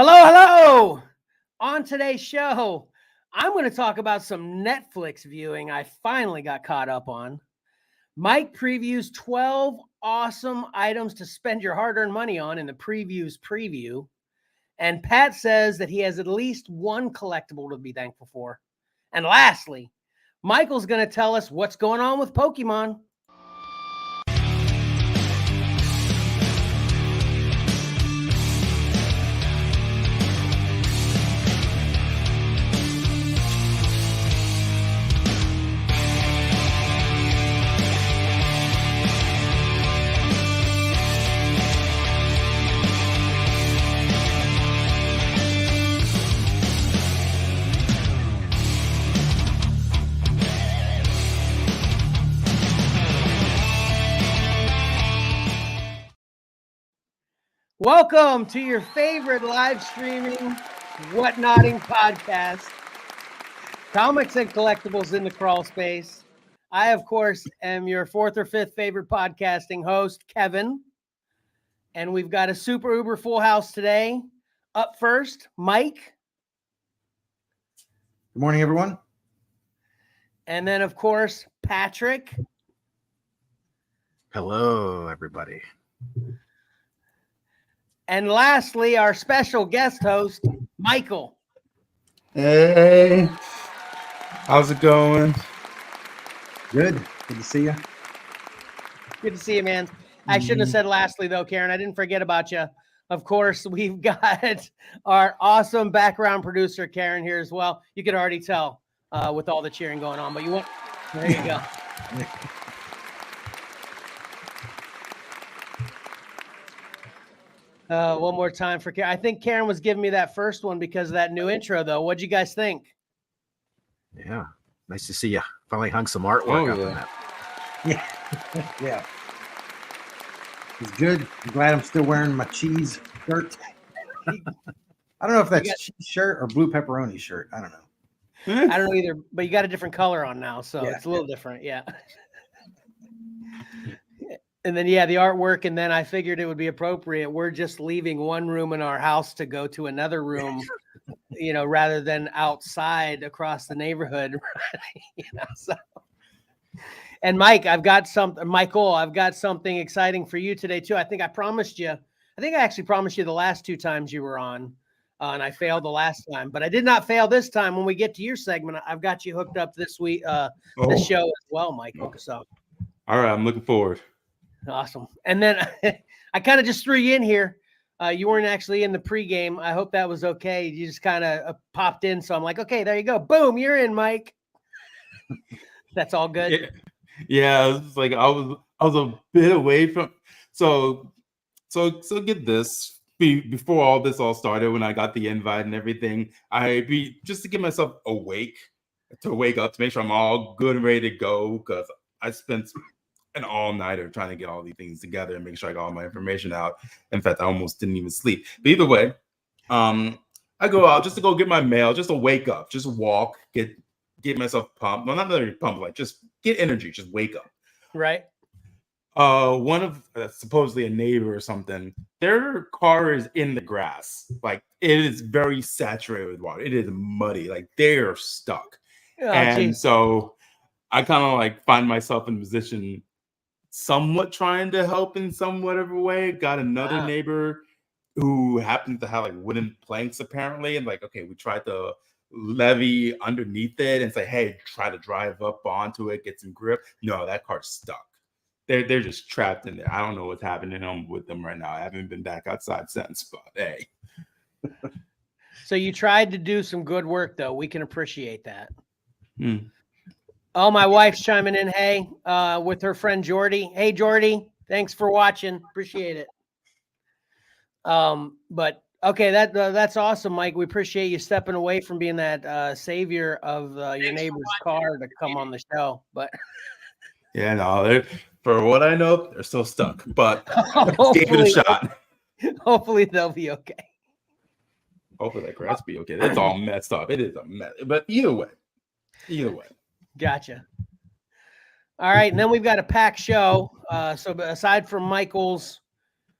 Hello, hello. On today's show, I'm going to talk about some Netflix viewing I finally got caught up on. Mike previews 12 awesome items to spend your hard-earned money on in the previews preview. And Pat says that he has at least one collectible to be thankful for. And lastly, Michael's going to tell us what's going on with Pokemon. Welcome to your favorite live streaming, whatnotting podcast, Comics and Collectibles in the Crawl Space. I, of course, am your fourth or fifth favorite podcasting host, Kevin. And we've got a super uber full house today. Up first, Mike. Good morning, everyone. And then, of course, Patrick. Hello, everybody. And lastly, our special guest host, Michael. Hey, how's it going? Good to see you. Good to see you, man. I shouldn't have said lastly, though, Karen. I didn't forget about you. Of course, we've got our awesome background producer, Karen, here as well. You could already tell with all the cheering going on, but you won't. There you go. One more time for Karen. I think Karen was giving me that first one because of that new intro, though. What'd you guys think? Yeah, nice to see you. Finally hung some artwork up on that. Yeah. It's good. I'm glad I'm still wearing my cheese shirt. I don't know if that's cheese shirt or blue pepperoni shirt. I don't know. I don't know either, but you got a different color on now, so Yeah. it's a little different. Yeah. And then, the artwork. And then I figured it would be appropriate. We're just leaving one room in our house to go to another room, rather than outside across the neighborhood. So. And Mike, Michael, I've got something exciting for you today too. I think I actually promised you the last two times you were on, and I failed the last time, but I did not fail this time. When we get to your segment, I've got you hooked up this week, this show as well, Michael. So, All right, I'm looking forward. Awesome. And then I kind of just threw you in here. You weren't actually in the pregame. I hope that was okay. You just kind of popped in. So I'm like, okay, there you go. Boom, you're in, Mike. That's all good. Yeah, it's like I was a bit away from. So get this. Before all this all started, when I got the invite and everything, just to get myself awake, to wake up, to make sure I'm all good and ready to go, because I spent an all-nighter trying to get all these things together and make sure I got all my information out. In fact, I almost didn't even sleep. But either way, I go out just to go get my mail, just to wake up, just walk, get myself pumped. Well, not really pumped, like just get energy, just wake up. Right. One of supposedly a neighbor or something, their car is in the grass. Like, it is very saturated with water. It is muddy. Like, they're stuck. So I kind of like find myself in a position somewhat trying to help in some whatever way. Got another neighbor who happened to have like wooden planks apparently, and like, okay, we tried to levy underneath it and say, hey, try to drive up onto it, get some grip. No, that car's stuck. They're just trapped in there. I don't know what's happening with them right now. I haven't been back outside since, but hey. So you tried to do some good work, though. We can appreciate that. Oh, my wife's chiming in. Hey, with her friend Jordy. Hey, Jordy, thanks for watching. Appreciate it. But okay, that's awesome, Mike. We appreciate you stepping away from being that savior of your neighbor's car to come on the show. But yeah, no, for what I know, they're still stuck. But give it a shot. Hopefully, they'll be okay. Hopefully, that grass be okay. It's all messed up. It is a mess. But either way. Gotcha. All right, and then we've got a packed show. So aside from Michael's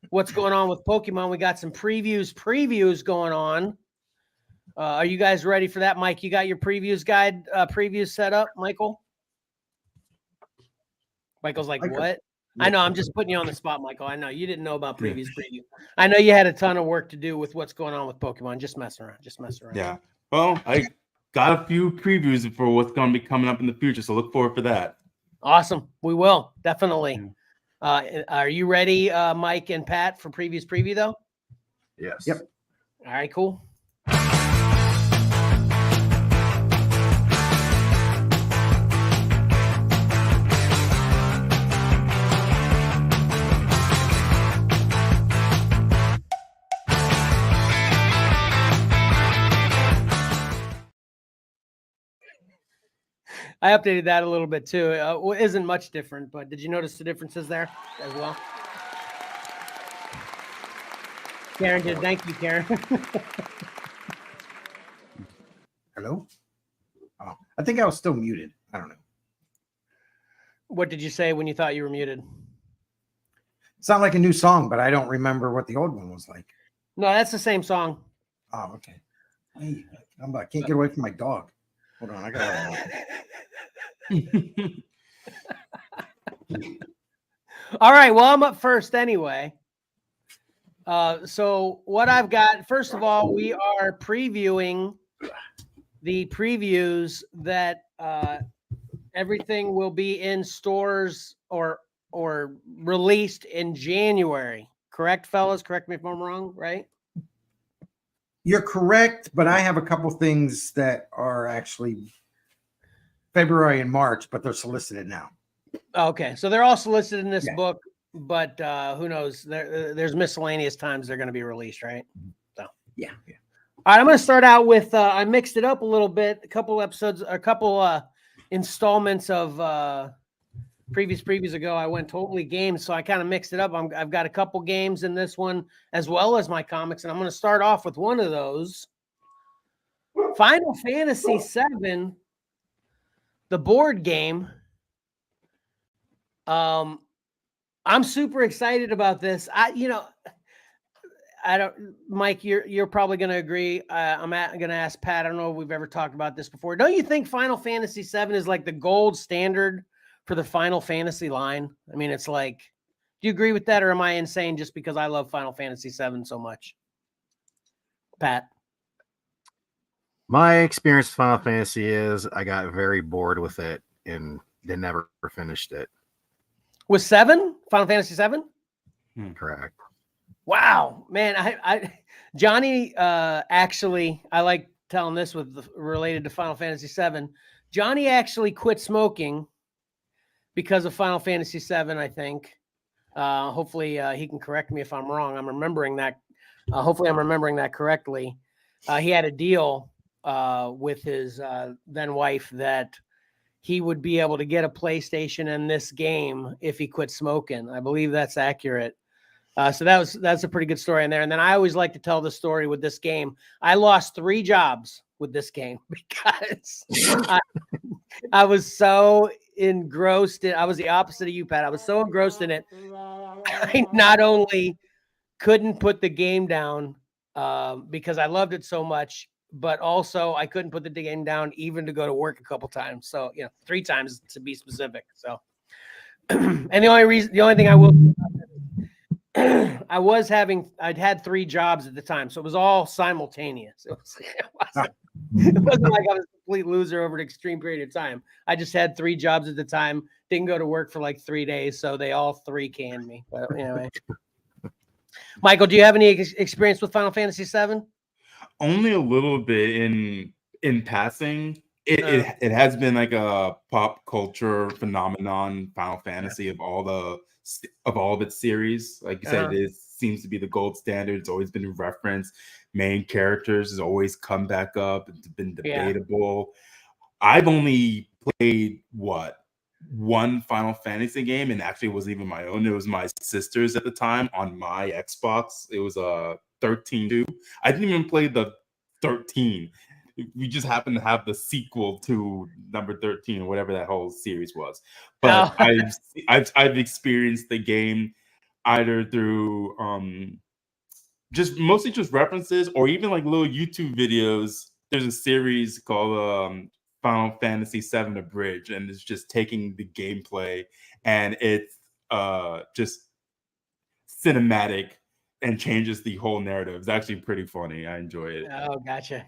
what's going on with Pokemon. We got some previews going on. Are you guys ready for that, Mike? You got your previews guide previews set up, Michael? Michael's like, what? I know, I'm just putting you on the spot, Michael. I know you didn't know about preview. I know you had a ton of work to do with what's going on with Pokemon. Just messing around. Yeah. Well, I got a few previews for what's going to be coming up in the future, so look forward for that. Awesome. We will, definitely. Are you ready, Mike and Pat, for preview, though? Yes. Yep. All right, cool. I updated that a little bit too. It isn't much different, but did you notice the differences there as well? Karen did. Thank you, Karen. Hello? Oh, I think I was still muted. I don't know. What did you say when you thought you were muted? It sounded like a new song, but I don't remember what the old one was like. No, that's the same song. Oh, okay. Hey, I can't get away from my dog. Hold on, I got All right, well, I'm up first anyway. So what I've got, first of all, we are previewing the previews that everything will be in stores or released in January. Correct, fellas? Correct me if I'm wrong, right? You're correct, but I have a couple things that are actually February and March, but they're solicited now. Okay, so they're all solicited in this book, but who knows? There's miscellaneous times they're going to be released, right? So yeah. All right, I'm going to start out with I mixed it up a little bit. A couple installments of previous previews ago. I went totally games, so I kind of mixed it up. I've got a couple games in this one as well as my comics, and I'm going to start off with one of those. Final Fantasy VII, the board game. I'm super excited about this. Mike, you're probably going to agree. I'm going to ask Pat. I don't know if we've ever talked about this before. Don't you think Final Fantasy VII is like the gold standard for the Final Fantasy line? I mean, it's like, do you agree with that, or am I insane just because I love Final Fantasy VII so much? Pat? My experience with Final Fantasy is I got very bored with it and they never finished it. With 7? Final Fantasy 7? Correct. Wow, man. Johnny, actually, I like telling this related to Final Fantasy 7. Johnny actually quit smoking because of Final Fantasy 7, I think. Hopefully he can correct me if I'm wrong. I'm remembering that. Hopefully I'm remembering that correctly. He had a deal with his then wife that he would be able to get a PlayStation and this game if he quit smoking. I believe that's accurate. So that's a pretty good story in there. And then I always like to tell the story with this game. I lost 3 jobs with this game because I was so engrossed in. I was the opposite of you, Pat. I was so engrossed in it. I not only couldn't put the game down because I loved it so much, but also I couldn't put the game down even to go to work a couple times. So, 3 times to be specific. So, and the only thing I will, I'd had 3 jobs at the time. So it was all simultaneous. It wasn't like I was a complete loser over an extreme period of time. I just had 3 jobs at the time. Didn't go to work for like 3 days. So they all 3 canned me. But anyway, Michael, do you have any experience with Final Fantasy VII? Only a little bit in passing. It has been like a pop culture phenomenon, Final Fantasy, of all of its series. Like you said, it seems to be the gold standard. It's always been referenced. Main characters has always come back up. It's been debatable. I've only played one Final Fantasy game, and actually it wasn't even my own. It was my sister's at the time on my Xbox. It was a 13-2. I didn't even play the 13. We just happened to have the sequel to number 13 or whatever that whole series was. But I've experienced the game. either through just mostly just references or even like little YouTube videos. There's a series called Final Fantasy VII Abridged, and it's just taking the gameplay and it's just cinematic and changes the whole narrative. It's actually pretty funny. I enjoy it. Oh, gotcha.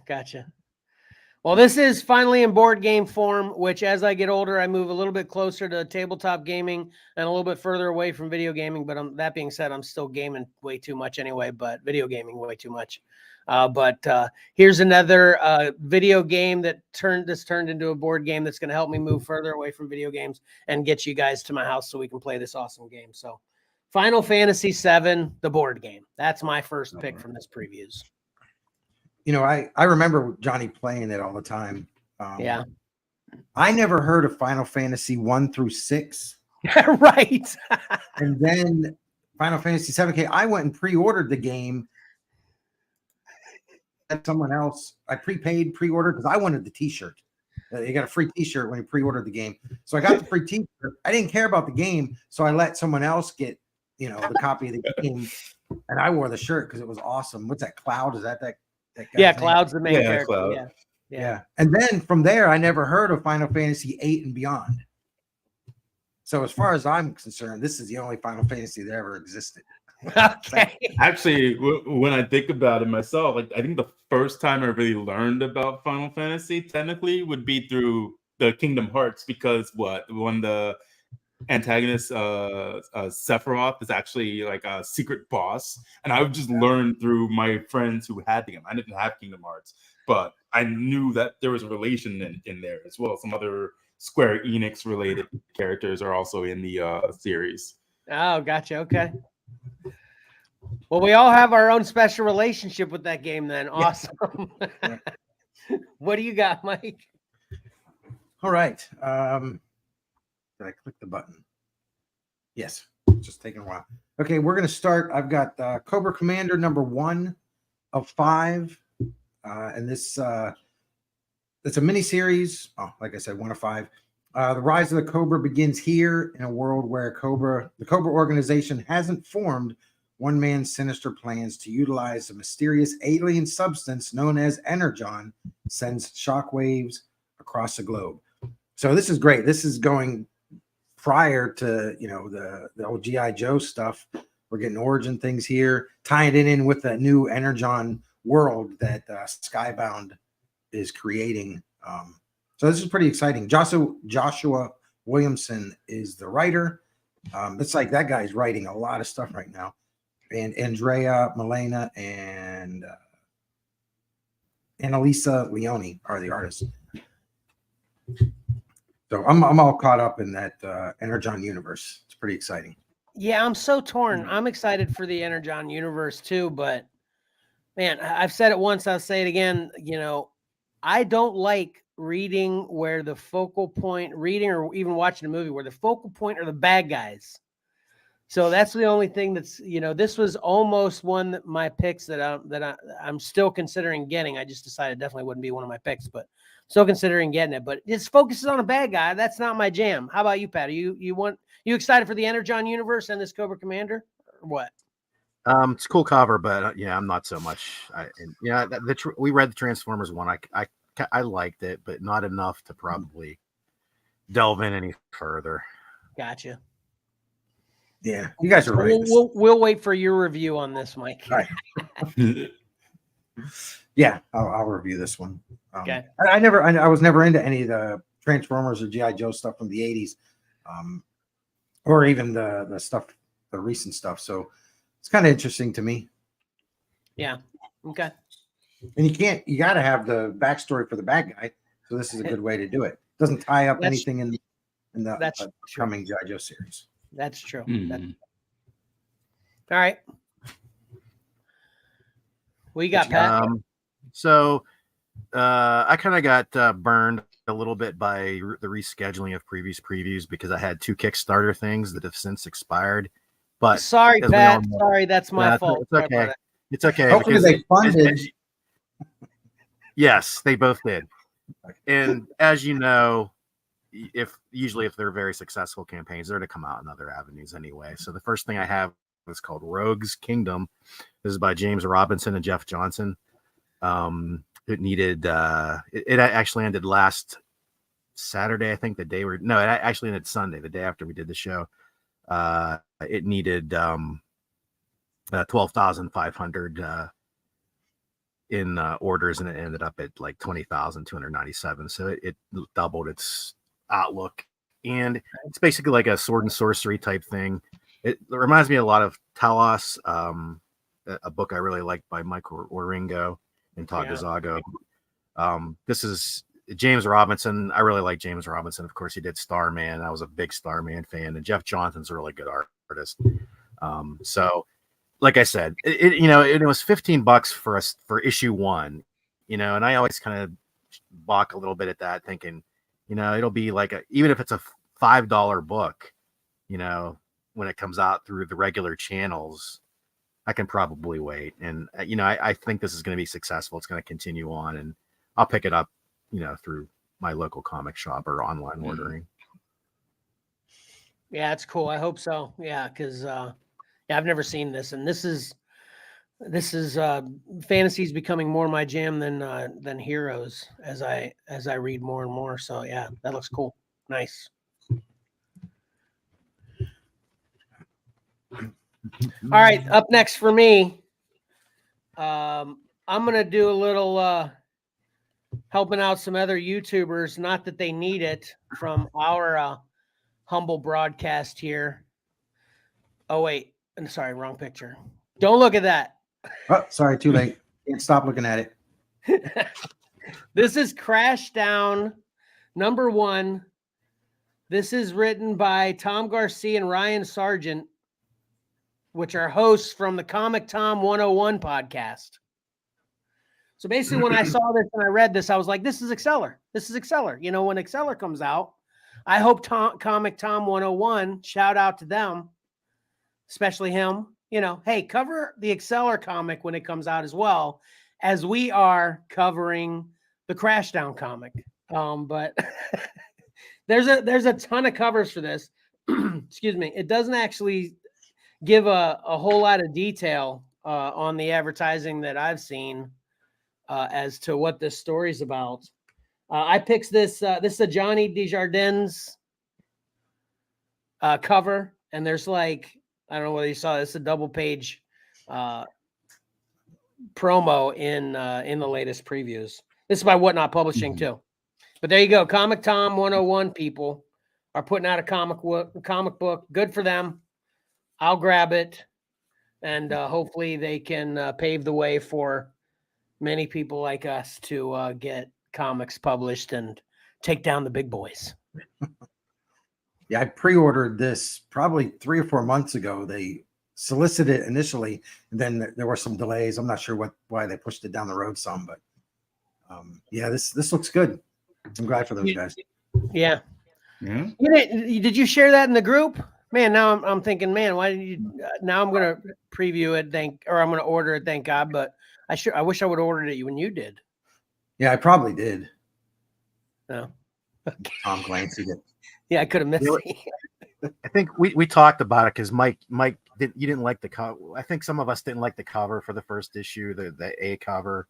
Well, this is finally in board game form, which as I get older, I move a little bit closer to tabletop gaming and a little bit further away from video gaming. But that being said, I'm still gaming way too much anyway, but video gaming way too much. But here's another video game that turned into a board game that's going to help me move further away from video games and get you guys to my house so we can play this awesome game. So Final Fantasy VII, the board game. That's my first pick from this previews. You know, I remember Johnny playing it all the time. Yeah. I never heard of Final Fantasy 1 through 6. Right. And then Final Fantasy 7K, I went and pre-ordered the game. And someone else, I pre-ordered because I wanted the t-shirt. You got a free t-shirt when you pre-ordered the game. So I got the free t-shirt. I didn't care about the game, so I let someone else get, the copy of the game. And I wore the shirt because it was awesome. What's that, Cloud? Is that yeah, Cloud's the main character. Cloud. Yeah. And then from there, I never heard of Final Fantasy 8 and beyond. So as far as I'm concerned, this is the only Final Fantasy that ever existed. Okay. Actually, when I think about it myself, like I think the first time I really learned about Final Fantasy technically would be through the Kingdom Hearts, because when the antagonist Sephiroth is actually like a secret boss, and I would just learn through my friends who had the game. I didn't have Kingdom Hearts, but I knew that there was a relation in there as well. Some other Square Enix related characters are also in the series. Oh, gotcha. Okay. Well, we all have our own special relationship with that game then. Awesome. Yeah. What do you got, Mike? All right. Did I click the button? Yes. Just taking a while. Okay, we're going to start. I've got Cobra Commander number 1 of 5. And this it's a mini series. Oh, like I said, 1 of 5. The rise of the Cobra begins here in a world where the Cobra organization hasn't formed. One man's sinister plans to utilize a mysterious alien substance known as Energon sends shockwaves across the globe. So this is great. This is going prior to the old GI Joe stuff. We're getting origin things here, tying it in with the new Energon world that Skybound is creating. So this is pretty exciting. Joshua Williamson is the writer. It's like that guy's writing a lot of stuff right now. And Andrea Milena and Annalisa Leone are the artists. So I'm all caught up in that Energon universe. It's pretty exciting. Yeah, I'm so torn. I'm excited for the Energon universe too, but man, I've said it once, I'll say it again. I don't like reading where the focal point, reading or even watching a movie where the focal point are the bad guys. So that's the only thing that's, this was almost one that my picks that I'm still considering getting. I just decided it definitely wouldn't be one of my picks, but still considering getting it. But it focuses on a bad guy. That's not my jam. How about you, Pat? Are you excited for the Energon universe and this Cobra Commander, or what? It's a cool cover, but yeah, I'm not so much. We read the Transformers one. I liked it, but not enough to probably delve in any further. Gotcha. Yeah, you guys are right. We'll wait for your review on this, Mike. Right. Yeah, I'll review this one. Okay. I was never into any of the Transformers or GI Joe stuff from the 80s, or even the stuff, the recent stuff. So it's kind of interesting to me. Yeah. Okay. And you got to have the backstory for the bad guy. So this is a good way to do it. It doesn't tie up anything in the upcoming GI Joe series. That's true. Mm-hmm. All right. We got Pat. So I kind of got burned a little bit by the rescheduling of previous previews because I had 2 Kickstarter things that have since expired. But sorry, Pat. Sorry, that's my fault. It's okay. It's okay. Hopefully they funded. Yes, they both did. And as you know, if they're very successful campaigns, they're to come out in other avenues anyway. So the first thing I have It's called Rogue's Kingdom. This is by James Robinson and Jeff Johnson. It needed it actually ended last Saturday, I think. It actually ended Sunday, the day after we did the show. It needed 12,500 in orders, and it ended up at like 20,297. So it doubled its outlook, and it's basically like a sword and sorcery type thing. It reminds me a lot of Talos, a book I really like by Michael Oringo and Todd Gazago. This is James Robinson. I really like James Robinson. Of course, he did Starman. I was a big Starman fan, and Jeff Johnson's a really good artist. So, like I said, it was $15 for us for issue 1, and I always kind of balk a little bit at that, thinking, it'll be like even if it's a $5 book, when it comes out through the regular channels, I can probably wait. And, I think this is going to be successful. It's going to continue on, and I'll pick it up, through my local comic shop or online ordering. Yeah, it's cool. I hope so. Yeah, because I've never seen this, and this is fantasy's becoming more my jam than heroes as I read more and more. So yeah, that looks cool. Nice. All right, up next for me, I'm gonna do a little helping out some other YouTubers. Not that they need it from our humble broadcast here. Oh wait, I'm sorry, wrong picture. Don't look at that. Oh, sorry, too late. Can't stop looking at it. This is Crashdown #1. This is written by Tom Garcia and Ryan Sargent, which are hosts from the Comic Tom 101 podcast. So basically, when I saw this and I read this, I was like, this is Exceller. This is Exceller. When Exceller comes out, I hope Comic Tom 101, shout out to them, especially him, hey, cover the Exceller comic when it comes out as well, as we are covering the Crashdown comic. But there's a ton of covers for this. Excuse me. It doesn't actually give a whole lot of detail on the advertising that I've seen as to what this story's about. I picked this. This is a Johnny Desjardins cover, and there's like, I don't know whether you saw this, a double page promo in the latest previews. This is by Whatnot Publishing too. But there you go. Comic Tom 101 people are putting out a comic book. Good for them. I'll grab it, and hopefully they can pave the way for many people like us to get comics published and take down the big boys. Yeah, I pre-ordered this probably 3 or 4 months ago. They solicited it initially, and then there were some delays. I'm not sure why they pushed it down the road some, but yeah, this looks good. I'm glad for those guys. Yeah. Did you share that in the group? Man, now I'm thinking, man, why did you? Now I'm gonna preview it, I'm gonna order it. Thank God, but I wish I would have ordered it when you did. Yeah, I probably did. No. Okay. Tom Clancy did. Yeah, I could have missed it. I think we talked about it because Mike, you didn't like the cover. I think some of us didn't like the cover for the first issue, the A cover.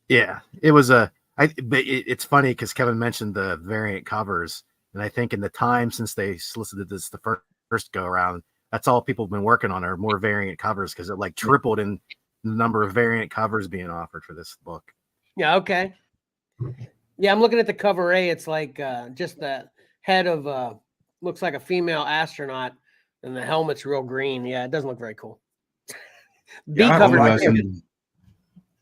Yeah, it was but it's funny because Kevin mentioned the variant covers, and I think in the time since they solicited this the first go around, that's all people have been working on are more variant covers because it like tripled in the number of variant covers being offered for this book. Yeah. Okay. Yeah, I'm looking at the cover A. It's like just the head of looks like a female astronaut, and the helmet's real green. Yeah, it doesn't look very cool. B cover.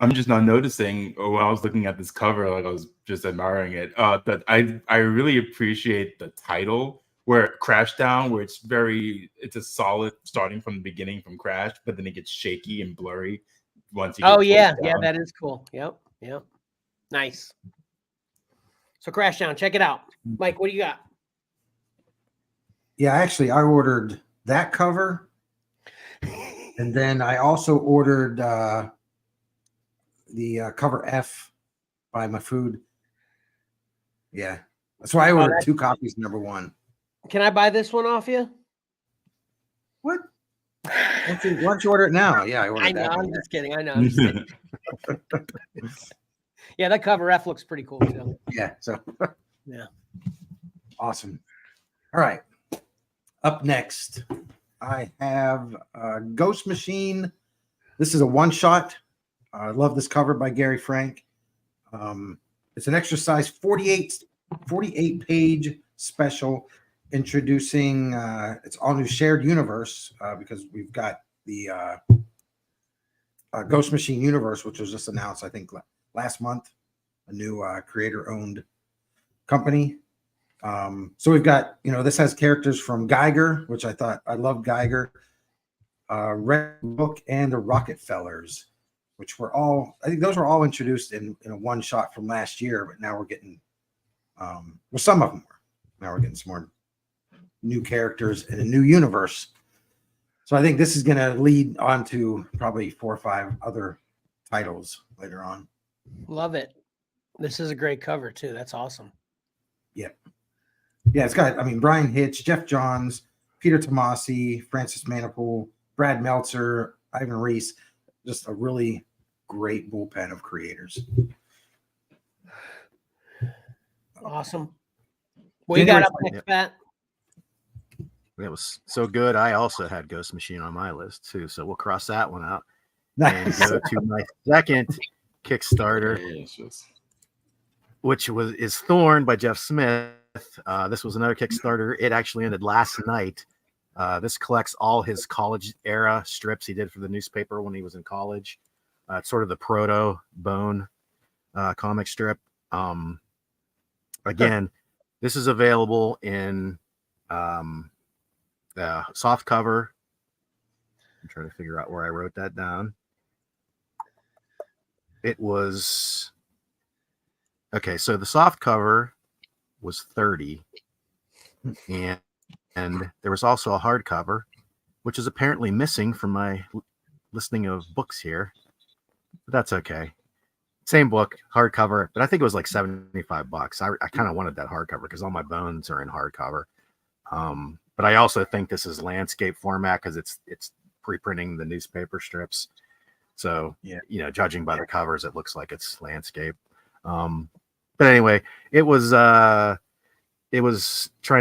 I'm just not noticing when I was looking at this cover, like I was just admiring it. That I really appreciate the title where it crashed down, where it's a solid starting from the beginning from Crash, but then it gets shaky and blurry once you. Oh yeah, that is cool. Yep, nice. So Crashdown, check it out, Mike. What do you got? Yeah, actually, I ordered that cover, and then I also ordered the cover F by My Food. Yeah, that's why I ordered 2 copies. #1. Can I buy this one off you? Why don't you order it now? Yeah, I ordered I know. that. I'm just kidding. I know. I'm just kidding. Yeah, that cover F looks pretty cool too. Yeah. So Yeah. awesome. All right. Up next, I have Ghost Machine. This is a one shot. I love this cover by Gary Frank. It's an extra size 48 page special introducing its all new shared universe because we've got the Ghost Machine universe, which was just announced, I think, last month, a new creator owned company. So we've got, this has characters from Geiger, which I love Geiger, Red Book, and the Rockefellers, which I think those were all introduced in a one shot from last year, but now we're getting, some of them were. Now we're getting some more new characters in a new universe. So I think this is going to lead on to probably 4 or 5 other titles later on. Love it. This is a great cover too. That's awesome. Yeah. Yeah, it's got, Brian Hitch, Jeff Johns, Peter Tomasi, Francis Manipool, Brad Meltzer, Ivan Reese. Just a really great bullpen of creators. Awesome. What you got up next, Pat? That was so good. I also had Ghost Machine on my list too, so we'll cross that one out Nice. and go to my second Kickstarter, which is Thorn by Jeff Smith. This was another Kickstarter. It actually ended last night. This collects all his college era strips he did for the newspaper when he was in college. It's sort of the proto Bone comic strip. Again, this is available in soft cover. I'm trying to figure out where I wrote that down. It was okay. So the soft cover was $30, and there was also a hardcover, which is apparently missing from my listing of books here. But that's okay. Same book, hardcover, but I think it was like $75. I kind of wanted that hardcover because all my bones are in hardcover. But I also think this is landscape format because it's pre-printing the newspaper strips. So, judging by the covers, it looks like it's landscape. But anyway, it was trying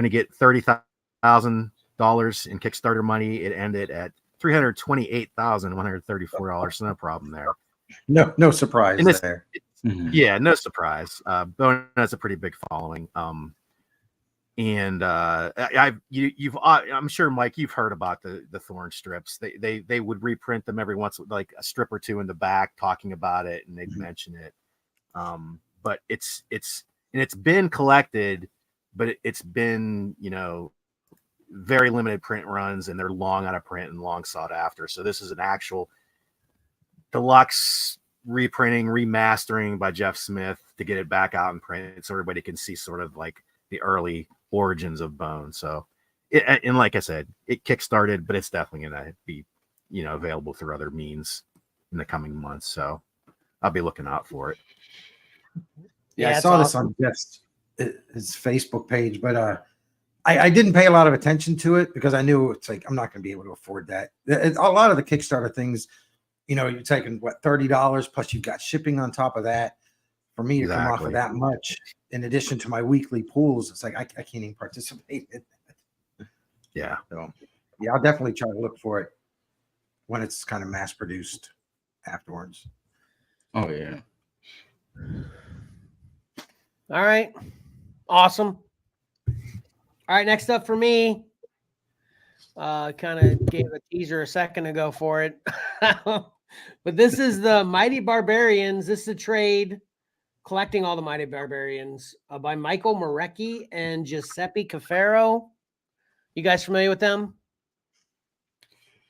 to get $30,000 in Kickstarter money. It ended at $328,134. So no problem there. No surprise there. Yeah, no surprise. Bone has a pretty big following. And I'm sure, Mike, you've heard about the Thorn strips. They would reprint them every once, like a strip or two in the back, talking about it, and they'd mention it. But it's been collected, but it's been very limited print runs, and they're long out of print and long sought after. So this is an actual deluxe reprinting, remastering by Jeff Smith to get it back out in print, so everybody can see sort of like the early origins of Bone. So and like I said, it kickstarted, but it's definitely going to be available through other means in the coming months. So I'll be looking out for it. Yeah, I saw this on Jeff's his Facebook page, but I didn't pay a lot of attention to it because I knew it's like I'm not going to be able to afford that. A lot of the Kickstarter things, you're taking $30 plus you've got shipping on top of that. For me to come off of that much, in addition to my weekly pools, it's like I can't even participate in it. Yeah. So yeah, I'll definitely try to look for it when it's kind of mass produced afterwards. Oh yeah. All right. Awesome. All right, next up for me. Kind of gave a teaser a second ago for it. But this is the Mighty Barbarians. This is a trade collecting all the Mighty Barbarians by Michael Marecki and Giuseppe Cafaro. You guys familiar with them?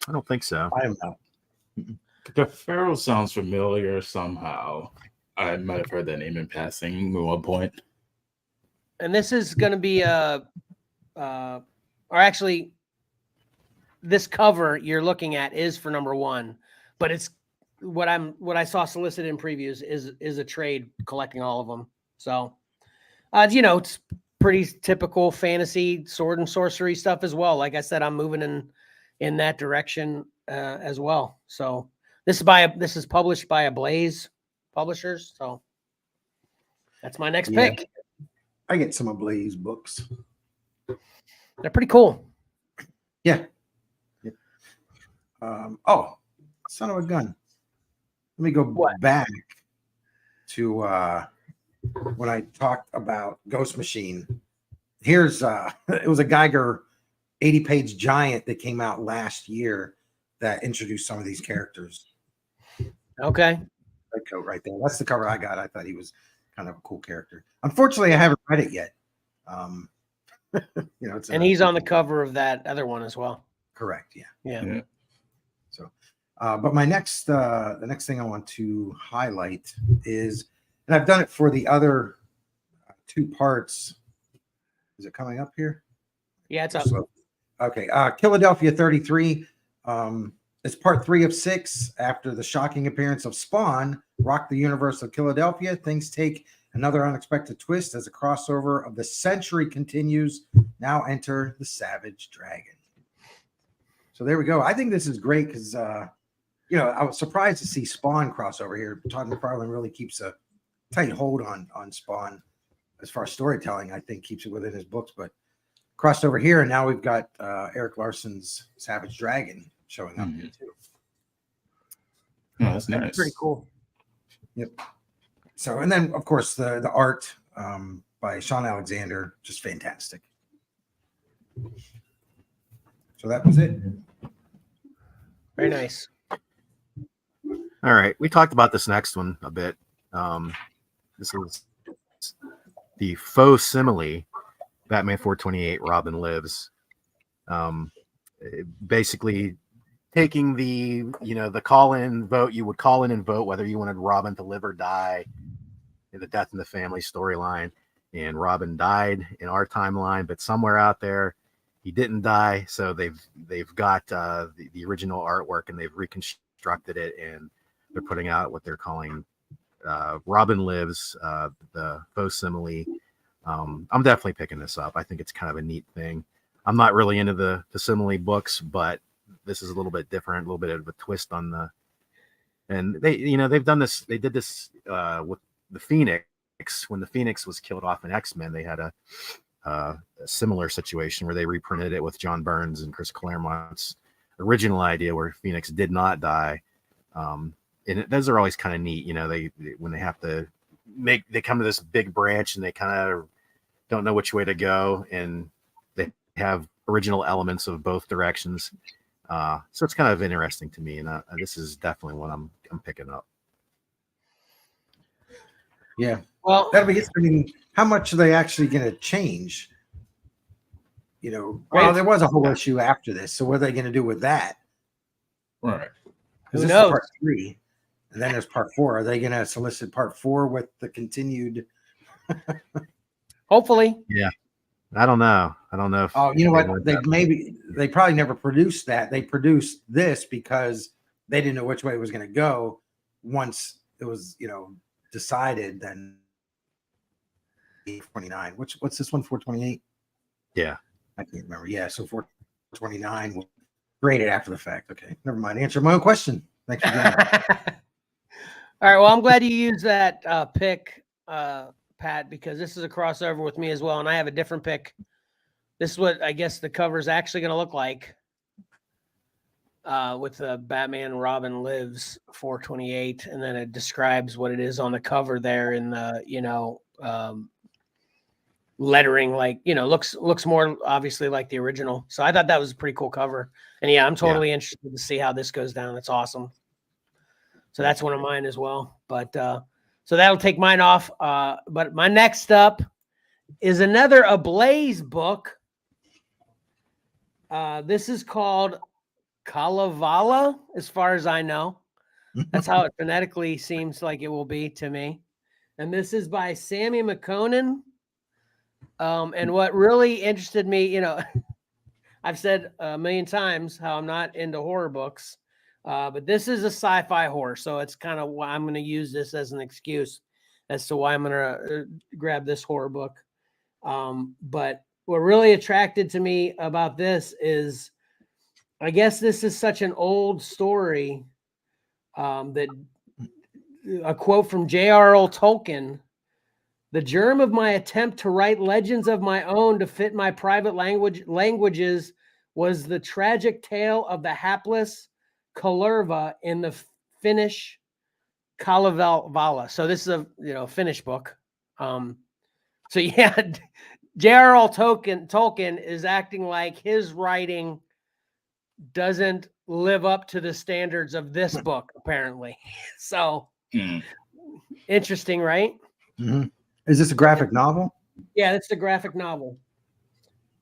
I don't think so. I am not. Cafaro sounds familiar somehow. I might have heard that name in passing at one point. And this is going to be this cover you're looking at is for number 1, but it's what I saw solicited in previews is a trade collecting all of them. So, it's pretty typical fantasy sword and sorcery stuff as well. Like I said, I'm moving in that direction. as well. So this is published by Ablaze Publishers. So that's my next Yeah. pick. I get some Ablaze books. They're pretty cool. Yeah. Oh, son of a gun. Let me go What? back to when I talked about Ghost Machine. Here's it was a Geiger 80-page giant that came out last year that introduced some of these characters. Okay. Red coat right there. That's the cover I got. I thought he was kind of a cool character. Unfortunately, I haven't read it yet. It's And he's on the cover of that other one as well. correct. Yeah. Yeah. So, but my next, the next thing I want to highlight is, and I've done it for the other two parts. Is it coming up here? Yeah, it's up. Okay. Philadelphia 33. It's part 3 of 6. After the shocking appearance of Spawn rocked the universe of Philadelphia, things take another unexpected twist as a crossover of the century continues. Now enter the Savage Dragon. So there we go. I think this is great because, I was surprised to see Spawn crossover here. Todd McFarlane really keeps a tight hold on Spawn as far as storytelling. I think keeps it within his books, but crossed over here, and now we've got Eric Larson's Savage Dragon showing up here too. Oh, that's nice. Pretty cool. Yep. So, and then of course the art by Sean Alexander, just fantastic. So that was it. Very nice. All right, we talked about this next one a bit. This is the faux simile, Batman 428, Robin Lives. Basically taking the call-in vote. You would call in and vote whether you wanted Robin to live or die in the Death in the Family storyline. And Robin died in our timeline, but somewhere out there he didn't die. So they've got the original artwork and they've reconstructed it, and they're putting out what they're calling Robin Lives, the faux simile. I'm definitely picking this up. I think it's kind of a neat thing. I'm not really into the simile books, but this is a little bit different, a little bit of a twist on the. And they've done this. They did this with the Phoenix. When the Phoenix was killed off in X-Men, they had a similar situation where they reprinted it with John Burns and Chris Claremont's original idea, where Phoenix did not die. Those are always kind of neat. When they have to they come to this big branch and they kind of don't know which way to go, and they have original elements of both directions. So it's kind of interesting to me, and this is definitely what I'm picking up. Yeah. Well, That'll be interesting. I mean, how much are they actually going to change? Well, there was a whole issue after this. So what are they going to do with that? Right. Because Who this knows? is part 3, and then there's part 4. Are they going to solicit part 4 with the continued? hopefully. Yeah. I don't know. If Oh, you know what? They probably never produced that. They produced this because they didn't know which way it was going to go. Once it was, decided, then 429. What's this one? 428. Yeah. I can't remember. Yeah, so 429 was graded after the fact. Okay, never mind. Answer my own question. Thanks for doing that. All right. Well, I'm glad you used that pick, Pat, because this is a crossover with me as well, and I have a different pick. This is what I guess the cover is actually going to look like with the Batman Robin Lives 428, and then it describes what it is on the cover there in the lettering, looks more obviously like the original. So I thought that was a pretty cool cover, and yeah, I'm totally interested to see how this goes down. It's awesome. So that's one of mine as well. But so that'll take mine off. But my next up is another Ablaze book. This is called Kalevala, as far as I know. That's how it phonetically seems like it will be to me. And this is by Sammy McConan. And what really interested me, I've said a million times how I'm not into horror books, but this is a sci-fi horror. So it's kind of why I'm going to use this as an excuse as to why I'm going to grab this horror book. But what really attracted to me about this is I guess this is such an old story that a quote from J.R.R. Tolkien: "The germ of my attempt to write legends of my own to fit my private languages was the tragic tale of the hapless Kalerva in the Finnish Kalevala." So this is a Finnish book. So yeah, J.R.R. Tolkien is acting like his writing doesn't live up to the standards of this book, apparently. So interesting, right? Mm-hmm. Is this a graphic novel? Yeah, it's the graphic novel.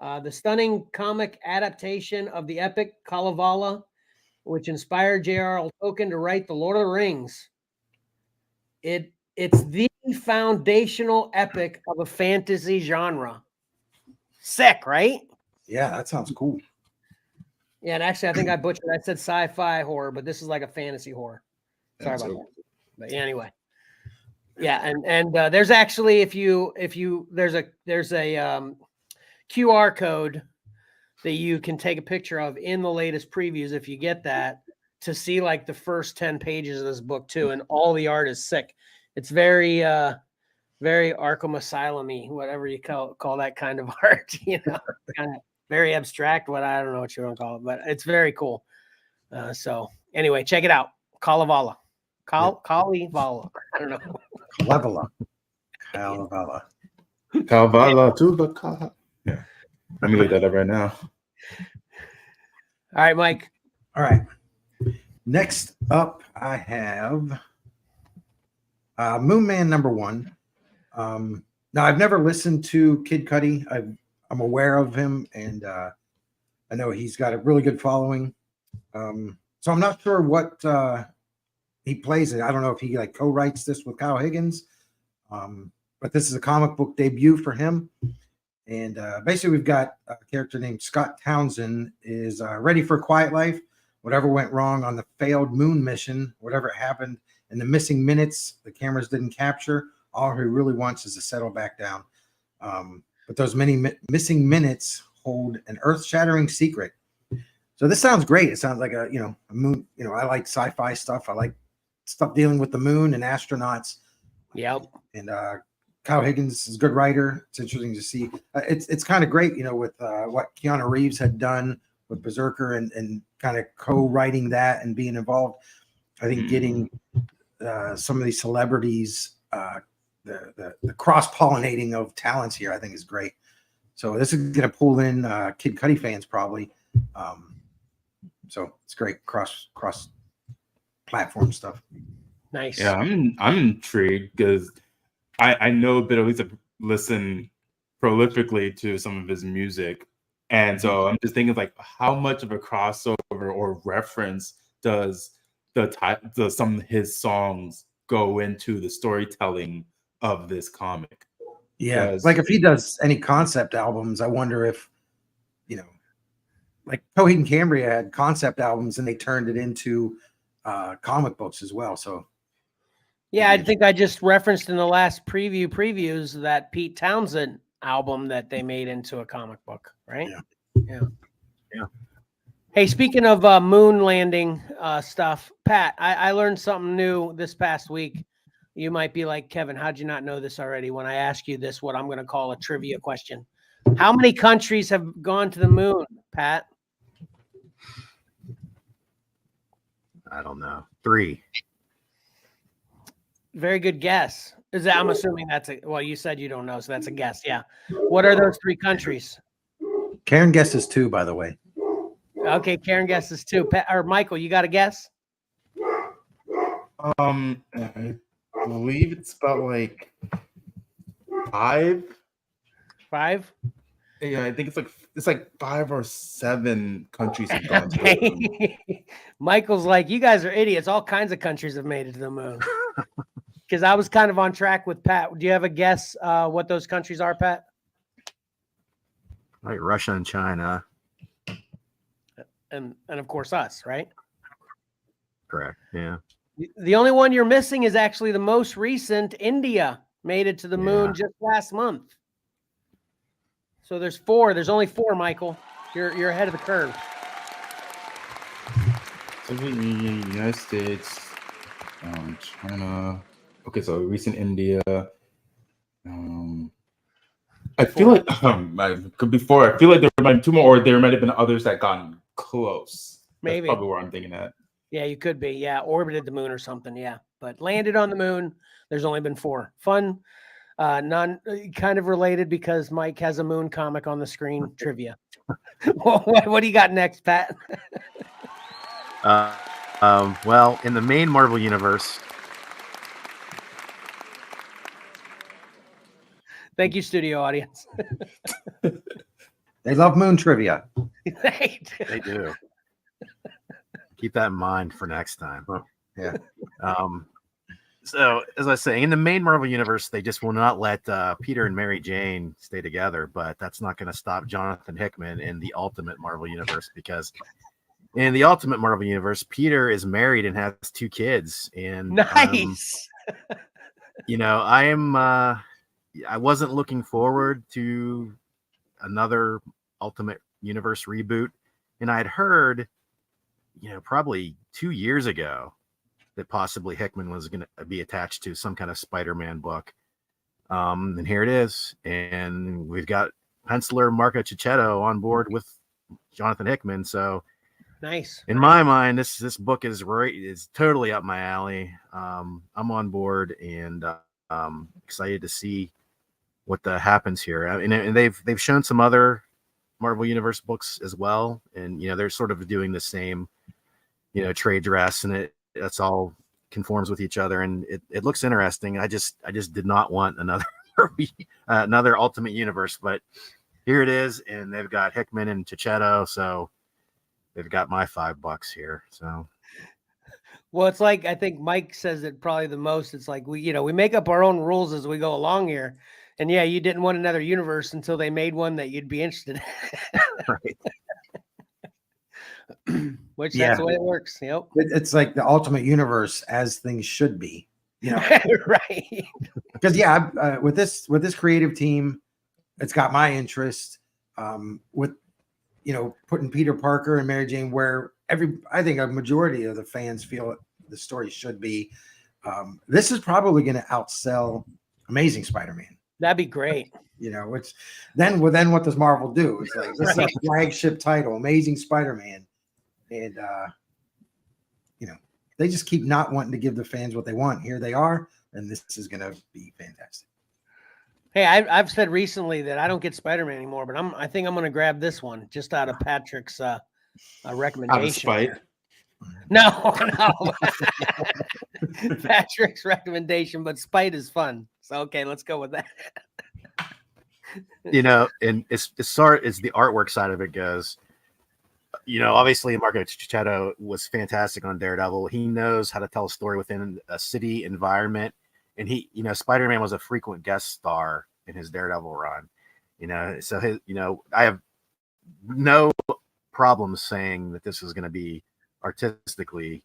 The stunning comic adaptation of the epic Kalevala, which inspired J.R.R. Tolkien to write The Lord of the Rings. It's the foundational epic of a fantasy genre. Sick, right? Yeah, that sounds cool. Yeah, and actually, I think I butchered. I said sci-fi horror, but this is like a fantasy horror. Sorry about that. But anyway, yeah, and there's actually there's a QR code that you can take a picture of in the latest previews if you get that, to see like the first 10 pages of this book too, and all the art is sick. It's very very Arkham Asylum-y, whatever you call that kind of art, kind of very abstract. I don't know what you want to call it, but it's very cool. So anyway, check it out. Kalevala. Kalevala. I don't know. Kalevala. Kalevala to the car. Yeah. Let me look that up right now. All right, Mike. All right. Next up, I have Moon Man #1. Now, I've never listened to Kid Cudi. I'm aware of him, and I know he's got a really good following. So I'm not sure what he plays it. I don't know if he like co-writes this with Kyle Higgins, but this is a comic book debut for him. And basically, we've got a character named Scott Townsend is ready for a quiet life. Whatever went wrong on the failed moon mission, whatever happened in the missing minutes the cameras didn't capture, all he really wants is to settle back down. But those many missing minutes hold an earth-shattering secret. So this sounds great. It sounds like a moon. I like sci-fi stuff. I like stuff dealing with the moon and astronauts. Yep. And Kyle Higgins is a good writer. It's interesting to see. It's kind of great, with what Keanu Reeves had done with Berserker and kind of co-writing that and being involved. I think getting some of these celebrities, the cross-pollinating of talents here, I think is great. So this is going to pull in Kid Cudi fans probably. So it's great cross-platform stuff. Nice. Yeah, I'm intrigued because I know a bit, at least I've listened prolifically to some of his music. And so I'm just thinking like how much of a crossover or reference does some of his songs go into the storytelling of this comic? Yeah, like if he does any concept albums, I wonder if, like Coheed and Cambria had concept albums and they turned it into comic books as well. So yeah, I think I just referenced in the last previews that Pete Townsend album that they made into a comic book, right? Yeah. Hey, speaking of moon landing stuff, Pat, I learned something new this past week. You might be like, Kevin, how'd you not know this already? When I ask you this, what I'm going to call a trivia question. How many countries have gone to the moon, Pat? I don't know. 3. Very good guess. I'm assuming that's you said you don't know, so that's a guess. Yeah. What are those 3 countries? Karen guesses 2, by the way. Okay, Karen guesses 2. Pat, or Michael, you got a guess? I believe it's about like 5. 5? Yeah, I think it's like 5 or 7 countries have gone to the moon. Michael's like, you guys are idiots. All kinds of countries have made it to the moon. Because I was kind of on track with Pat. Do you have a guess what those countries are, Pat? Like Russia and China. And of course us, right? Correct. Yeah. The only one you're missing is actually the most recent. India made it to the moon just last month. So there's 4. There's only 4, Michael. You're ahead of the curve. Soviet Union, United States, China. Okay, so recent India. I feel like before. I feel like there might be two more, or there might have been others that gotten close. That's Maybe. probably where I'm thinking that. Yeah, you could be. Yeah, orbited the moon or something. Yeah, but landed on the moon. There's only been 4. Fun, kind of related because Mike has a moon comic on the screen. Trivia. What do you got next, Pat? Well, in the main Marvel universe, Thank you, studio audience. They love moon trivia. They do. they do. Keep that in mind for next time. Yeah. So, as I was saying, in the main Marvel universe, they just will not let Peter and Mary Jane stay together, but that's not going to stop Jonathan Hickman in the Ultimate Marvel universe, because in the Ultimate Marvel universe, Peter is married and has 2 kids. And Nice. I wasn't looking forward to another Ultimate Universe reboot, and I had heard, probably 2 years ago, that possibly Hickman was going to be attached to some kind of Spider-Man book. And here it is. And we've got penciler Marco Cicchetto on board with Jonathan Hickman. So Nice. in my mind, this book is totally up my alley. I'm on board and excited to see what happens here. And they've shown some other Marvel Universe books as well. And, they're sort of doing the same, trade dress, and that's all conforms with each other, and it looks interesting. I just did not want another Ultimate Universe, but here it is, and they've got Hickman and Cicchetto, so they've got my $5 here. So, well, it's like, I think Mike says it probably the most. It's like we make up our own rules as we go along here, and yeah, you didn't want another universe until they made one that you'd be interested in. right. Which that's the way it works. Yep. It's like the Ultimate Universe as things should be, Right. Because with this creative team, it's got my interest. With putting Peter Parker and Mary Jane where I think a majority of the fans feel the story should be. This is probably going to outsell Amazing Spider-Man. That'd be great. It's then what does Marvel do? It's like this is a flagship title, Amazing Spider-Man, and they just keep not wanting to give the fans what they want. Here they are, and this is going to be fantastic. Hey, I've said recently that I don't get Spider-Man anymore, but I think I'm going to grab this one just out of Patrick's recommendation. Out of spite. No. Patrick's recommendation, but spite is fun. So okay, let's go with that. And as far as the artwork side of it goes, obviously Marco Cicchetto was fantastic on Daredevil. He knows how to tell a story within a city environment. And he, Spider-Man was a frequent guest star in his Daredevil run, so I have no problem saying that this is going to be artistically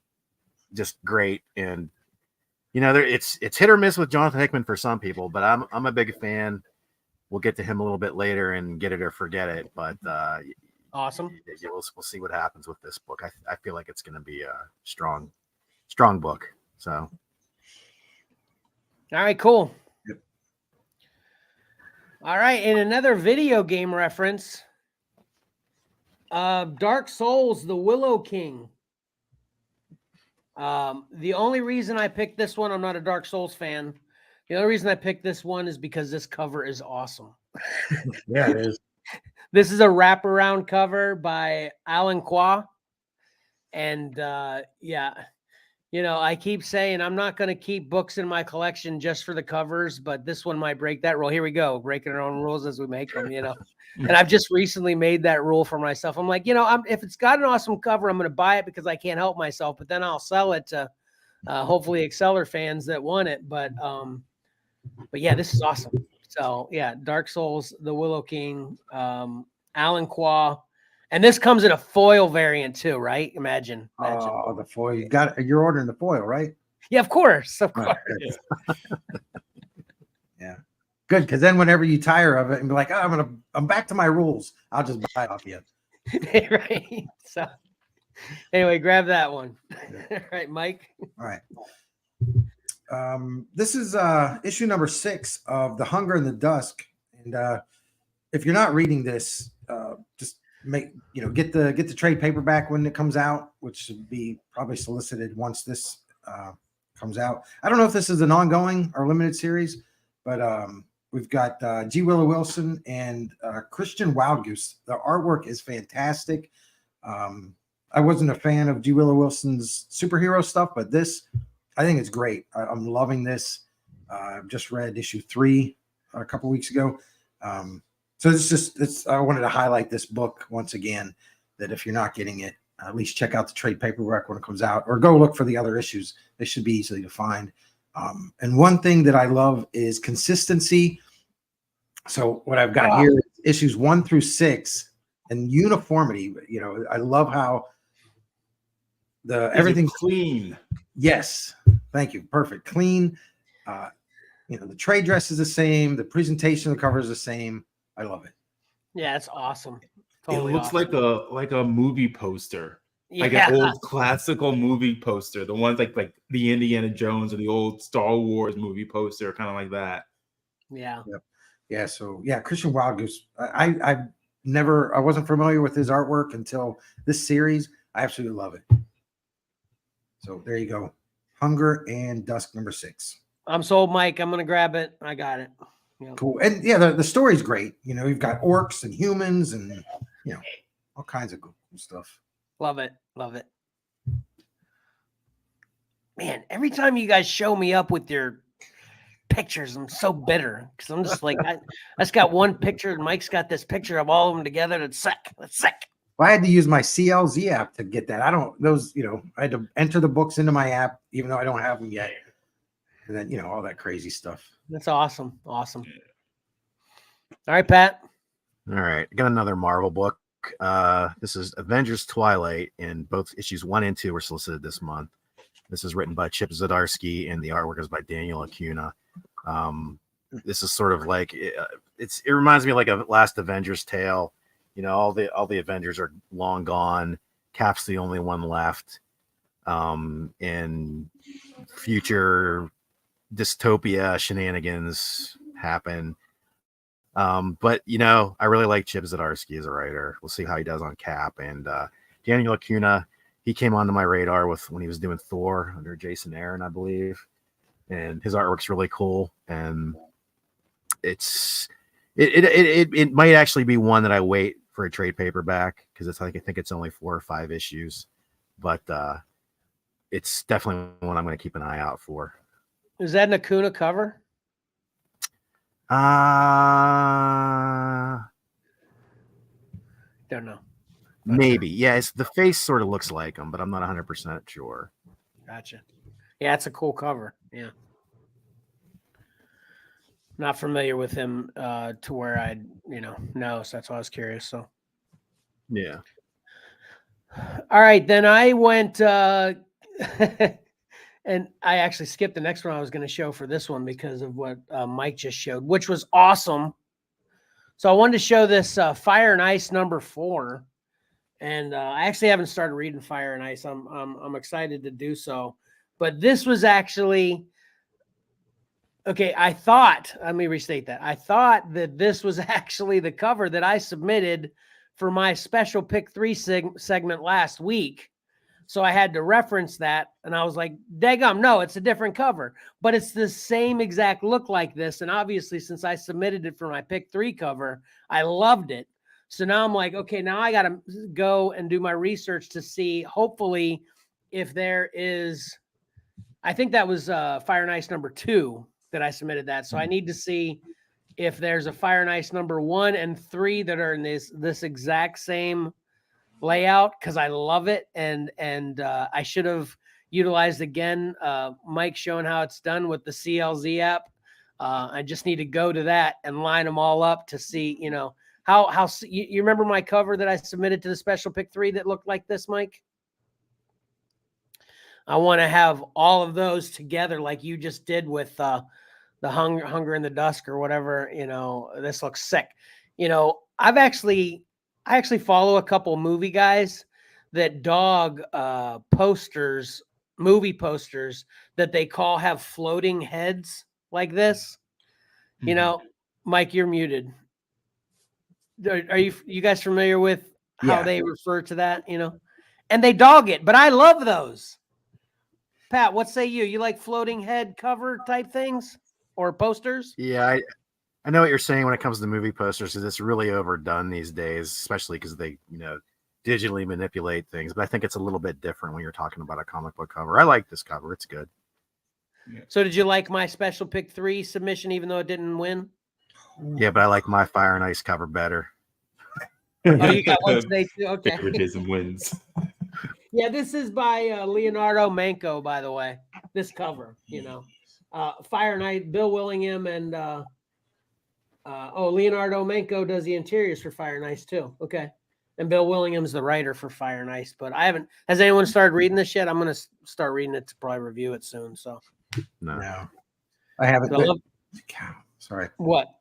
just great. And, it's hit or miss with Jonathan Hickman for some people, but I'm a big fan. We'll get to him a little bit later and get it or forget it. But awesome. We'll see what happens with this book. I feel like it's going to be a strong book. So. All right, cool. Yep. All right, in another video game reference, Dark Souls, The Willow King. The only reason I picked this one, I'm not a Dark Souls fan. The only reason I picked this one is because this cover is awesome. Yeah, it is. This is a wraparound cover by Alan Qua. And I keep saying I'm not going to keep books in my collection just for the covers, but this one might break that rule. Here we go, breaking our own rules as we make them, And I've just recently made that rule for myself. I'm like, if it's got an awesome cover, I'm going to buy it because I can't help myself, but then I'll sell it to hopefully Exceller fans that want it. But yeah, this is awesome. So yeah, Dark Souls, The Willow King, Alan Qua. And this comes in a foil variant too, right? Imagine. Oh, the foil. You're ordering the foil, right? Yeah, of course. Of course. Yeah. Good. Because then whenever you tire of it and be like, oh, I'm back to my rules, I'll just buy it off you. Right. So Anyway, grab that one. All right, Mike. All right. This is issue number 6 of The Hunger in the Dusk. And if you're not reading this, just get the trade paperback when it comes out, which should be probably solicited once this comes out. I don't know if this is an ongoing or limited series, but we've got G. Willow Wilson and Christian Wildgoose. The artwork is fantastic. I wasn't a fan of G. Willow Wilson's superhero stuff, but this, I think it's great. I'm loving this. I've just read issue 3 a couple weeks ago. So I wanted to highlight this book once again, that if you're not getting it, at least check out the trade paperback when it comes out, or go look for the other issues. They should be easily to find. And one thing that I love is consistency. So what I've got here is issues 1 through 6 and uniformity. I love how everything's clean. Yes. Thank you. Perfect. Clean. The trade dress is the same. The presentation of the cover is the same. I love it. Yeah, it's awesome. Totally, it looks awesome. like a movie poster. Yeah. Like an old classical movie poster. The ones like the Indiana Jones or the old Star Wars movie poster, kind of like that. Yeah. Yep. Yeah. So yeah, Christian Wildgoose. I wasn't familiar with his artwork until this series. I absolutely love it. So there you go. Hunger and Dusk number 6. I'm sold, Mike. I'm gonna grab it. I got it. Yep. Cool. And yeah, the story's great. You've got orcs and humans and all kinds of cool stuff. Love it. Love it. Man, every time you guys show me up with your pictures, I'm so bitter because I'm just like, I just got one picture and Mike's got this picture of all of them together. That's sick. That's sick. Well, I had to use my CLZ app to get that. I had to enter the books into my app, even though I don't have them yet. And then, all that crazy stuff. That's awesome. Awesome. All right, Pat. All right. I got another Marvel book. This is Avengers Twilight, and both issues 1 and 2 were solicited this month. This is written by Chip Zdarsky, and the artwork is by Daniel Acuna. This is sort of like it reminds me of like a last Avengers tale. All the Avengers are long gone. Cap's the only one left. And future dystopia shenanigans happen. But I really like Chip Zdarsky as a writer. We'll see how he does on Cap. And Daniel Acuna, he came onto my radar when he was doing Thor under Jason Aaron, I believe. And his artwork's really cool. And it might actually be one that I wait for a trade paperback, because I think it's only 4 or 5 issues. But it's definitely one I'm going to keep an eye out for. Is that an Acuna cover? Don't know. Maybe. Yeah, the face sort of looks like him, but I'm not 100% sure. Gotcha. Yeah, it's a cool cover. Yeah. Not familiar with him to where I'd, know. So that's why I was curious. So. Yeah. All right. Then I went and I actually skipped the next one I was going to show for this one because of what Mike just showed, which was awesome. So I wanted to show this Fire and Ice number 4. And I actually haven't started reading Fire and Ice. I'm excited to do so. But this was actually, okay, let me restate that. I thought that this was actually the cover that I submitted for my special pick 3 segment last week. So I had to reference that, and I was like, daggum, no, it's a different cover. But it's the same exact look like this. And obviously, since I submitted it for my pick 3 cover, I loved it. So now I'm like, okay, now I got to go and do my research to see, hopefully, if there is, I think that was Fire and Ice number 2 that I submitted that. So I need to see if there's a Fire and Ice number 1 and 3 that are in this exact same layout, because I love it. And I should have utilized again Mike showing how it's done with the CLZ app. I just need to go to that and line them all up to see, how you remember my cover that I submitted to the special pick 3 that looked like this, Mike? I want to have all of those together like you just did with the Hunger in the Dusk or whatever. This looks sick. I actually follow a couple movie guys that dog posters, movie posters that they have floating heads like this. You know, Mike, you're muted. Are you guys familiar with how Yeah. they refer to that? You know, and they dog it, but I love those. Pat, what say you? You like floating head cover type things or posters? Yeah, I know what you're saying when it comes to movie posters, because it's really overdone these days, especially because they, digitally manipulate things. But I think it's a little bit different when you're talking about a comic book cover. I like this cover; it's good. So, did you like my special pick 3 submission, even though it didn't win? Yeah, but I like my Fire and Ice cover better. Oh, you got one today too. Okay. Favoritism wins. Yeah, this is by Leonardo Manco, by the way. This cover, Fire Night, Bill Willingham, and Leonardo Manco does the interiors for Fire and Ice too. Okay, and Bill Willingham's the writer for Fire and Ice. But I haven't. Has anyone started reading this yet? I'm gonna start reading it to probably review it soon. So No, I haven't. Sorry. What?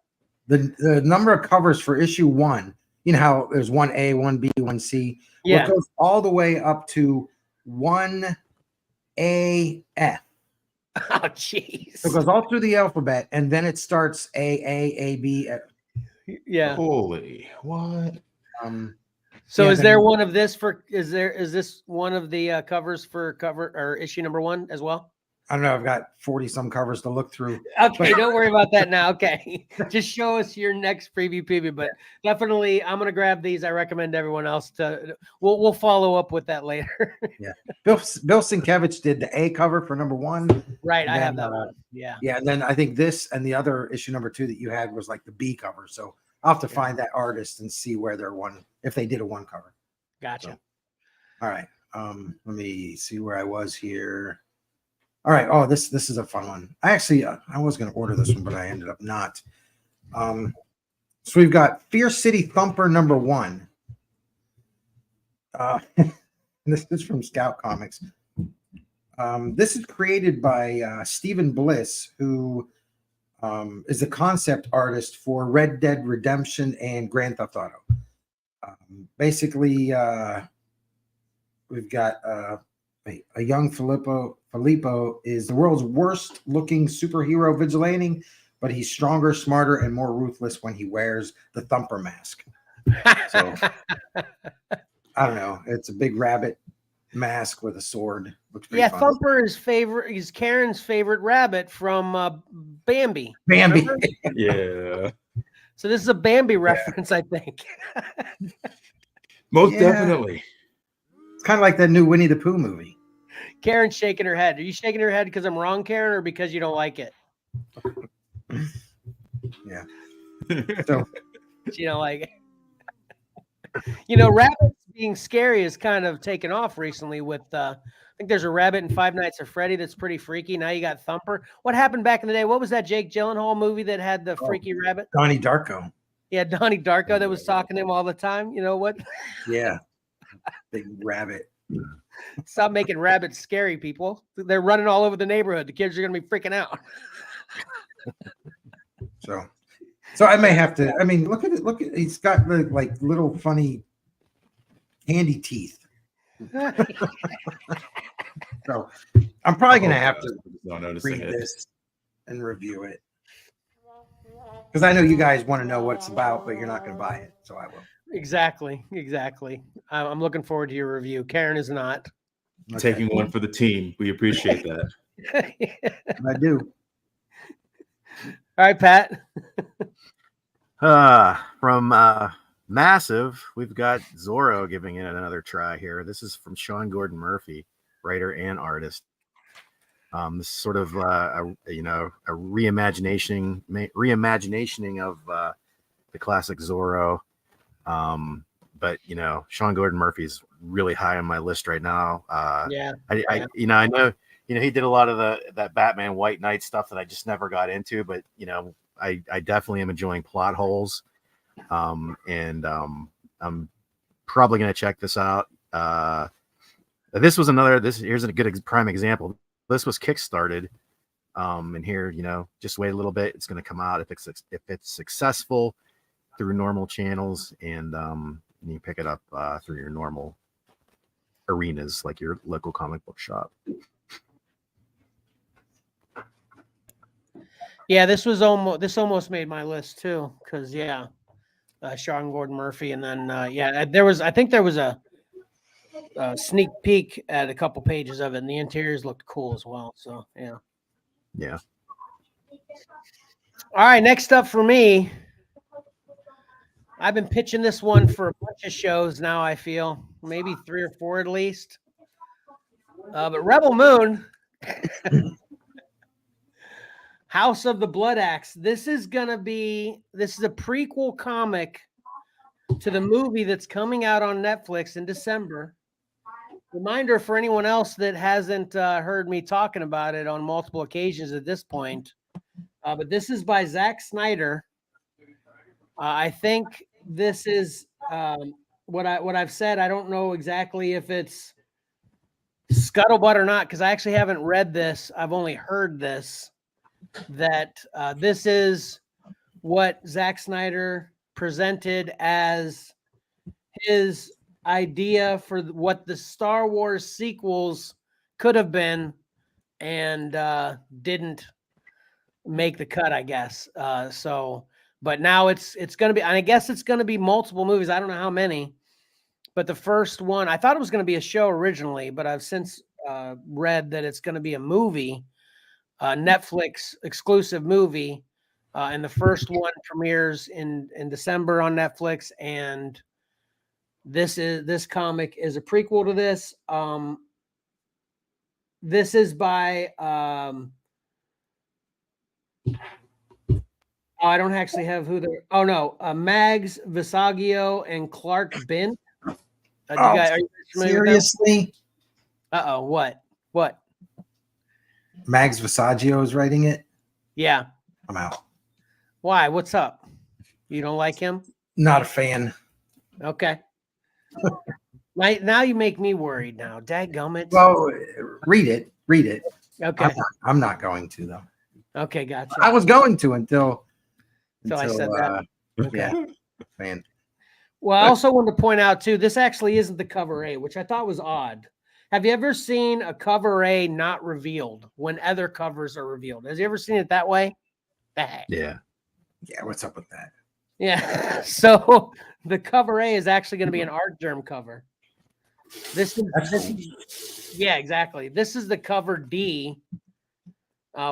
The number of covers for issue 1. You know how there's 1A, 1B, 1C. Yeah. It goes all the way up to 1AF. Oh, jeez. So it goes all through the alphabet, and then it starts A, B. Yeah. Holy what? So Yeah, is there one of this for? Is this one of the covers for cover or issue number 1 as well? I don't know. I've got 40 some covers to look through. Okay, don't worry about that now. Okay, just show us your next preview. But definitely, I'm gonna grab these. I recommend everyone else to. We'll follow up with that later. Yeah, Bill Sienkiewicz did the A cover for number 1. Right, I then, have that one. Yeah. Yeah, and then I think this and the other issue number 2 that you had was like the B cover. So I'll have to find that artist and see where they're if they did a 1 cover. Gotcha. So, all right. Let me see where I was here. All right. Oh, this is a fun one. I actually I was going to order this one, but I ended up not. So we've got Fear City Thumper number 1. This is from Scout Comics. This is created by Stephen Bliss, who is the concept artist for Red Dead Redemption and Grand Theft Auto. Basically, we've got a young Filippo is the world's worst looking superhero vigilante, but he's stronger, smarter, and more ruthless when he wears the Thumper mask. So I don't know. It's a big rabbit mask with a sword. Looks pretty fun. Thumper is Karen's favorite rabbit from Bambi. Bambi. Yeah. So this is a Bambi reference, I think. Most definitely. It's kind of like that new Winnie the Pooh movie. Karen's shaking her head. Are you shaking her head because I'm wrong, Karen, or because you don't like it? Yeah. So You don't like it. Rabbits being scary is kind of taken off recently with I think there's a rabbit in Five Nights at Freddy that's pretty freaky. Now you got Thumper. What happened back in the day? What was that Jake Gyllenhaal movie that had the freaky rabbit? Donnie Darko. Yeah, Donnie Darko that was talking to him all the time. You know what? Yeah. Big rabbit. Stop making rabbits scary, people. They're running all over the neighborhood. The kids are going to be freaking out. So I may have to. I mean, look at it. Look at he's got the like little funny candy teeth. So I'm probably gonna have to read this and review it because I know you guys want to know what it's about, but you're not gonna buy it, so I will. Exactly. I'm looking forward to your review. Karen is not. Taking one for the team. We appreciate that. I do. All right, Pat. From Massive, we've got Zorro giving it another try here. This is from Sean Gordon Murphy, writer and artist. This is sort of a reimagining of the classic Zorro. But Sean Gordon Murphy's really high on my list right now. I know he did a lot of that Batman White Knight stuff that I just never got into, but I definitely am enjoying plot holes. And I'm probably going to check this out. Here's a good prime example. This was kickstarted. And here, just wait a little bit. It's going to come out if it's successful through normal channels, and you pick it up through your normal arenas like your local comic book shop. Yeah, this almost made my list too, because Sean Gordon Murphy, and then I think there was a sneak peek at a couple pages of it, and the interiors looked cool as well. So yeah. All right, next up for me, I've been pitching this one for a bunch of shows now. I feel maybe 3 or 4 at least. But Rebel Moon, House of the Blood Axe. This is a prequel comic to the movie that's coming out on Netflix in December. Reminder for anyone else that hasn't heard me talking about it on multiple occasions at this point. But this is by Zack Snyder. I think this is what I've said. I don't know exactly if it's scuttlebutt or not, because I actually haven't read this. I've only heard this, that this is what Zack Snyder presented as his idea for what the Star Wars sequels could have been, and didn't make the cut, I guess. But now it's going to be, and I guess it's going to be multiple movies. I don't know how many, but the first one, I thought it was going to be a show originally, but I've since read that it's going to be a movie, Netflix exclusive movie. And the first one premieres in December on Netflix. And this comic is a prequel to this. This is by, I don't actually have who they're. Oh no, Mags Visaggio and Clark Bint. Are you guys familiar Seriously? with them? What? Mags Visaggio is writing it. Yeah. I'm out. Why? What's up? You don't like him? Not a fan. Okay. Now you make me worried. Now, dadgummit. Well, read it. Okay. I'm not going to though. Okay, gotcha. I was going to until I said that. Okay. Yeah, man. Well, I also wanted to point out too, this actually isn't the cover A, which I thought was odd. Have you ever seen a cover A not revealed when other covers are revealed? Has you ever seen it that way? Yeah. Yeah, what's up with that? Yeah. So the cover A is actually going to be an art germ cover. Yeah, exactly. This is the cover D,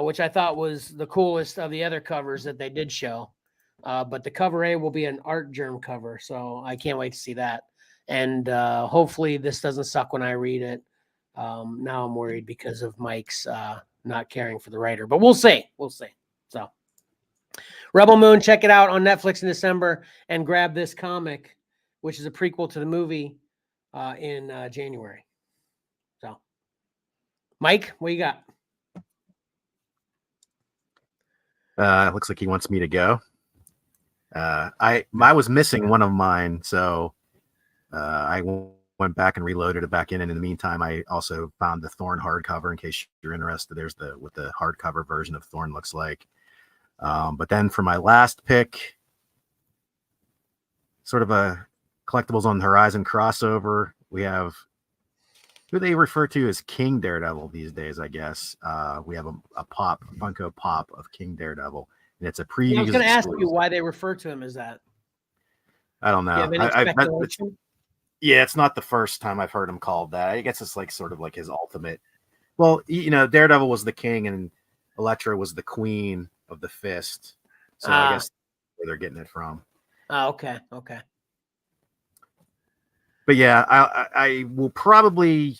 which I thought was the coolest of the other covers that they did show. But the cover A will be an art germ cover, so I can't wait to see that. And hopefully this doesn't suck when I read it. Now I'm worried because of Mike's not caring for the writer, but we'll see. So Rebel Moon, check it out on Netflix in December, and grab this comic, which is a prequel to the movie, in January. So, Mike, what you got? Looks like he wants me to go. I was missing one of mine, so I went back and reloaded it back in. And in the meantime, I also found the Thorn hardcover in case you're interested. There's what the hardcover version of Thorn looks like. But then for my last pick, sort of a Collectibles on the Horizon crossover, we have who they refer to as King Daredevil these days, I guess. We have a Funko Pop of King Daredevil, and it's a preview. I was going to ask you why they refer to him as that. I don't know. Yeah, it's not the first time I've heard him called that. I guess it's like sort of like his ultimate. Well, Daredevil was the king and Elektra was the queen of the fist. So I guess where they're getting it from. Oh, okay. But yeah, I will probably.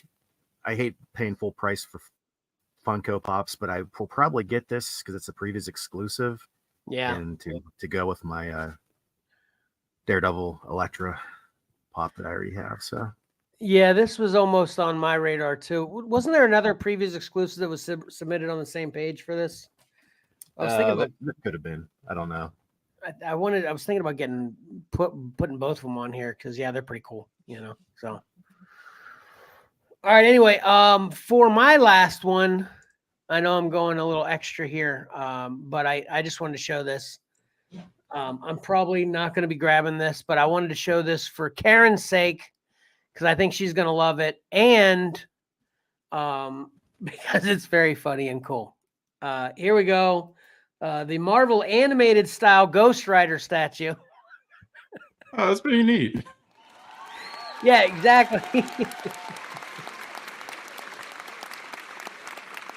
I hate paying full price for Funko Pops, but I will probably get this because it's a previous exclusive. Yeah. And to go with my Daredevil Elektra Pop that I already have. So yeah, this was almost on my radar too. Wasn't there another previous exclusive that was submitted on the same page for this? I was thinking about that could have been. I don't know. I was thinking about putting both of them on here because they're pretty cool, So all right, anyway, for my last one, I know I'm going a little extra here, but I just wanted to show this. I'm probably not going to be grabbing this, but I wanted to show this for Karen's sake because I think she's gonna love it, and because it's very funny and cool. Here we go. The Marvel animated style Ghost Rider statue. Oh, that's pretty neat. Yeah, exactly.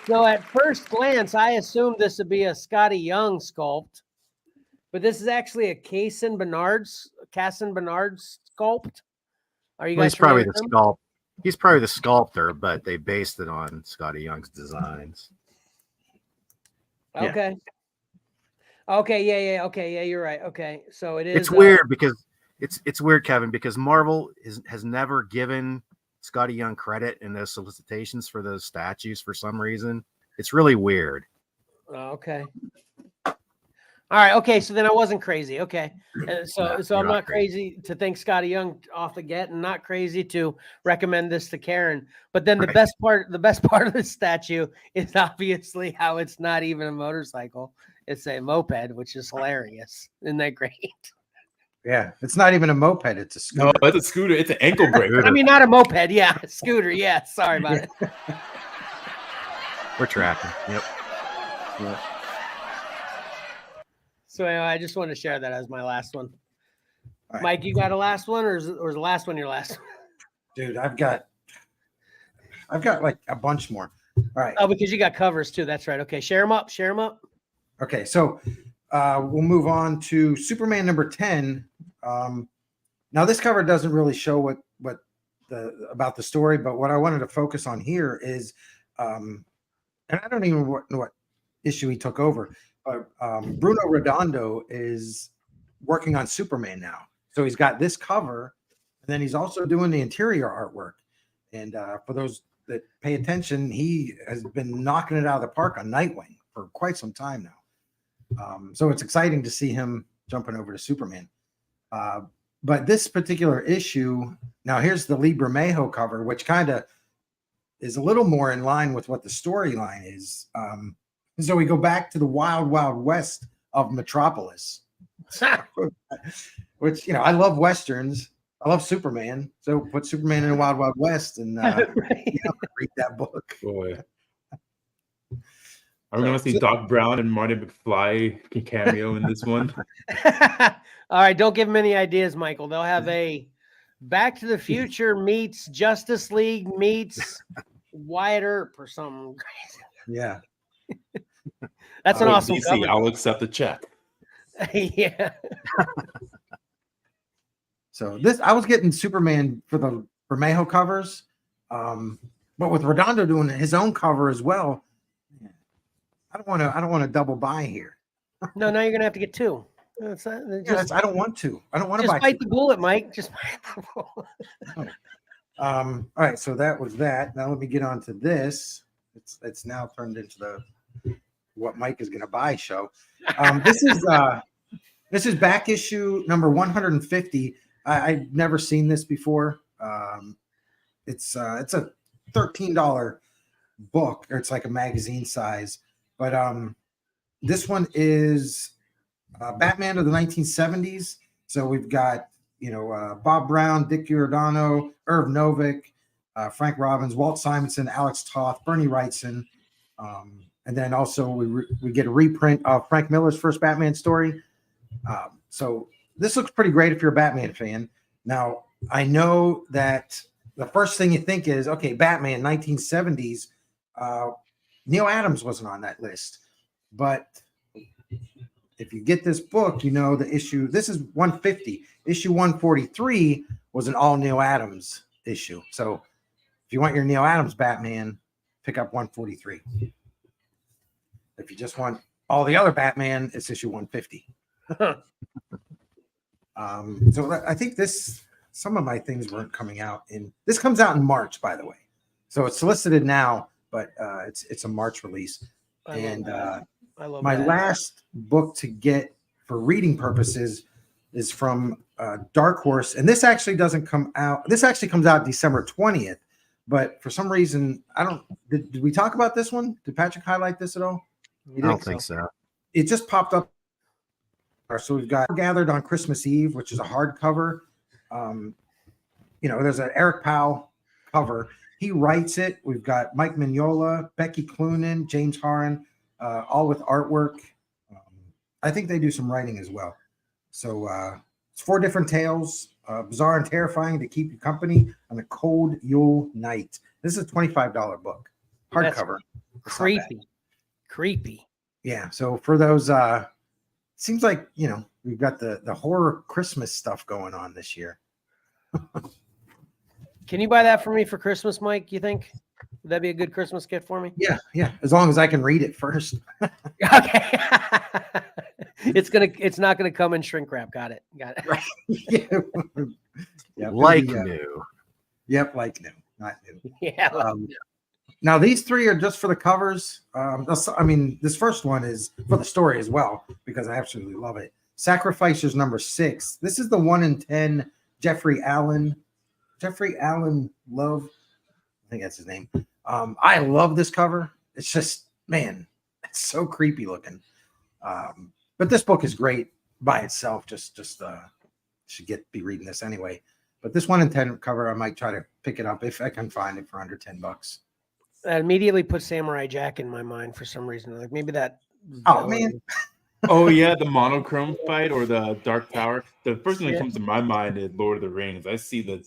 So at first glance, I assumed this would be a Scotty Young sculpt, but this is actually a Casson Bernard's sculpt. Are you Well, guys he's probably familiar the with him? He's probably the sculptor, but they based it on Scotty Young's designs. Yeah. Okay. Okay. Yeah. Okay. Yeah, you're right. Okay. So it is. It's weird because it's weird, Kevin, because Marvel has never given Scotty Young credit in those solicitations for those statues for some reason. It's really weird. Okay. All right. Okay. So then I wasn't crazy. Okay. So No, I'm not crazy to think Scotty Young off the get, and not crazy to recommend this to Karen. But then the best part of the statue is obviously how it's not even a motorcycle. It's a moped, which is hilarious. Isn't that great? Yeah, it's not even a moped; it's a scooter. No, it's a scooter. It's an ankle breaker. I mean, not a moped. Yeah, a scooter. Yeah, sorry about it. We're tracking. Yep. Yeah. So anyway, I just wanted to share that as my last one. Right. Mike, you got a last one, or is the last one your last one? Dude, I've got like a bunch more. All right. Oh, because you got covers too. That's right. Okay, share them up. Share them up. Okay, so we'll move on to Superman number 10. Now this cover doesn't really show what about the story, but what I wanted to focus on here is, and I don't even know what issue he took over, but Bruno Redondo is working on Superman now. So he's got this cover, and then he's also doing the interior artwork. And for those that pay attention, he has been knocking it out of the park on Nightwing for quite some time now. So it's exciting to see him jumping over to Superman. But this particular issue, now here's the Lee Bermejo cover, which kind of is a little more in line with what the storyline is. So we go back to the wild, wild west of Metropolis, which, you know, I love Westerns. I love Superman. So put Superman in the wild, wild west and Right. read that book. Boy. Are we going to see Doc Brown and Marty McFly cameo in this one? All right, don't give them any ideas, Michael. They'll have a Back to the Future meets Justice League meets Wyatt Earp or something. Yeah. That's an awesome DC, cover. I'll accept the check. Yeah. So I was getting Superman for the Bermejo covers, but with Redondo doing his own cover as well, I don't want to double buy here. No, now you're gonna have to get two. I don't want to. I don't want to buy. Just bite the bullet, Mike. Just bite the bullet. All right, so that was that. Now let me get on to this. It's now turned into what Mike is going to buy show. This is back issue number 150. I've never seen this before. It's a $13 book, or it's like a magazine size. But this one is Batman of the 1970s. So we've got, Bob Brown, Dick Giordano, Irv Novick, Frank Robbins, Walt Simonson, Alex Toth, Bernie Wrightson. And then also we get a reprint of Frank Miller's first Batman story. So this looks pretty great if you're a Batman fan. Now, I know that the first thing you think is, okay, Batman, 1970s. Neil Adams wasn't on that list. But if you get this book, the issue, this is 150. Issue 143 was an all Neil Adams issue. So if you want your Neil Adams Batman, pick up 143. If you just want all the other Batman, it's issue 150. So I think some of my things weren't coming out this comes out in March, by the way. So it's solicited now, but it's a March release. I love my that. last book to get for reading purposes is from Dark Horse, and this actually doesn't come out. This actually comes out December 20th, but for some reason, did we talk about this one? Did Patrick highlight this at all? I don't think so. It just popped up. So we've got Gathered on Christmas Eve, which is a hardcover. there's an Eric Powell cover. He writes it. We've got Mike Mignola, Becky Cloonan, James Haran, all with artwork. I think they do some writing as well. So it's 4 different tales, bizarre and terrifying to keep you company on a cold Yule night. This is a $25 book, hardcover. Creepy. Yeah. So for those, seems like we've got the horror Christmas stuff going on this year. Can you buy that for me for Christmas, Mike? You think would that be a good Christmas gift for me? Yeah. As long as I can read it first. Okay. It's not gonna come in shrink wrap. Got it. Right. Yeah. Like new. Yep, like new, not new. Yeah. Now these 3 are just for the covers. This first one is for the story as well because I absolutely love it. Sacrificers number 6. This is the 1 in 10 Jeffrey Allen Love. I think that's his name. I love this cover. It's just, man, it's so creepy looking. But this book is great by itself. Just should be reading this anyway. But this 1 in 10 cover, I might try to pick it up if I can find it for under $10. That immediately put Samurai Jack in my mind for some reason. Like maybe that. Oh man. Oh yeah, the monochrome fight or the Dark Tower. The first thing that comes to my mind is Lord of the Rings. I see the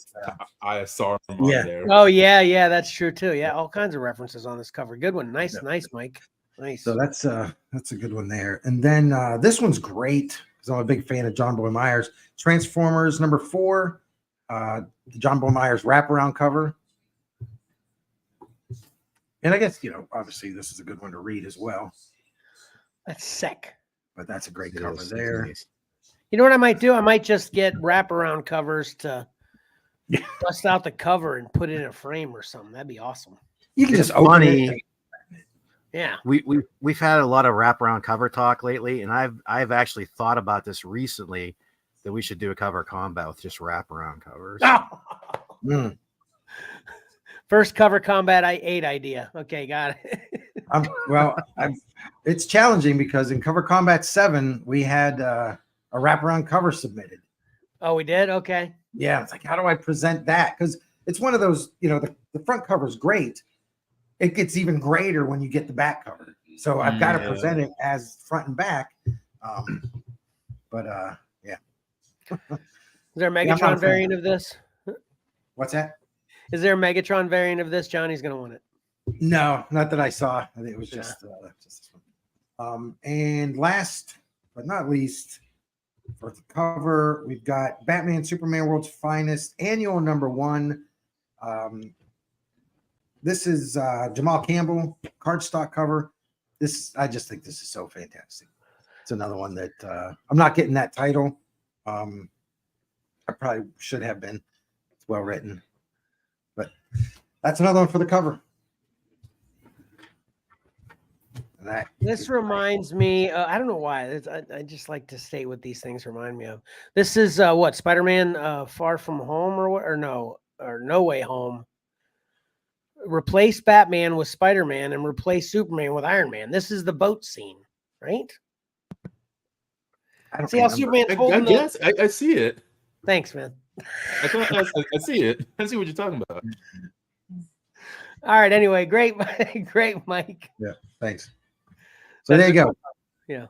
Eye of Sauron on there. Oh yeah, that's true too. Yeah, all kinds of references on this cover. Good one. Nice, Mike. Nice. So that's a good one there. And then this one's great because I'm a big fan of John Boy Myers. Transformers number 4, the John Boy Myers wraparound cover. And I guess obviously this is a good one to read as well. That's sick. But that's a great cover there. Nice. You know what I might do? I might just get wraparound covers to bust out the cover and put it in a frame or something. That'd be awesome. You can It's just open funny. it. Yeah. We've had a lot of wraparound cover talk lately, and I've actually thought about this recently that we should do a cover combat with just wraparound covers. Mm. First cover combat I ate idea. Okay, got it. It's challenging because in Cover Combat 7 we had a wraparound cover submitted. Oh, we did? Okay. Yeah, it's like, how do I present that? Because it's one of those, the front cover is great. It gets even greater when you get the back cover. So I've got to present it as front and back. Yeah. Is there a Megatron variant of this? What's that? Is there a Megatron variant of this? Johnny's going to want it. No, not that I saw. I think it was just this one. And last but not least, for the cover, we've got Batman Superman World's Finest annual number 1. This is Jamal Campbell cardstock cover. I just think this is so fantastic. It's another one that I'm not getting that title. I probably should have been. It's well written, but that's another one for the cover. This reminds me, I don't know why. I just like to state what these things remind me of. This is what, Spider-Man Far From Home or No Way Home. Replace Batman with Spider-Man and replace Superman with Iron Man. This is the boat scene, right? I don't see how remember. Superman's holding Yes, I see it. Thanks, man. I see it. I see what you're talking about. All right. Anyway, great, great, Mike. Yeah, thanks. So there you go. Yeah.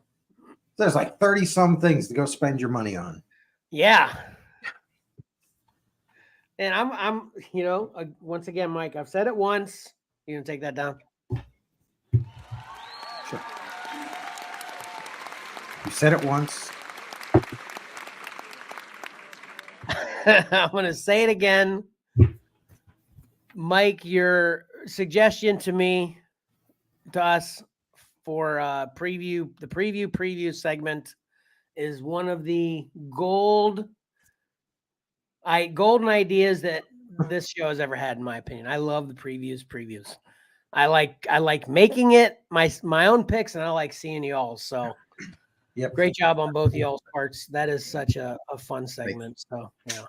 There's like 30 some things to go spend your money on. Yeah. And I'm, once again, Mike, I've said it once. You gonna take that down? Sure. You said it once. I'm gonna say it again. Mike, your suggestion to us for the preview segment is one of the golden ideas that this show has ever had, in my opinion. I love the previews. I like making it my own picks, and I like seeing y'all. So yep. Great job on both y'all's parts. That is such a fun segment. So yeah.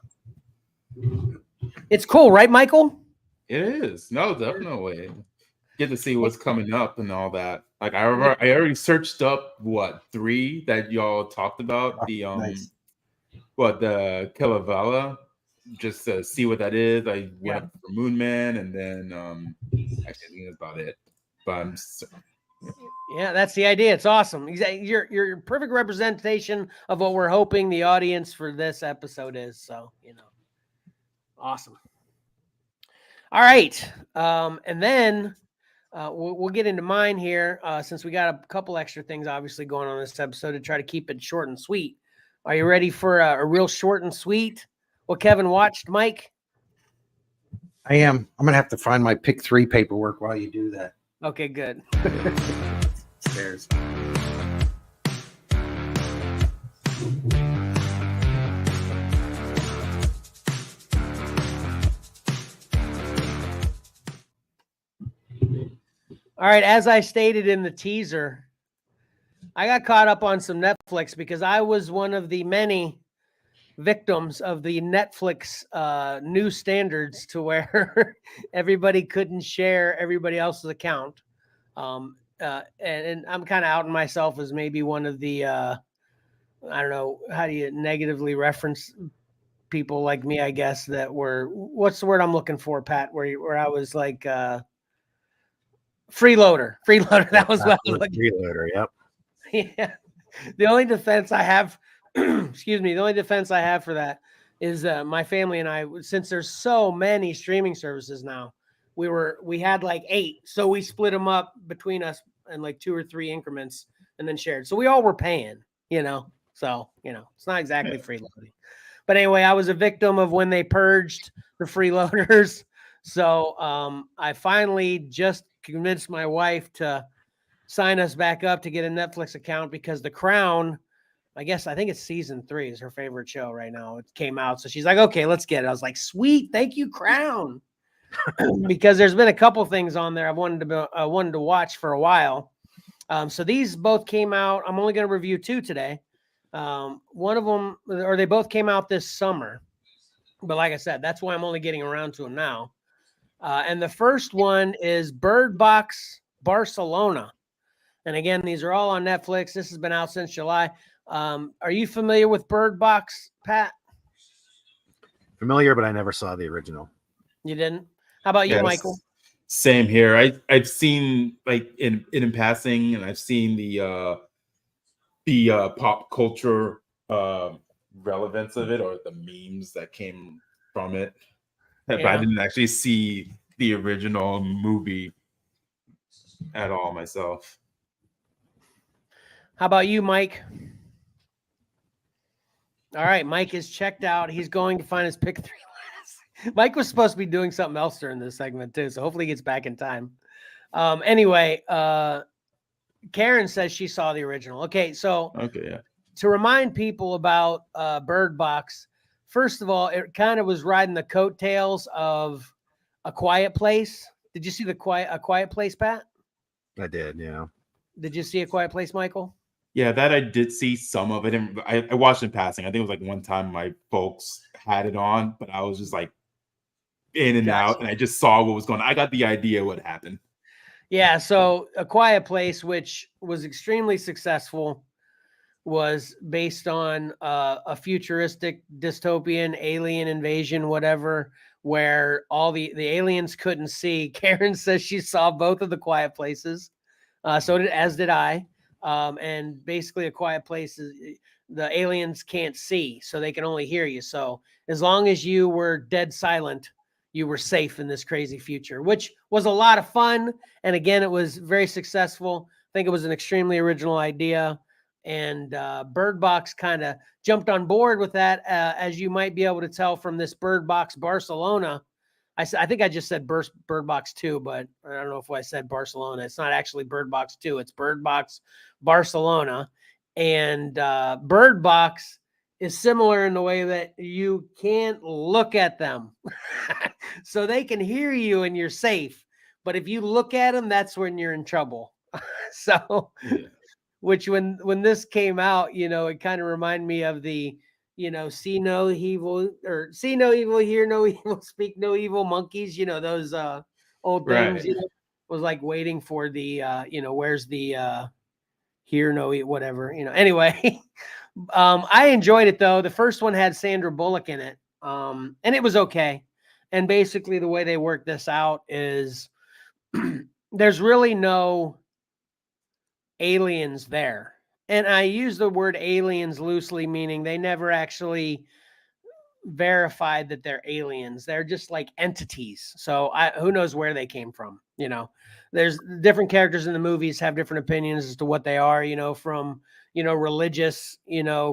It's cool, right, Michael? It is. No, definitely. Get to see what's coming up and all that. Like I already searched up 3 that y'all talked about. The nice. the Calavella just to see what that is. I went Yeah. up for Moon Man, and then actually I think that's about it. But Yeah, that's the idea. It's awesome. You're a perfect representation of what we're hoping the audience for this episode is. So, awesome. All right. And then we'll get into mine here since we got a couple extra things obviously going on this episode to try to keep it short and sweet. Are you ready for a real short and sweet? What Kevin watched, Mike? I am. I'm gonna have to find my pick 3 paperwork while you do that. Okay, good. Stairs. All right, as I stated in the teaser, I got caught up on some Netflix because I was one of the many victims of the Netflix new standards to where everybody couldn't share everybody else's account. And I'm kind of outing myself as maybe one of the, I don't know, how do you negatively reference people like me, I guess, that were, what's the word I'm looking for, Pat, where I was like, freeloader. That was what I was looking for. Freeloader, yep. Yeah. The only defense I have, excuse me, the only defense I have for that is my family and I, since there's so many streaming services now, we had like 8. So we split them up between us in like 2 or 3 increments and then shared. So we all were paying, so, it's not exactly freeloading. But anyway, I was a victim of when they purged the freeloaders. So I finally just convinced my wife to sign us back up to get a Netflix account because The Crown, I think it's season 3 is her favorite show right now. It came out. So she's like, okay, let's get it. I was like, sweet. Thank you, Crown. Because there's been a couple things on there I wanted to watch for a while. So these both came out. I'm only going to review 2 today. One of them, or they both came out this summer. But like I said, that's why I'm only getting around to them now. And the first one is Birdbox Barcelona. And again, these are all on Netflix. This has been out since July. Are you familiar with Birdbox, Pat? Familiar, but I never saw the original. You didn't? How about you, Michael? Same here. I've seen like in passing, and I've seen the pop culture relevance of it, or the memes that came from it. But I didn't actually see the original movie at all myself. How about you, Mike? All right, Mike is checked out. He's going to find his pick 3 list. Mike was supposed to be doing something else during this segment too, so hopefully he gets back in time. Anyway, Karen says she saw the original. Okay, so to remind people about Bird Box, first of all, it kind of was riding the coattails of A Quiet Place. Did you see A Quiet Place, Pat? I did, yeah. Did you see A Quiet Place, Michael? Yeah, that I did see some of it. And I watched in passing. I think it was like one time my folks had it on, but I was just like in and out, and I just saw what was going on. I got the idea what happened. Yeah, so A Quiet Place, which was extremely successful, was based on a futuristic dystopian alien invasion, whatever, where all the aliens couldn't see. Karen says she saw both of The Quiet Places. As did I. And basically A Quiet Place is the aliens can't see, so they can only hear you. So as long as you were dead silent, you were safe in this crazy future, which was a lot of fun. And again, it was very successful. I think it was an extremely original idea. And Birdbox kind of jumped on board with that, as you might be able to tell from this Birdbox Barcelona. I think I just said Birdbox 2, but I don't know if I said Barcelona. It's not actually Birdbox 2. It's Birdbox Barcelona. And Birdbox is similar in the way that you can't look at them. So they can hear you and you're safe. But if you look at them, that's when you're in trouble. So, which when this came out, it kind of reminded me of the, see no evil, or see no evil, hear no evil, speak no evil monkeys, those old things, was like waiting for the, where's the hear no whatever, anyway. I enjoyed it though. The first one had Sandra Bullock in it. and it was okay. And basically, the way they work this out is there's really no aliens there. And I use the word aliens loosely, meaning they never actually verified that they're aliens. They're just like entities. So who knows where they came from? There's different characters in the movies have different opinions as to what they are, from, religious,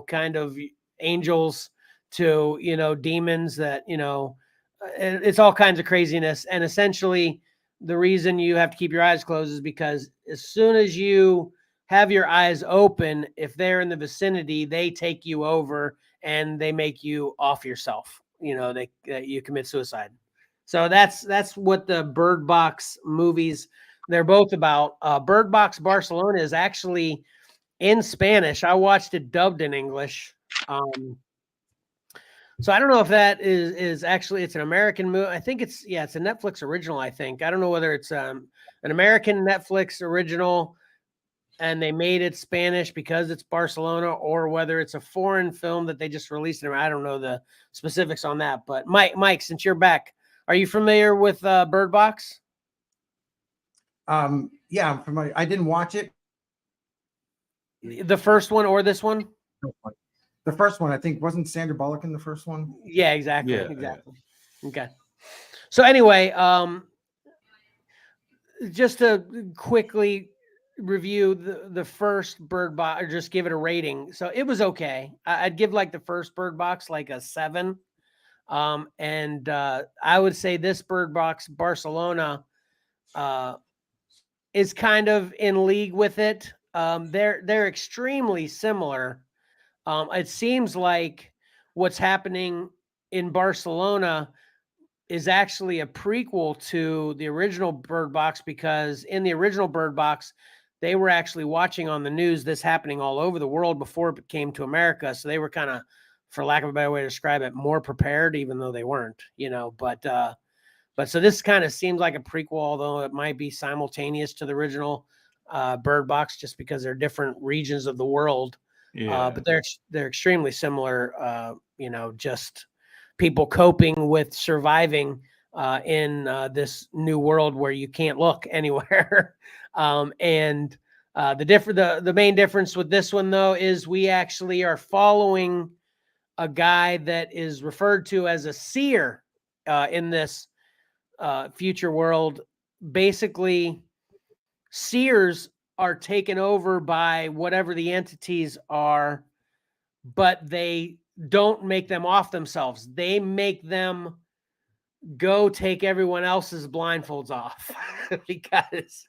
kind of angels to, demons that, it's all kinds of craziness. And essentially the reason you have to keep your eyes closed is because as soon as you have your eyes open, if they're in the vicinity, they take you over and they make you off yourself. You commit suicide. So that's what the Bird Box movies, they're both about. Bird Box Barcelona is actually in Spanish. I watched it dubbed in English. So I don't know if that is actually, it's an American movie. I think it's a Netflix original. I think, I don't know whether it's an American Netflix original and they made it Spanish because it's Barcelona, or whether it's a foreign film that they just released. I don't know the specifics on that, but Mike, since you're back, are you familiar with Bird Box? Yeah, I'm familiar. I didn't watch it. The first one or this one? The first one, I think, wasn't Sandra Bullock in the first one? Yeah, exactly. Yeah, exactly. Yeah. Okay. So anyway, just to quickly review the first Bird Box, or just give it a rating. So it was okay. I'd give like the first Bird Box like a 7. And I would say this Bird Box Barcelona is kind of in league with it. They're extremely similar. It seems like what's happening in Barcelona is actually a prequel to the original Bird Box, because in the original Bird Box, they were actually watching on the news this happening all over the world before it came to America. So they were kind of, for lack of a better way to describe it, more prepared, even though they weren't, but so this kind of seems like a prequel, although it might be simultaneous to the original Bird Box, just because they're different regions of the world. Yeah. But they're extremely similar, just people coping with surviving in this new world where you can't look anywhere. And the main difference with this one, though, is we actually are following a guy that is referred to as a seer in this future world. Basically, seers are taken over by whatever the entities are, but they don't make them off themselves. They make them go take everyone else's blindfolds off. Because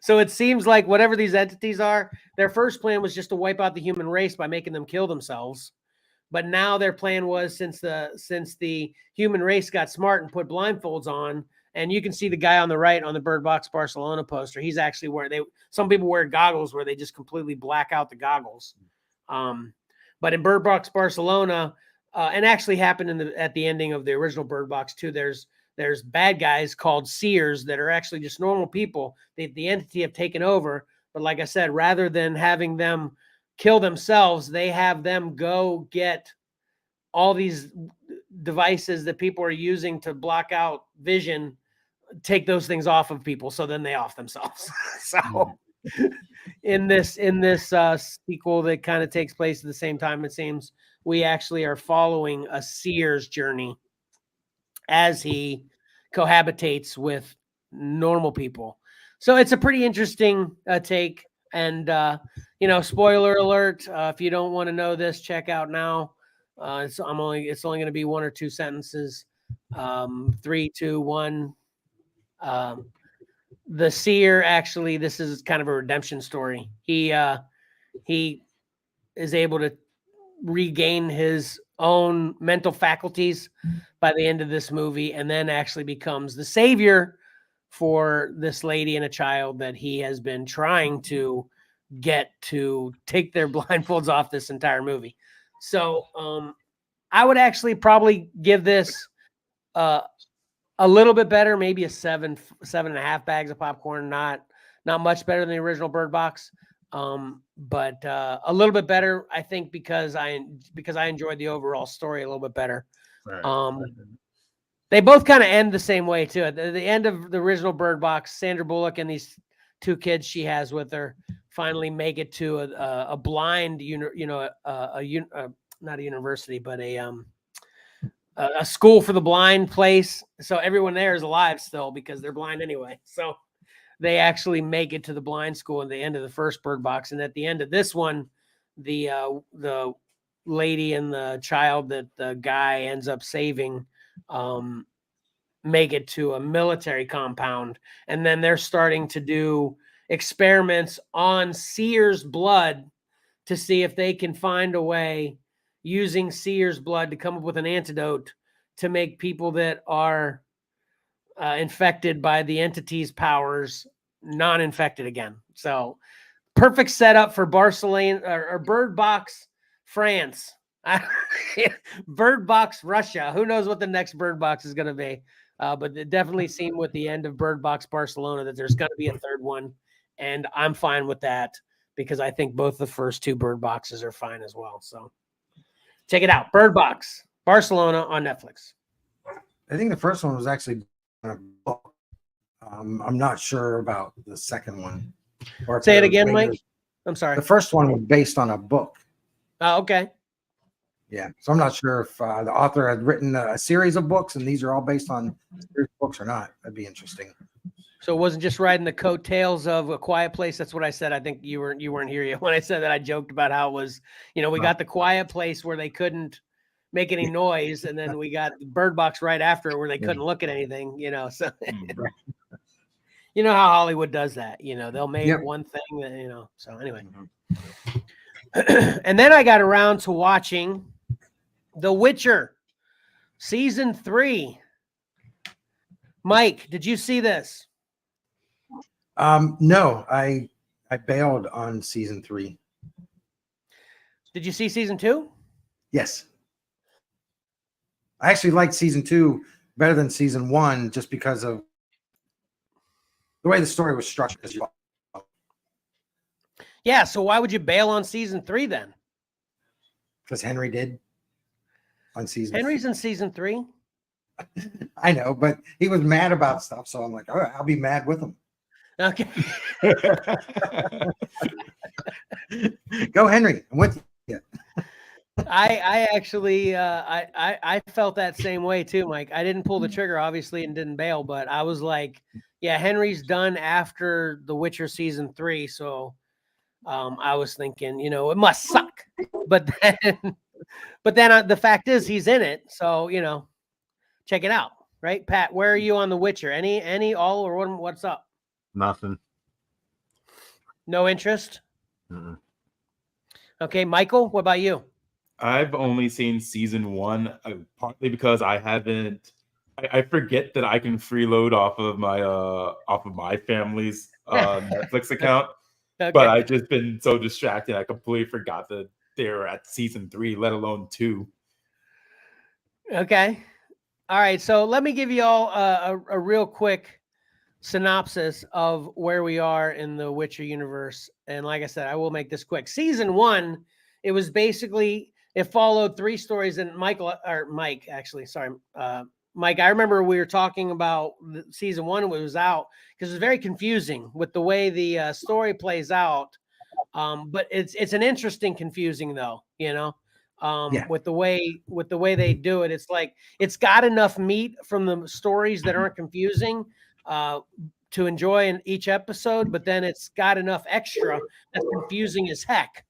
so it seems like whatever these entities are, their first plan was just to wipe out the human race by making them kill themselves. But now their plan was, since the human race got smart and put blindfolds on, and you can see the guy on the right on the Bird Box Barcelona poster, he's actually wearing, some people wear goggles where they just completely black out the goggles. But in Bird Box Barcelona, and actually happened at the ending of the original Bird Box too, there's bad guys called seers that are actually just normal people. The entity have taken over. But like I said, rather than having them kill themselves, they have them go get all these devices that people are using to block out vision, take those things off of people, so then they off themselves. So in this sequel that kind of takes place at the same time, it seems, we actually are following a seer's journey as he cohabitates with normal people. So it's a pretty interesting take. And spoiler alert, if you don't want to know this, check out now. It's only going to be 1 or 2 sentences. 3, 2, 1. The seer, actually, this is kind of a redemption story. He is able to regain his own mental faculties by the end of this movie, and then actually becomes the savior for this lady and a child that he has been trying to get to take their blindfolds off this entire movie. So I would actually probably give this a little bit better, maybe a 7.5 bags of popcorn. Not much better than the original Bird Box, but a little bit better, I think, because I enjoyed the overall story a little bit better. Right. They both kind of end the same way too. At the end of the original Bird Box, Sandra Bullock and these two kids she has with her finally make it to a blind, not a university, but a school for the blind place. So everyone there is alive still because they're blind anyway. So they actually make it to the blind school at the end of the first Bird Box, and at the end of this one, the lady and the child that the guy ends up saving make it to a military compound, and then they're starting to do experiments on Seer's blood to see if they can find a way using Seer's blood to come up with an antidote to make people that are infected by the entity's powers non-infected again. So perfect setup for Barcelona or Bird Box France. Bird Box Russia. Who knows what the next Bird Box is going to be? But it definitely seemed with the end of Bird Box Barcelona that there's going to be a third one. And I'm fine with that because I think both the first two Bird Boxes are fine as well. So check it out. Bird Box Barcelona on Netflix. I think the first one was actually a book. I'm not sure about the second one. Say it again, Mike. I'm sorry. The first one was based on a book. Oh, okay. Yeah, so I'm not sure if the author had written a series of books and these are all based on series of books or not. That'd be interesting. So it wasn't just riding the coattails of A Quiet Place. That's what I said. I think you weren't here yet when I said that. I joked about how it was, we got the Quiet Place where they couldn't make any noise, and then we got the Bird Box right after where they couldn't look at anything. So you know how Hollywood does that. They'll make one thing that So anyway, and then I got around to watching The Witcher season 3. Mike, did you see this? No, I bailed on season 3. Did you see season 2? Yes. I actually liked season 2 better than season 1 just because of the way the story was structured. Yeah, so why would you bail on season 3 then? Because Henry did on season. Henry's in season 3. I know, but he was mad about stuff, so I'm like, all right, I'll be mad with him. Okay. Go, Henry. I'm with you. I actually I felt that same way too, Mike. I didn't pull the trigger, obviously, and didn't bail, but I was like, yeah, Henry's done after The Witcher season 3, so I was thinking, it must suck. But then the fact is he's in it, so check it out, right? Pat, where are you on The Witcher? Any all or what's up? Nothing. No interest? Mm-mm. Okay, Michael, what about you? I've only seen season 1, partly because I haven't. I forget that I can freeload off of my family's Netflix account, Okay. but I've just been so distracted I completely forgot that they're at season 3, let alone 2. Okay. All right. So let me give you all a real quick synopsis of where we are in the Witcher universe. And like I said, I will make this quick. Season 1, it was basically, it followed 3 stories. And Mike, actually, sorry. Mike, I remember we were talking about season 1 when it was out because it was very confusing with the way the story plays out. But it's an interesting confusing though, with the way they do it. It's like it's got enough meat from the stories that aren't confusing to enjoy in each episode, but then it's got enough extra that's confusing as heck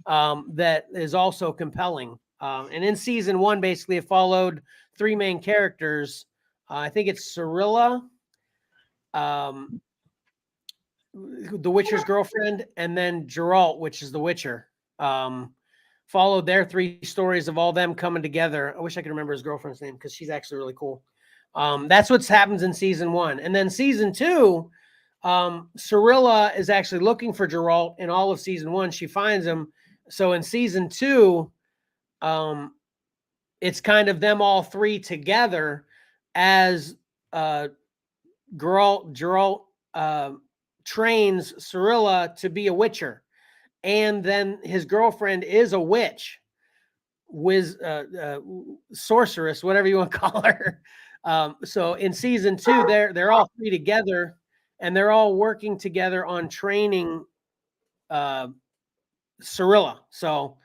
that is also compelling. And in season 1, basically, it followed 3 main characters. I think it's Cirilla, the Witcher's girlfriend, and then Geralt, which is the Witcher. Followed their 3 stories of all them coming together. I wish I could remember his girlfriend's name because she's actually really cool. That's what happens in season 1. And then season 2, Cirilla is actually looking for Geralt in all of season 1. She finds him. So in season 2, it's kind of them all 3 together as Geralt trains Cirilla to be a Witcher. And then his girlfriend is a witch, sorceress, whatever you want to call her. So in season 2, they're all 3 together, and they're all working together on training Cirilla. So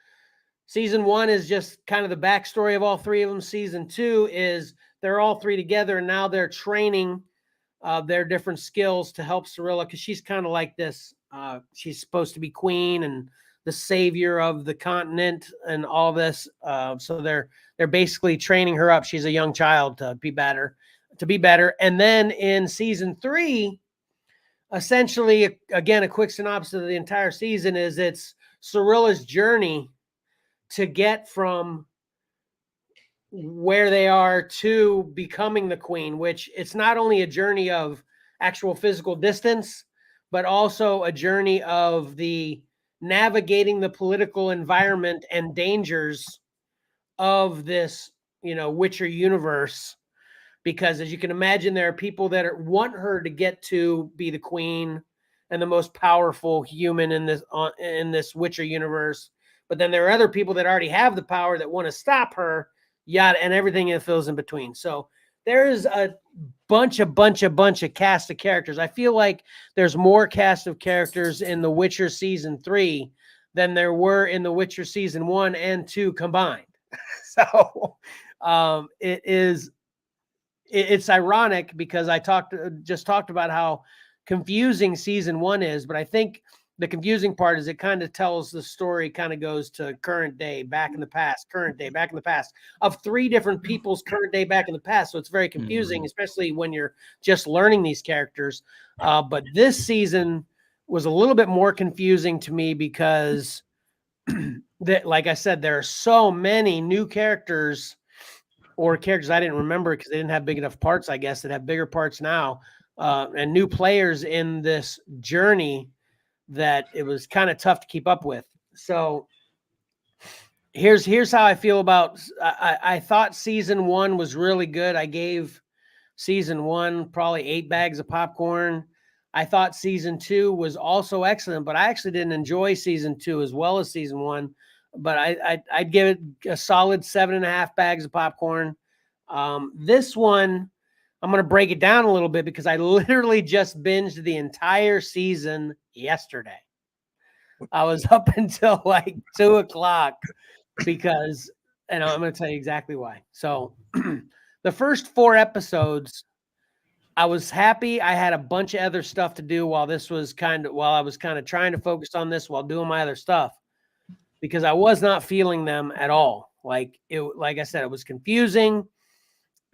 season 1 is just kind of the backstory of all 3 of them. Season 2 is they're all 3 together, and now they're training their different skills to help Cirilla, because she's kind of like this. She's supposed to be queen and the savior of the continent and all this. So they're basically training her up. She's a young child to be better. And then in season 3, essentially, again, a quick synopsis of the entire season is it's Cirilla's journey to get from where they are to becoming the queen, which it's not only a journey of actual physical distance, but also a journey of the navigating the political environment and dangers of this, Witcher universe. Because as you can imagine, there are people that want her to get to be the queen and the most powerful human in this Witcher universe. But then there are other people that already have the power that want to stop her, yada, and everything that fills in between. So there's a bunch of cast of characters. I feel like there's more cast of characters in The Witcher season 3 than there were in The Witcher season 1 and 2 combined. So it's ironic because I just talked about how confusing season 1 is, but I think the confusing part is it kind of tells the story, kind of goes to current day, back in the past, current day, back in the past, of 3 different people's current day, back in the past. So it's very confusing, especially when you're just learning these characters. But this season was a little bit more confusing to me because, like I said, there are so many new characters or characters I didn't remember because they didn't have big enough parts, I guess, that have bigger parts now, and new players in this journey that it was kind of tough to keep up with. So here's how I feel about, I thought season 1 was really good. I gave season 1 probably 8 bags of popcorn. I thought season 2 was also excellent, but I actually didn't enjoy season 2 as well as season 1. But I'd give it a solid 7.5 bags of popcorn. This one, I'm going to break it down a little bit because I literally just binged the entire season yesterday. I was up until like 2 o'clock because, and I'm going to tell you exactly why. So the first 4 episodes, I was happy. I had a bunch of other stuff to do while I was kind of trying to focus on this while doing my other stuff, because I was not feeling them at all. Like I said, it was confusing,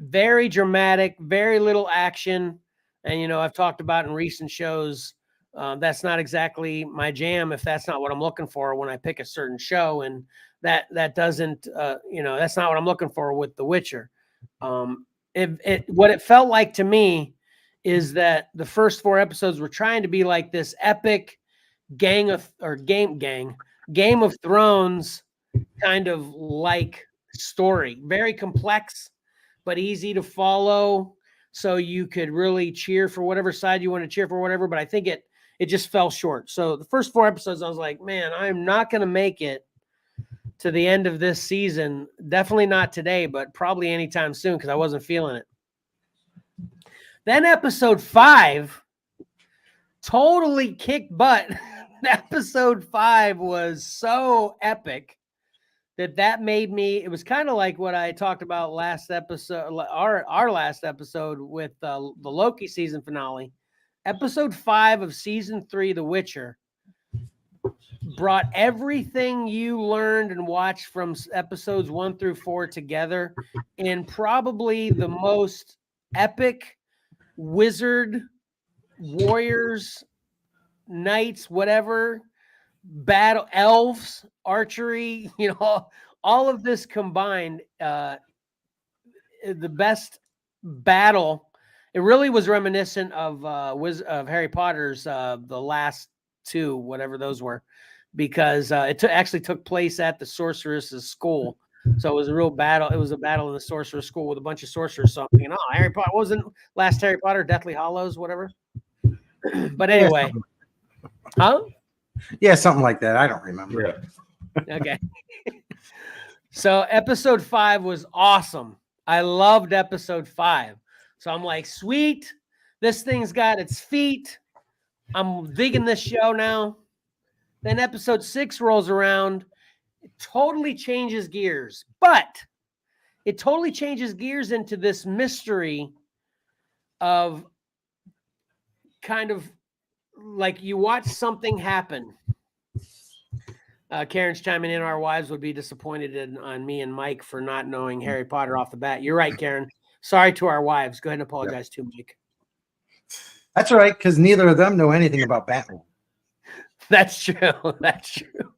very dramatic, very little action. And, I've talked about in recent shows, that's not exactly my jam if that's not what I'm looking for when I pick a certain show. And that doesn't, that's not what I'm looking for with The Witcher. What it felt like to me is that the first 4 episodes were trying to be like this epic Game of Thrones kind of like story, very complex, but easy to follow. So you could really cheer for whatever side you want to cheer for, whatever. But I think it just fell short. So the first 4 episodes, I was like, man, I'm not going to make it to the end of this season. Definitely not today, but probably anytime soon, because I wasn't feeling it. Then episode 5 totally kicked butt. Episode 5 was so epic that made me, it was kind of like what I talked about last episode, our last episode with the Loki season finale. Episode 5 of season 3, The Witcher, brought everything you learned and watched from episodes 1 through 4 together in probably the most epic wizard, warriors, knights, whatever, battle, elves, archery, all of this combined, the best battle. It really was reminiscent of Harry Potter's the last 2, whatever those were, because it actually took place at the sorceress's school. So it was a real battle. It was a battle in the sorcerer's school with a bunch of sorcerers. So I'm thinking, Harry Potter wasn't last Harry Potter, Deathly Hallows, whatever. But anyway, huh? Yeah, something like that. I don't remember. Yeah. Okay. So episode 5 was awesome. I loved episode 5. So I'm like, sweet. This thing's got its feet. I'm digging this show now. Then episode 6 rolls around. It totally changes gears, but it totally changes gears into this mystery of kind of like you watch something happen. Karen's chiming in. Our wives would be disappointed on me and Mike for not knowing Harry Potter off the bat. You're right, Karen. Sorry to our wives. Go ahead and apologize to Mike. That's all right, because neither of them know anything about Batman. That's true. That's true.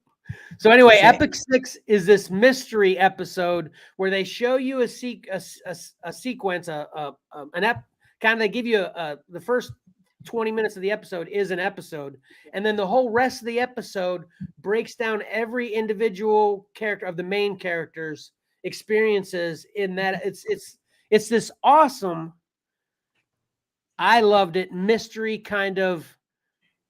So anyway, Epic 6 is this mystery episode where they show you a sequence, they give you the first 20 minutes of the episode is an episode, and then the whole rest of the episode breaks down every individual character of the main characters' experiences in that. It's this awesome, I loved it, mystery kind of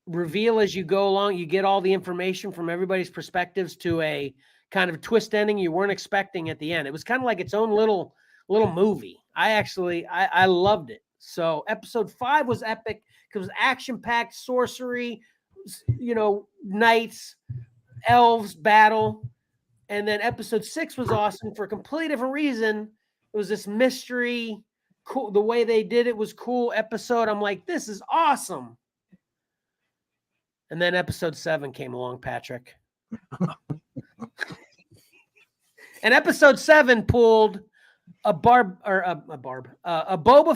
reveal as you go along. You get all the information from everybody's perspectives to a kind of twist ending you weren't expecting at the end. It was kind of like its own little movie. I loved it. So episode 5 was epic. It was action-packed, sorcery, knights, elves, battle. And then episode 6 was awesome for a completely different reason. It was this mystery, cool. The way they did it was cool episode. I'm like, this is awesome. And then episode 7 came along, Patrick. And episode 7 pulled a Boba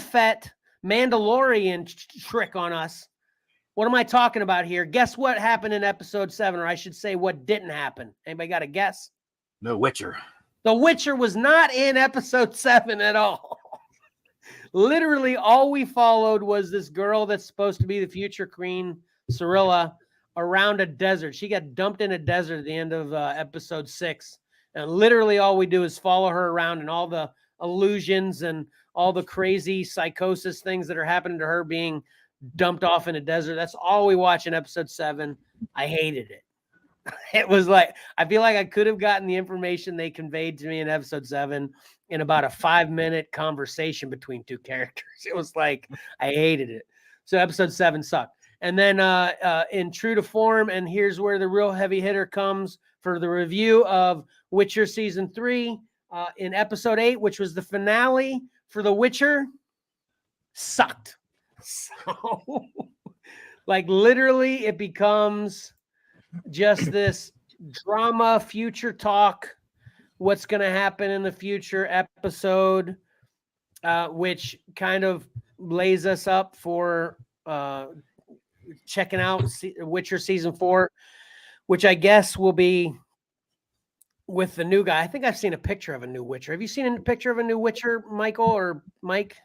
Fett Mandalorian trick on us. What am I talking about here? Guess what happened in episode 7, or I should say what didn't happen. Anybody got a guess? No Witcher. The Witcher was not in episode 7 at all. Literally all we followed was this girl that's supposed to be the future queen, Cirilla, around a desert. She got dumped in a desert at the end of episode 6. And literally all we do is follow her around and all the illusions and all the crazy psychosis things that are happening to her being dumped off in a desert. That's all we watch in episode 7. I hated it. It was like, I feel like I could have gotten the information they conveyed to me in episode 7 in about a 5-minute conversation between two characters. It was like, I hated it. So episode 7 sucked. And then in true to form, and here's where the real heavy hitter comes for the review of Witcher season 3, in episode 8, which was the finale for The Witcher, sucked. So, like, literally, it becomes just this drama, future talk, what's going to happen in the future episode, which kind of lays us up for checking out Witcher season 4, which I guess will be with the new guy. I think I've seen a picture of a new Witcher. Have you seen a picture of a new Witcher, Michael or Mike?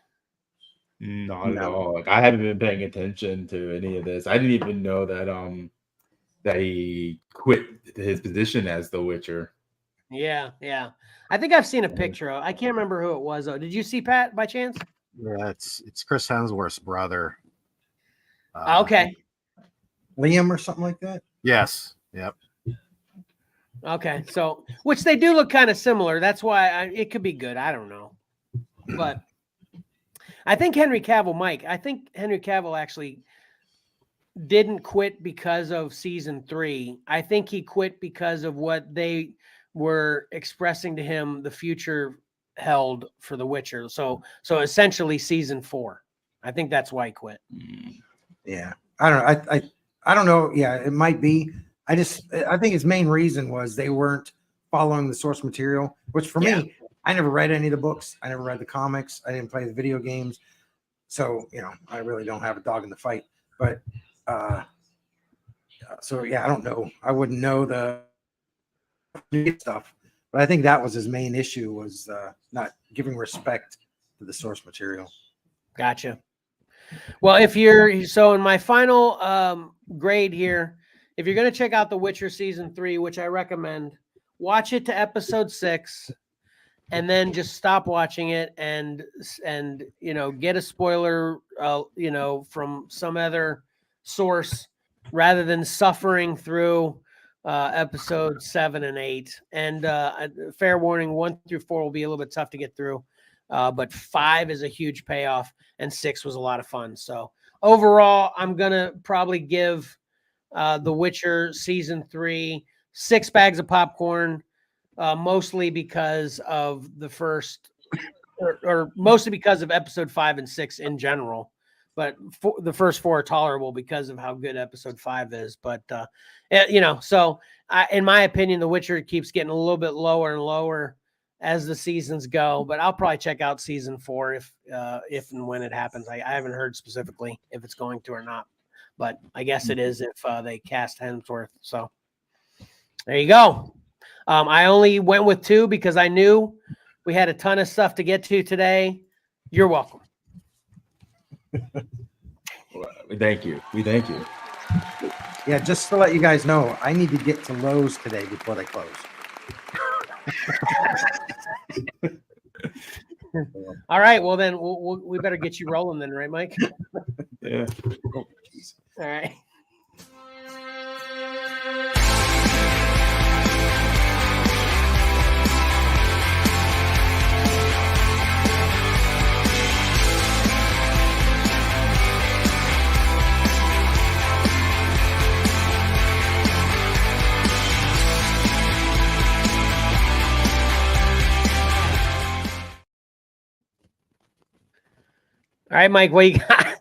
Not at all. Like, I haven't been paying attention to any of this. I didn't even know that he quit his position as the Witcher. Yeah. I think I've seen a picture of. I can't remember who it was though. Did you see Pat by chance? Yeah, it's Chris Hemsworth's brother. Okay. Liam or something like that. Yes. Yep. Okay. So, which they do look kind of similar. That's why it could be good. I don't know, but I think Henry Cavill actually didn't quit because of season 3. I think he quit because of what they were expressing to him the future held for The Witcher. So essentially season 4. I think that's why he quit. Yeah. I don't know. I don't know. Yeah, it might be. I think his main reason was they weren't following the source material, which for me, I never read any of the books. I never read the comics. I didn't play the video games. So, I really don't have a dog in the fight. But so yeah, I don't know. I wouldn't know the stuff. But I think that was his main issue, was not giving respect to the source material. Gotcha. Well, in my final grade here, if you're going to check out The Witcher season 3, which I recommend, watch it to episode 6 and then just stop watching it and get a spoiler, from some other source rather than suffering through episode 7 and 8. And fair warning, 1 through 4 will be a little bit tough to get through. But 5 is a huge payoff, and 6 was a lot of fun. So overall, I'm gonna probably give The Witcher season 3 6 bags of popcorn, mostly because of the first, or mostly because of episode 5 and 6 in general. But the first 4 are tolerable because of how good episode 5 is. But so in my opinion, The Witcher keeps getting a little bit lower and lower as the seasons go, but I'll probably check out season 4 if and when it happens. I haven't heard specifically if it's going to or not, but I guess it is if they cast Hemsworth. So there you go. I only went with 2 because I knew we had a ton of stuff to get to today. You're welcome. We thank you. We thank you. Yeah, just to let you guys know, I need to get to Lowe's today before they close. All right. Well, then we better get you rolling then, right, Mike? Yeah. Oh, geez. All right. All right, Mike, what you got?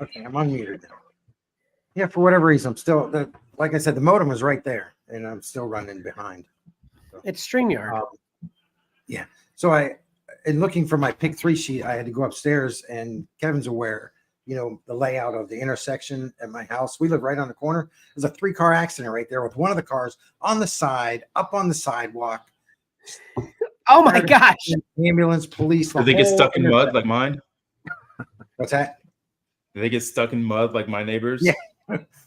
Okay, I'm unmuted now. Yeah, for whatever reason, I'm still, like I said, the modem was right there, and I'm still running behind. So, It's StreamYard. yeah. So in looking for my pick 3 sheet, I had to go upstairs, and Kevin's aware, the layout of the intersection at my house. We live right on the corner. There's a 3-car accident right there with one of the cars on the side, up on the sidewalk. Oh my gosh. Ambulance, police. Did they get stuck in mud like mine? What's that? Did they get stuck in mud like my neighbors? Yeah.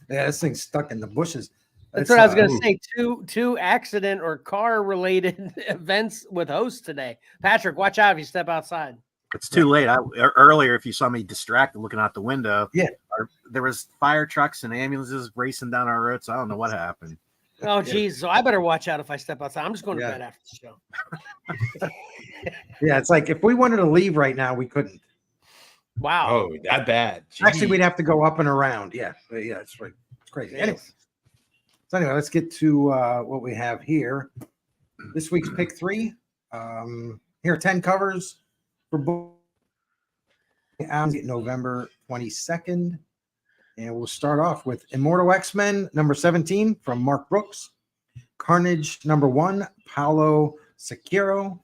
Yeah, this thing's stuck in the bushes. That's what I was going to say. Two accident or car related events with hosts today. Patrick, watch out if you step outside. It's too late. Earlier, if you saw me distracted looking out the window, yeah, there was fire trucks and ambulances racing down our road. So I don't know what happened. Oh, geez. So I better watch out if I step outside. I'm just going to bed after the show. Yeah, it's like if we wanted to leave right now, we couldn't. Wow. Oh, that bad. Jeez. Actually, we'd have to go up and around. Yeah. But yeah, it's right. It's crazy. Anyway. So anyway, let's get to what we have here. This week's pick 3. Here are 10 covers for both albums November 22nd. And we'll start off with Immortal X-Men number 17 from Mark Brooks. Carnage number 1, Paolo Secura.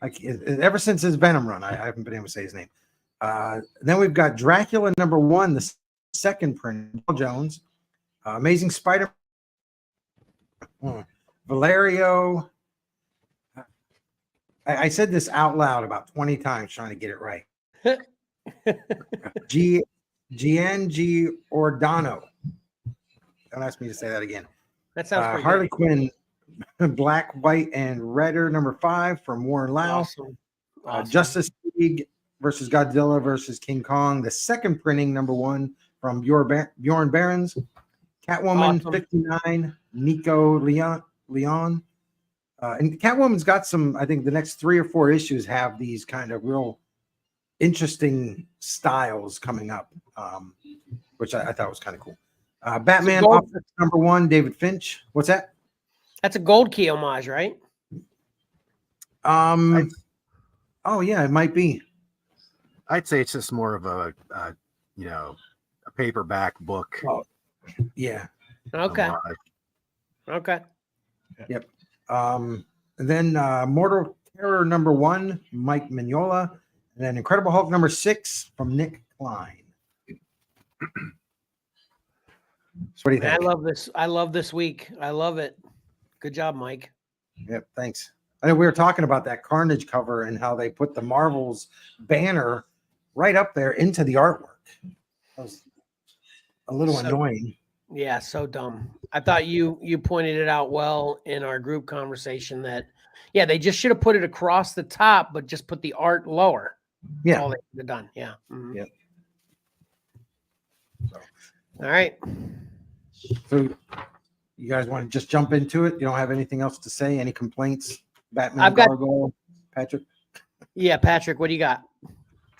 Ever since his Venom run, I haven't been able to say his name. Then we've got Dracula number 1, the second print, Paul Jones. Amazing Spider. Valerio. I said this out loud about 20 times trying to get it right. Giangi Ordano. Don't ask me to say that again. That sounds pretty Harley good. Quinn, Black, White, and Redder number 5 from Warren Lau. Awesome. Justice League versus Godzilla versus King Kong. The second printing number 1 from Bjorn Barons. Catwoman 59, Nico Leon. And Catwoman's got some, I think the next 3 or 4 issues have these kind of real interesting styles coming up, which I thought was kind of cool. Batman Office number 1, David Finch. What's that? That's a Gold Key homage, right? Oh yeah, it might be. I'd say it's just more of a paperback book. Oh, yeah. Okay. Okay. Yep. And then Mortal Terror number 1, Mike Mignola. And then Incredible Hulk number 6 from Nick Klein. So what do you think? I love this week. I love it. Good job, Mike. Yep, thanks. I know we were talking about that Carnage cover and how they put the Marvel's banner right up there into the artwork. That was a little annoying. Yeah, so dumb. I thought you pointed it out well in our group conversation that, yeah, they just should have put it across the top, but just put the art lower. That's Yeah. all they could have done. Yeah. Mhm. Yep. So, All right. so you guys want to just jump into it? You don't have anything else to say? Any complaints? Batman, I've got- Gargoyle, Patrick? Yeah, Patrick, what do you got?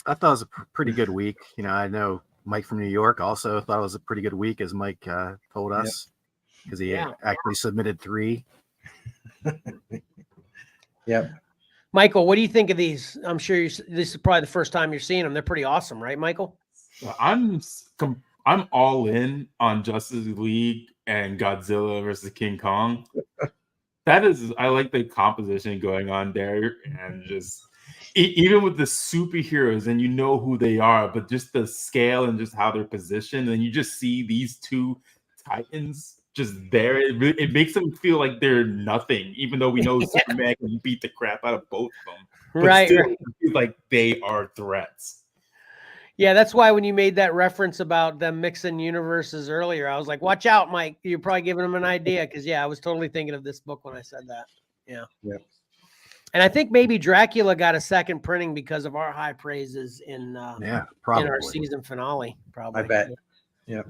I thought it was a pretty good week. You know, I know Mike from New York also thought it was a pretty good week, as Mike told us, because he Yeah. actually submitted 3. Yep. Michael, what do you think of these? I'm sure this is probably the first time you're seeing them. They're pretty awesome, right, Michael? I'm all in on Justice League and Godzilla versus King Kong. I like the composition going on there, and just even with the superheroes, and you know who they are, but just the scale and just how they're positioned, and you just see these two titans just there. It makes them feel like they're nothing, even though we know Superman can beat the crap out of both of them. But Right. still, Right. it feels like they are threats. Yeah, that's why when you made that reference about them mixing universes earlier, I was like, watch out, Mike. You're probably giving them an idea. Because, yeah, I was totally thinking of this book when I said that. Yeah. Yep. And I think maybe Dracula got a second printing because of our high praises in Yeah, in probably. our season finale. Probably. I bet. Yep.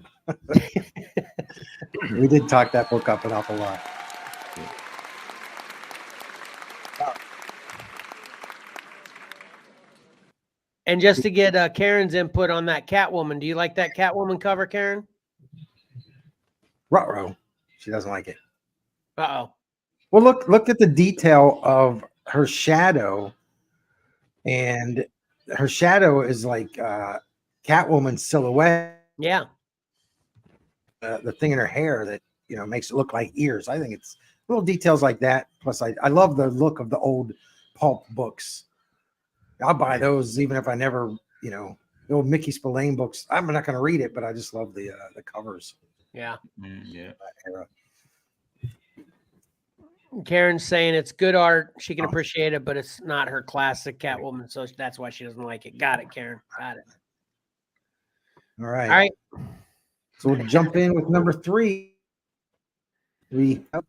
We did talk that book up an awful lot. And just to get Karen's input on that Catwoman, do you like that Catwoman cover, Karen? Ruh-roh. She doesn't like it. Uh-oh. Well, look at the detail of her shadow, and her shadow is like Catwoman's silhouette. Yeah. The thing in her hair that makes it look like ears. I think it's little details like that. Plus, I love the look of the old pulp books. I'll buy those even if I never, the old Mickey Spillane books. I'm not going to read it, but I just love the covers. Yeah. Yeah. That era. Karen's saying it's good art. She can appreciate it, but it's not her classic Catwoman. So that's why she doesn't like it. Got it, Karen. Got it. All right. All right. So we'll jump in with number 3. Get up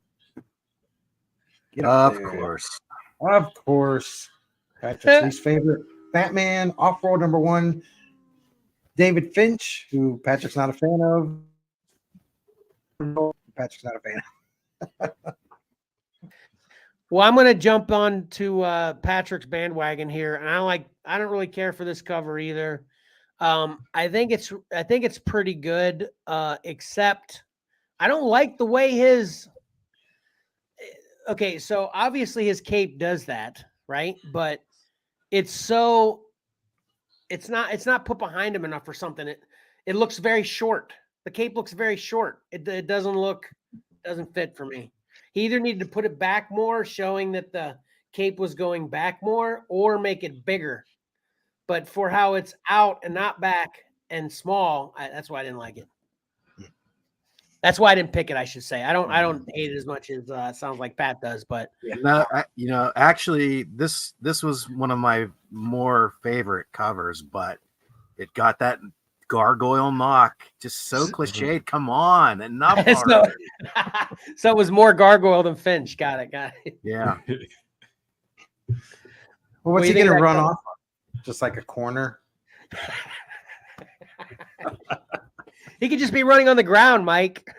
Of there. course. Of course. Patrick's least favorite Batman, Off-World number 1. David Finch, who Patrick's not a fan of. Patrick's not a fan of. Well, I'm going to jump on to Patrick's bandwagon here, and I don't really care for this cover either. I think it's pretty good, except I don't like the way his. Okay, so obviously his cape does that, right? But it's not put behind him enough or something. It looks very short. The cape looks very short. It doesn't fit for me. He either needed to put it back more, showing that the cape was going back more, or make it bigger. But for how it's out and not back and small, that's why I didn't like it. That's why I didn't pick it, I should say. I don't hate it as much as it sounds like Pat does, but No, actually, this was one of my more favorite covers, but it got that gargoyle knock, just so cliched. Come on, enough. So it was more Gargoyle than Finch. Got it. Yeah. Well, what's do he you going think to of run that off of? Just like a corner? He could just be running on the ground, Mike.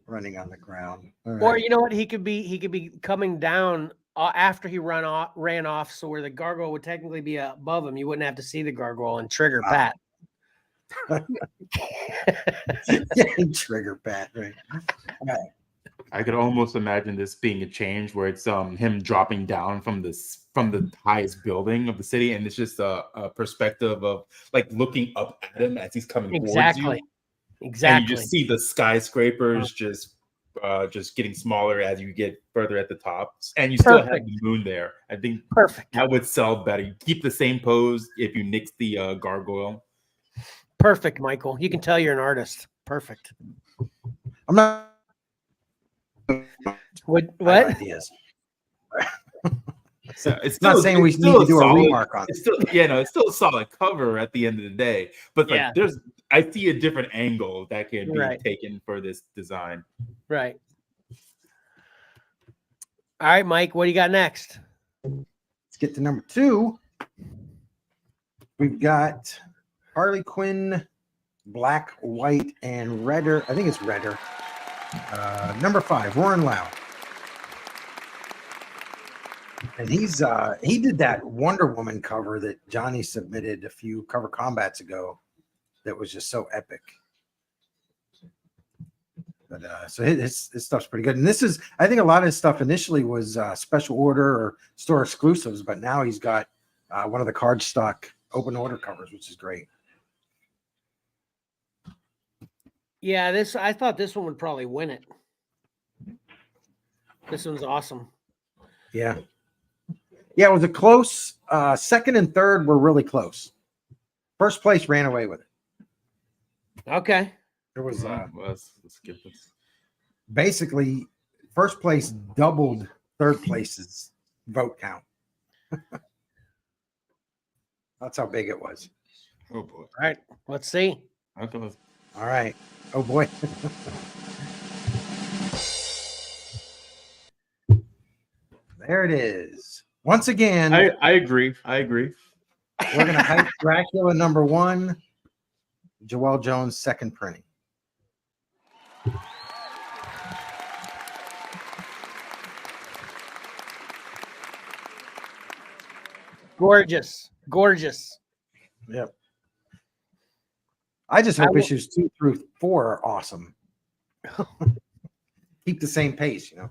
Running on the ground. All right. Or you know what? He could be coming down after he ran off, so where the gargoyle would technically be above him. You wouldn't have to see the gargoyle and trigger Pat. Trigger Pat, right? All right. I could almost imagine this being a change where it's him dropping down from the highest building of the city, and it's just a perspective of like looking up at him as he's coming towards you. Exactly. And you just see the skyscrapers just getting smaller as you get further at the top, and you still have the moon there. I think that would sell better. You keep the same pose if you nix the gargoyle. Perfect, Michael. You can tell you're an artist. Perfect. I'm not. What? Ideas. So it's not saying we need to do a remark on it. It's still a solid cover at the end of the day. But I see a different angle that can be taken for this design. Right. All right, Mike, what do you got next? Let's get to number 2. We've got Harley Quinn, black, white, and redder. I think it's redder. Number 5, Warren Lau. And he did that Wonder Woman cover that Johnny submitted a few cover combats ago that was just so epic. But so his stuff's pretty good. And this is, I think a lot of his stuff initially was special order or store exclusives, but now he's got one of the cardstock open order covers, which is great. Yeah, I thought this one would probably win it. This one's awesome. Yeah. Yeah, it was a close. Second and third were really close. First place ran away with it. Okay. There was Let's skip this. basically first place doubled third place's vote count. That's how big it was. Oh boy. All right. Let's see. Okay, let's All right. Oh boy. There it is. Once again, I agree. we're going to hype Dracula number 1, Joelle Jones second printing. Gorgeous. Gorgeous. Yep. I just hope I will- issues 2 through 4 are awesome. Keep the same pace, you know.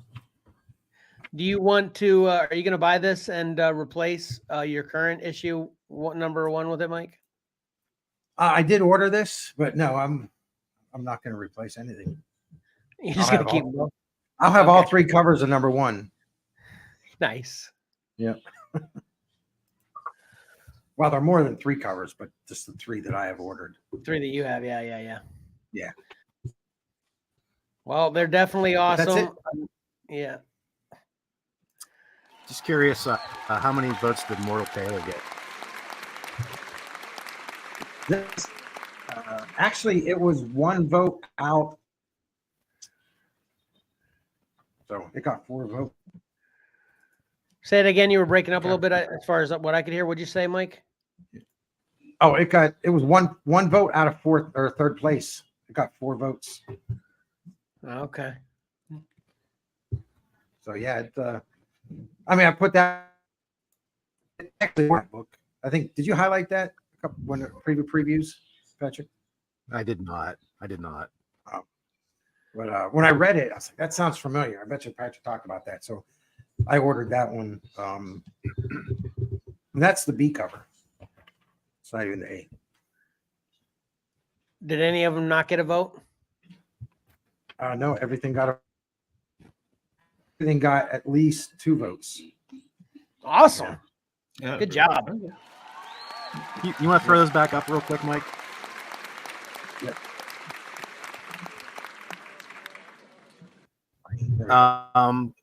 Do you want to, are you going to buy this and replace your current issue number 1 with it, Mike? I did order this, but no, I'm not going to replace anything. You're just I'll going to have keep all- I'll have all Okay. 3 covers of number 1. nice. Yep. Well, there are more than 3 covers, but just the 3 that I have ordered. 3 that you have. Yeah. Yeah. Well, they're definitely That's awesome. it. Yeah. Just curious, how many votes did Mortal Taylor get? This, actually, it was 1 vote out. So it got 4 votes. Say it again. You were breaking up a Okay. little bit as far as what I could hear. What'd you say, Mike? Oh, it was one vote out of 4th or 3rd place. It got 4 votes. Okay. So yeah, I mean, I put that actually in my book. I think, did you highlight that a couple one of the previous previews, Patrick? I did not. But when I read it, I was like, that sounds familiar. I bet you Patrick talked about that. So I ordered that one. And that's the B cover. It's not even the A. Did any of them not get a vote? No, everything got at least 2 votes. Awesome. Yeah. Good job. You want to throw those back up real quick, Mike? Yep. There we go.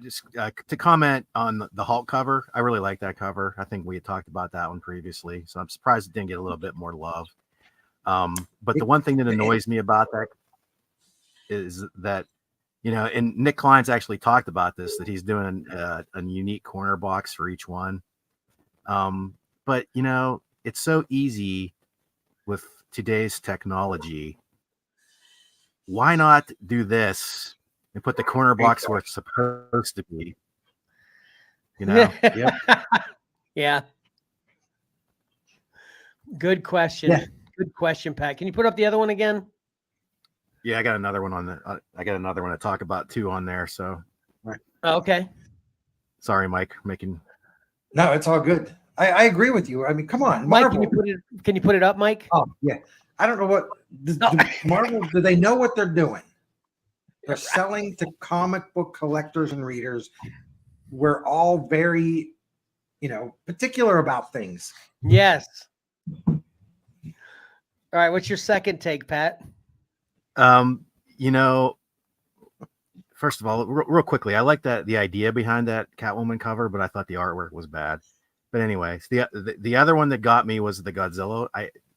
Just to comment on the Hulk cover, I really like that cover. I think we had talked about that one previously, so I'm surprised it didn't get a little bit more love. But the one thing that annoys me about that is that, you know, and Nick Klein's actually talked about this, that he's doing a unique corner box for each one. But, you know, it's so easy with today's technology. Why not do this and put the corner box where it's supposed to be? You know? Yep. Yeah. Good question. Yeah. Good question, Pat. Can you put up the other one again? Yeah, I got another one on the. I got another one to talk about too on there. So Okay. sorry, Mike, making. No, it's all good. I agree with you. I mean, come on, Mike, Marvel. can you put it up, Mike? Oh yeah, I don't know what No. Marvel. Do they know what they're doing? They're selling to comic book collectors and readers. We're all very, particular about things. Yes. All right. What's your second take, Pat? You know, first of all, real quickly, I like the idea behind that Catwoman cover, but I thought the artwork was bad. But anyways, the other one that got me was the Godzilla,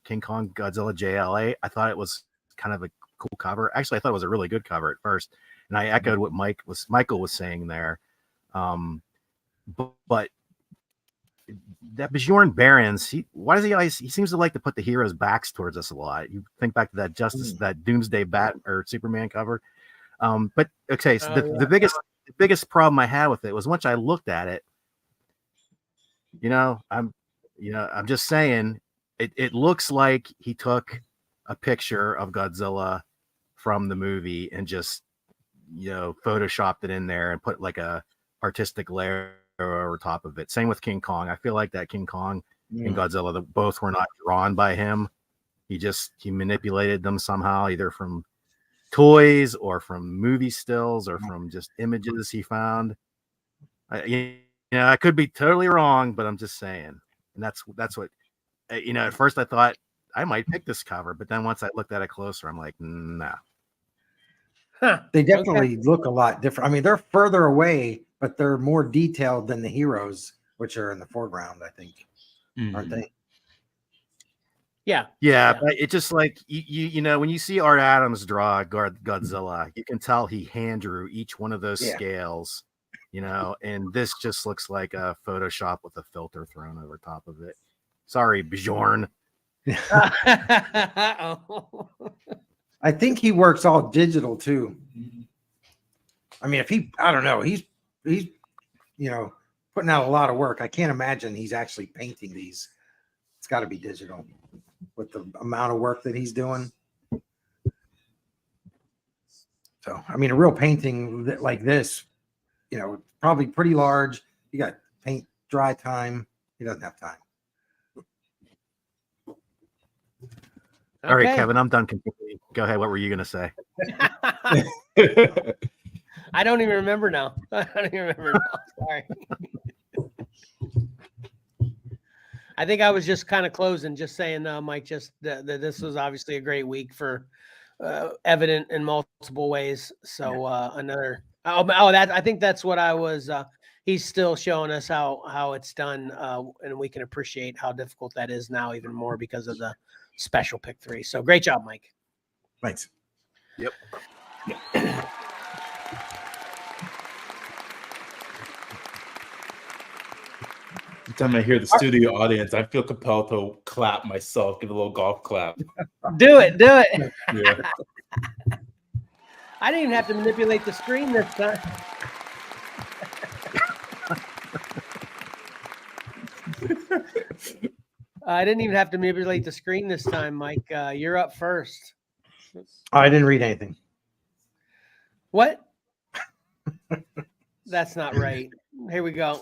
King Kong Godzilla JLA. I thought it was kind of a cool cover. Actually, I thought it was a really good cover at first, and I echoed what Michael was saying there. But that Bjorn Barons, why does he always, he seems to like to put the heroes' backs towards us a lot. You think back to that that Doomsday Bat or Superman cover. But okay, so the biggest problem I had with it was once I looked at it, I'm just saying it looks like he took a picture of Godzilla from the movie and just photoshopped it in there and put like a artistic layer over top of it. Same with King Kong. I feel like that King Kong and Godzilla, both were not drawn by him. He manipulated them somehow, either from toys or from movie stills or from just images he found. I could be totally wrong, but I'm just saying. And that's what, at first I thought I might pick this cover, but then once I looked at it closer, I'm like, nah. Huh. They definitely look a lot different. I mean, they're further away, but they're more detailed than the heroes, which are in the foreground, I think. Aren't they? Yeah. But it's just like when you see Art Adams draw Godzilla, you can tell he hand drew each one of those scales, and this just looks like a Photoshop with a filter thrown over top of it. Sorry, Bjorn. I think he works all digital too. I mean, I don't know, he's putting out a lot of work. I can't imagine he's actually painting these. It's got to be digital with the amount of work that he's doing. So, I mean, a real painting like this, probably pretty large. You got paint dry time. He doesn't have time. All right, Kevin, I'm done completely. Go ahead. What were you going to say? I don't even remember now. Sorry. I think I was just kind of closing, just saying, Mike, just that this was obviously a great week for Evident in multiple ways. So I think that's what I was. He's still showing us how it's done, and we can appreciate how difficult that is now even more because of the special pick 3. So great job, Mike. Thanks. Yep. Every time I hear the studio audience, I feel compelled to clap myself, give a little golf clap. Do it. Yeah. I didn't even have to manipulate the screen this time. I didn't even have to manipulate the screen this time, Mike. You're up first. I didn't read anything. What? That's not right. Here we go.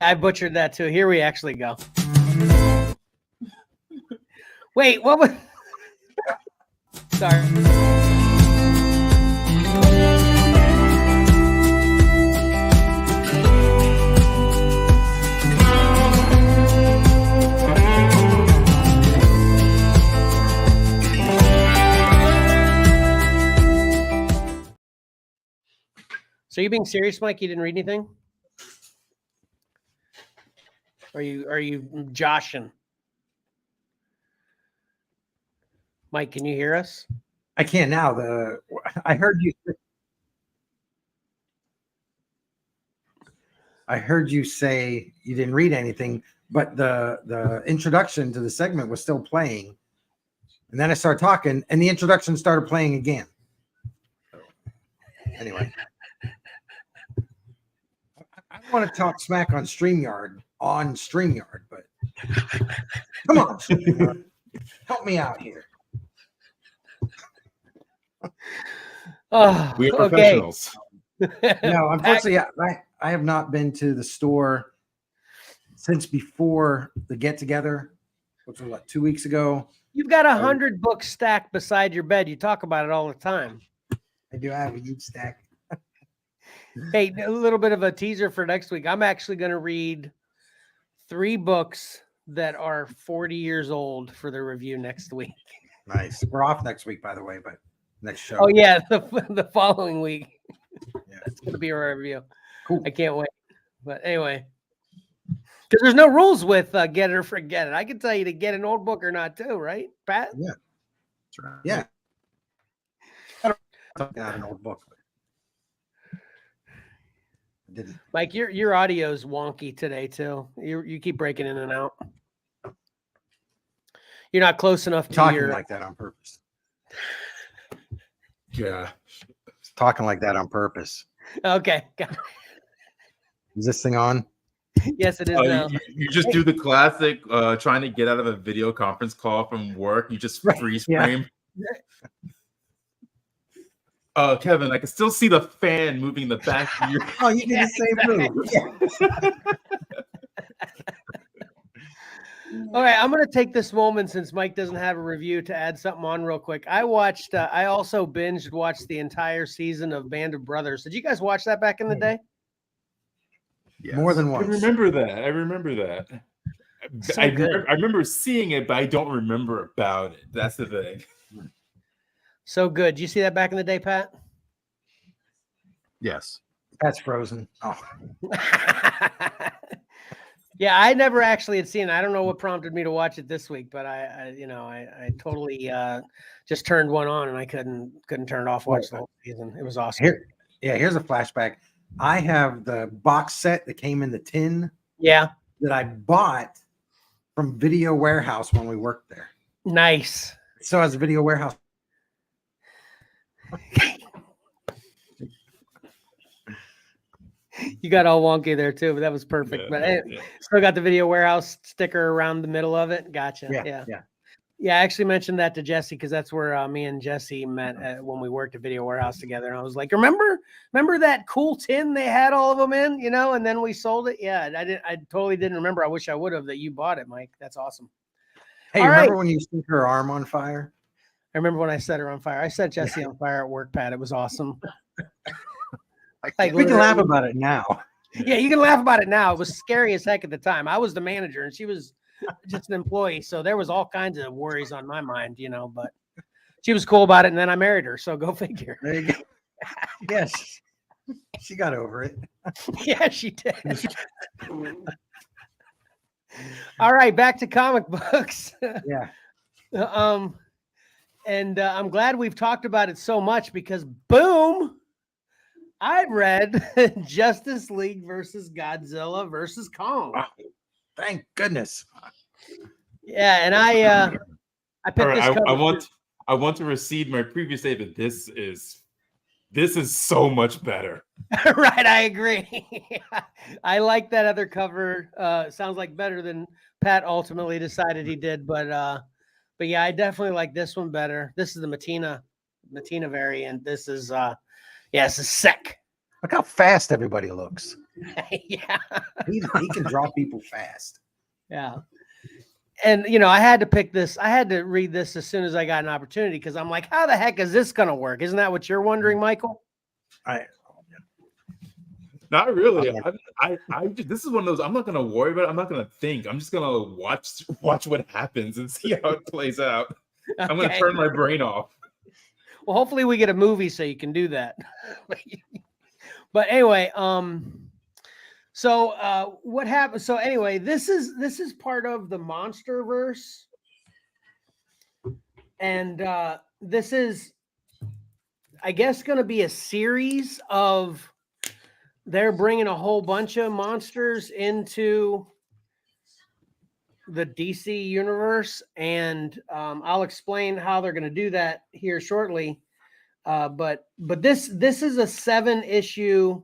I butchered that too. Here we actually go. Wait, what was? Sorry. So you being serious, Mike? You didn't read anything? Are you joshing? Mike, can you hear us? I can now. I heard you say you didn't read anything, but the introduction to the segment was still playing. And then I started talking and the introduction started playing again. So, anyway. I want to talk smack on StreamYard, but come on, StreamYard. Help me out here. Oh, we are professionals. No, unfortunately, I have not been to the store since before the get together, which was 2 weeks ago. You've got 100 books stacked beside your bed. You talk about it all the time. I do have a huge stack. Hey, a little bit of a teaser for next week. I'm actually going to read 3 books that are 40 years old for the review next week. Nice. We're off next week, by the way, but next show. Oh, yeah, the following week. Yeah. It's going to be our review. Cool. I can't wait. But anyway, because there's no rules with get it or forget it. I can tell you to get an old book or not too, right, Pat? Yeah. That's right. Yeah. I don't have an old book. Didn't. Mike, your audio's wonky today too. You keep breaking in and out. You're not close enough to Talking your. like that on purpose. Yeah. Talking like that on purpose. Okay. Got it. Is this thing on? Yes, it is now. You just do the classic trying to get out of a video conference call from work. You just freeze frame. Kevin, I can still see the fan moving in the back of your. Oh, you did the same move. All right, I'm going to take this moment since Mike doesn't have a review to add something on real quick. I watched. I also watched the entire season of Band of Brothers. Did you guys watch that back in the day? Yes. More than I once. remember that. So I good. remember seeing it, but I don't remember about it. That's the thing. So good. Did you see that back in the day, Pat? Yes. That's frozen. Oh, Yeah, I never actually had seen it. I don't know what prompted me to watch it this week, but I totally just turned one on and I couldn't turn it off. Watch the whole season. It was awesome. here's a flashback. I have the box set that came in the tin Yeah, that I bought from Video Warehouse when we worked there. nice. So as a Video Warehouse. You got all wonky there too, but that was perfect. But still got the Video Warehouse sticker around the middle of it. Gotcha. Yeah. I actually mentioned that to Jesse because that's where me and Jesse met when we worked at Video Warehouse together. And I was like, remember that cool tin they had all of them in, and then we sold it. Yeah, I totally didn't remember. I wish I would have that you bought it, Mike. That's awesome. Hey, All remember right. when you set her arm on fire? I remember when I set her on fire. I set Jesse on fire at work, Pat. It was awesome. Like, we can laugh about it now. Yeah, you can laugh about it now. It was scary as heck at the time. I was the manager and she was just an employee. So there was all kinds of worries on my mind, but she was cool about it. And then I married her. So go figure. There you go. Yes. She got over it. Yeah, she did. All right, back to comic books. Yeah. And I'm glad we've talked about it so much because boom, I read Justice League versus Godzilla versus Kong. Wow. Thank goodness. Yeah, and I picked All right, this cover. I want to recede my previous statement. This is so much better. Right, I agree. I like that other cover. Sounds like better than Pat ultimately decided he did, but yeah, I definitely like this one better. This is the Matina variant. This is this is sick. Look how fast everybody looks. Yeah. He can draw people fast. Yeah. And I had to pick this. I had to read this as soon as I got an opportunity because I'm like, how the heck is this going to work? Isn't that what you're wondering, Michael? Not really. This is one of those. I'm not gonna worry about it. I'm not gonna think. I'm just gonna watch what happens and see how it plays out. Okay. I'm gonna turn my brain off. Well, hopefully we get a movie so you can do that. But anyway, so what happened? So anyway, this is part of the MonsterVerse, and this is, I guess, going to be a series of. They're bringing a whole bunch of monsters into the DC universe, and I'll explain how they're going to do that here shortly. But this is a 7-issue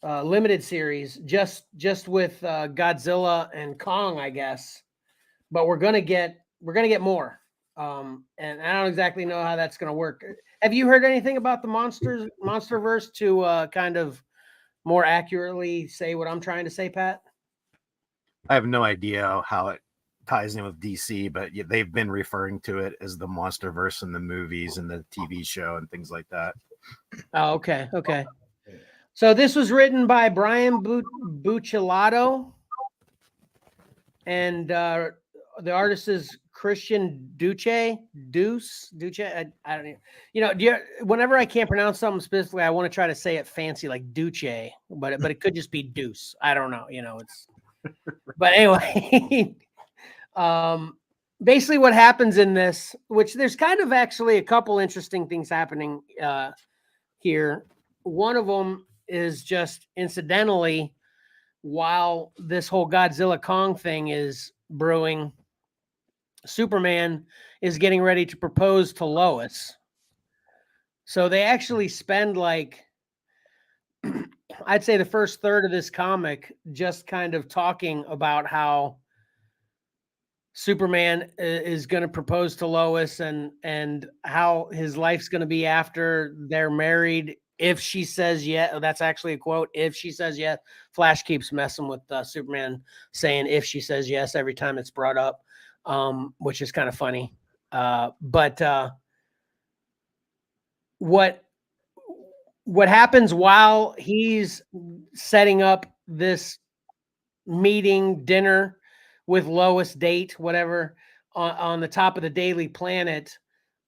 limited series, just with Godzilla and Kong, I guess. But we're gonna get more, and I don't exactly know how that's going to work. Have you heard anything about the MonsterVerse to kind of more accurately say what I'm trying to say, Pat? I have no idea how it ties in with DC, but they've been referring to it as the MonsterVerse in the movies and the TV show and things like that. Oh, okay. So this was written by Brian Buccellato, and the artist is Christian Duce. I don't know. Whenever I can't pronounce something specifically, I want to try to say it fancy like Duce, but it could just be Deuce. I don't know. It's. But anyway, basically what happens in this, which there's kind of actually a couple interesting things happening here. One of them is just incidentally, while this whole Godzilla Kong thing is brewing, Superman is getting ready to propose to Lois. So they actually spend like, I'd say the first third of this comic just kind of talking about how Superman is going to propose to Lois and how his life's going to be after they're married. If she says yes, that's actually a quote. If she says yes, Flash keeps messing with Superman saying if she says yes every time it's brought up, which is kind of funny. But what happens while he's setting up this meeting, dinner with Lois, date, whatever, on the top of the Daily Planet,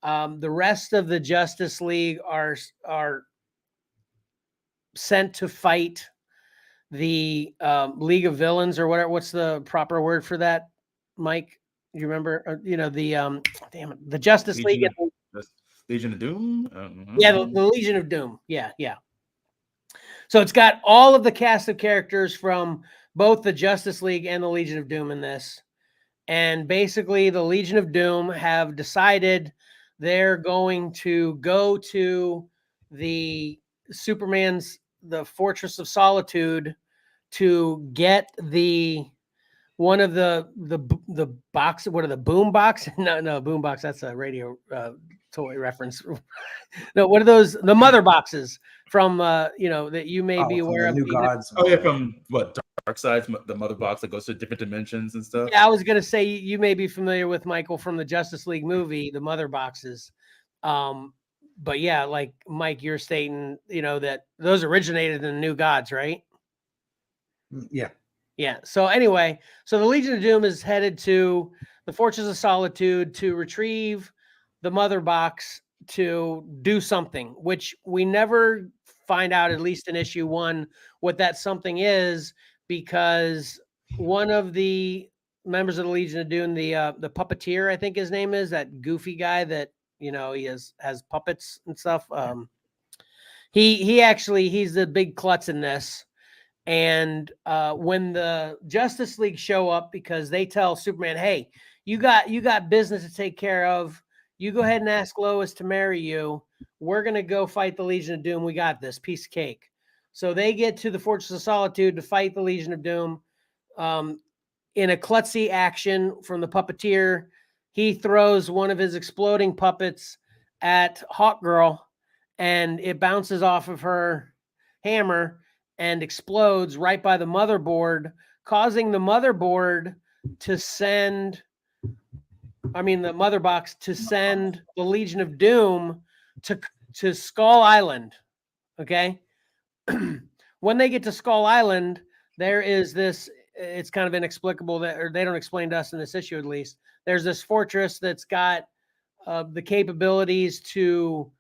the rest of the Justice League are sent to fight the League of Villains or whatever. What's the proper word for that, Mike? You remember? The Justice League. Legion of Doom? Yeah, the Legion of Doom. Yeah. So it's got all of the cast of characters from both the Justice League and the Legion of Doom in this. And basically, the Legion of Doom have decided they're going to go to the Fortress of Solitude to get one of the box. What are the boom box? No, boom box. That's a radio toy reference. No, what are those? The mother boxes from that you may be aware of. New Gods. Oh yeah, from what Dark Side, the mother box that goes to different dimensions and stuff. Yeah, I was gonna say you may be familiar with, Michael, from the Justice League movie, the mother boxes. But yeah, like Mike, you're stating, that those originated in the New Gods, right? Yeah. Yeah. So anyway, the Legion of Doom is headed to the Fortress of Solitude to retrieve the mother box to do something, which we never find out, at least in issue 1, what that something is, because one of the members of the Legion of Doom, the puppeteer, I think his name is, that goofy guy that, he has puppets and stuff. He's the big klutz in this. And when the Justice League show up, because they tell Superman, hey, you got business to take care of. You go ahead and ask Lois to marry you. We're going to go fight the Legion of Doom. We got this piece of cake. So they get to the Fortress of Solitude to fight the Legion of Doom. In a klutzy action from the puppeteer, he throws one of his exploding puppets at Hawkgirl, and it bounces off of her hammer and explodes right by the motherboard, causing the motherboard to send, the mother box to send the Legion of Doom to Skull Island. Okay. When they get to Skull Island, there is this, it's kind of inexplicable or they don't explain to us in this issue, at least. There's this fortress that's got the capabilities to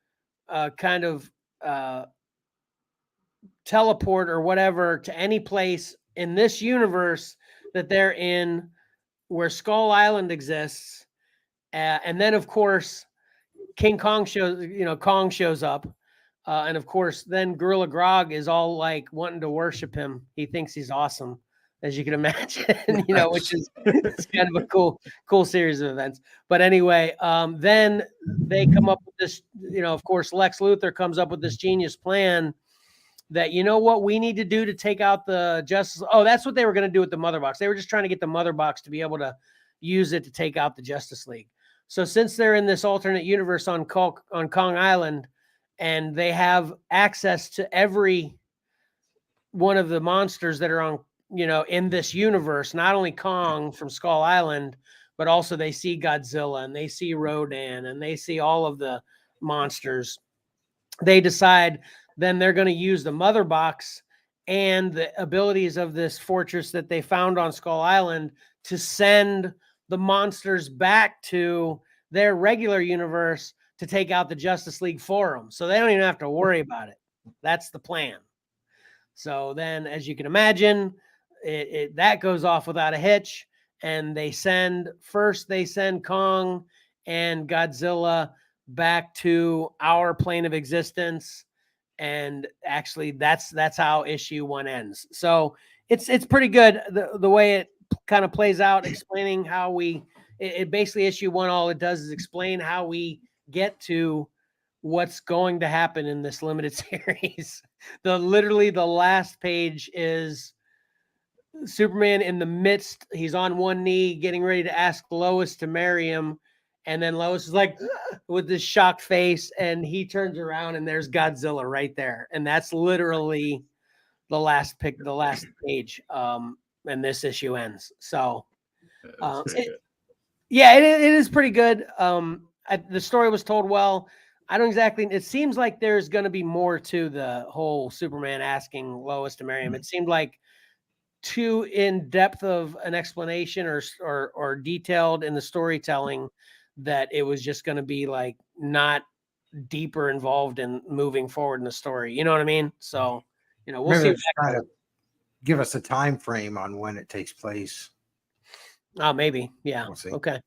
teleport or whatever to any place in this universe that they're in, where Skull Island exists. And then, of course, King Kong shows up. And of course, then Gorilla Grodd is all like wanting to worship him. He thinks he's awesome, as you can imagine, which is it's kind of a cool series of events. But anyway, then they come up with this, of course, Lex Luthor comes up with this genius plan that, what we need to do to take out the Justice. Oh, that's what they were going to do with the mother box. They were just trying to get the mother box to be able to use it to take out the Justice League. So since they're in this alternate universe on Kong Island, and they have access to every one of the monsters that are on, in this universe, not only Kong from Skull Island, but also they see Godzilla and they see Rodan and they see all of the monsters. They decide then they're going to use the mother box and the abilities of this fortress that they found on Skull Island to send the monsters back to their regular universe to take out the Justice League for them. So they don't even have to worry about it. That's the plan. So then, as you can imagine, that goes off without a hitch. And they send Kong and Godzilla back to our plane of existence. and actually that's how issue 1 ends. So it's pretty good the way it kind of plays out, explaining how it basically issue 1, all it does is explain how we get to what's going to happen in this limited series. Literally the last page is Superman in the midst. He's on one knee getting ready to ask Lois to marry him. And then Lois is like with this shocked face, and he turns around and there's Godzilla right there. And that's literally the last page. And this issue ends. So yeah, it is pretty good. The story was told well. I don't exactly, it seems like there's going to be more to the whole Superman asking Lois to marry him. It seemed like too in depth of an explanation or detailed in the storytelling that it was just going to be like not deeper involved in moving forward in the story. You know what I mean? So, we'll Maybe see. they're just trying to give us a time frame on when it takes place. Oh, maybe. Yeah. We'll see. Okay.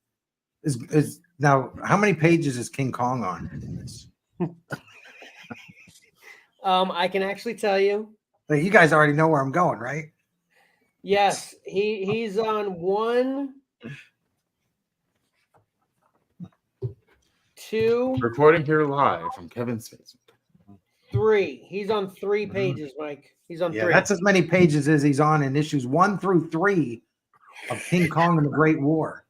Is now, how many pages is King Kong on in this? I can actually tell you. Like, you guys already know where I'm going, right? Yes, he's on 1, 2, Reporting here live from Kevin's basement. 3. He's on 3 pages, Mike. He's on 3. That's as many pages as he's on in issues 1 through 3 of King Kong and the Great War.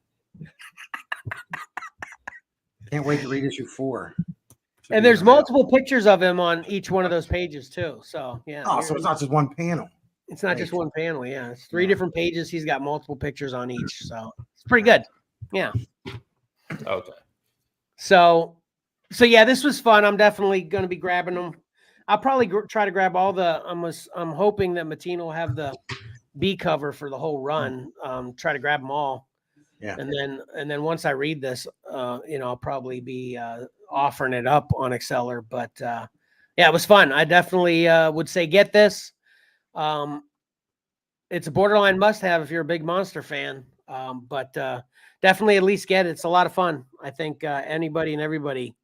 Can't wait to read issue 4. And there's multiple pictures of him on each one of those pages too. So yeah. Oh, so it's not just one panel. It's not just one panel. Yeah, it's 3 different pages. He's got multiple pictures on each, so it's pretty good. Yeah. Okay. So yeah, this was fun. I'm definitely going to be grabbing them. I'll probably try to grab all the. I'm hoping that Matina will have the B cover for the whole run. Try to grab them all. Yeah. And then once I read this, I'll probably be offering it up on Exceller. But yeah, it was fun. I definitely would say get this. It's a borderline must-have if you're a big monster fan. But definitely at least get it. It's a lot of fun. I think anybody and everybody,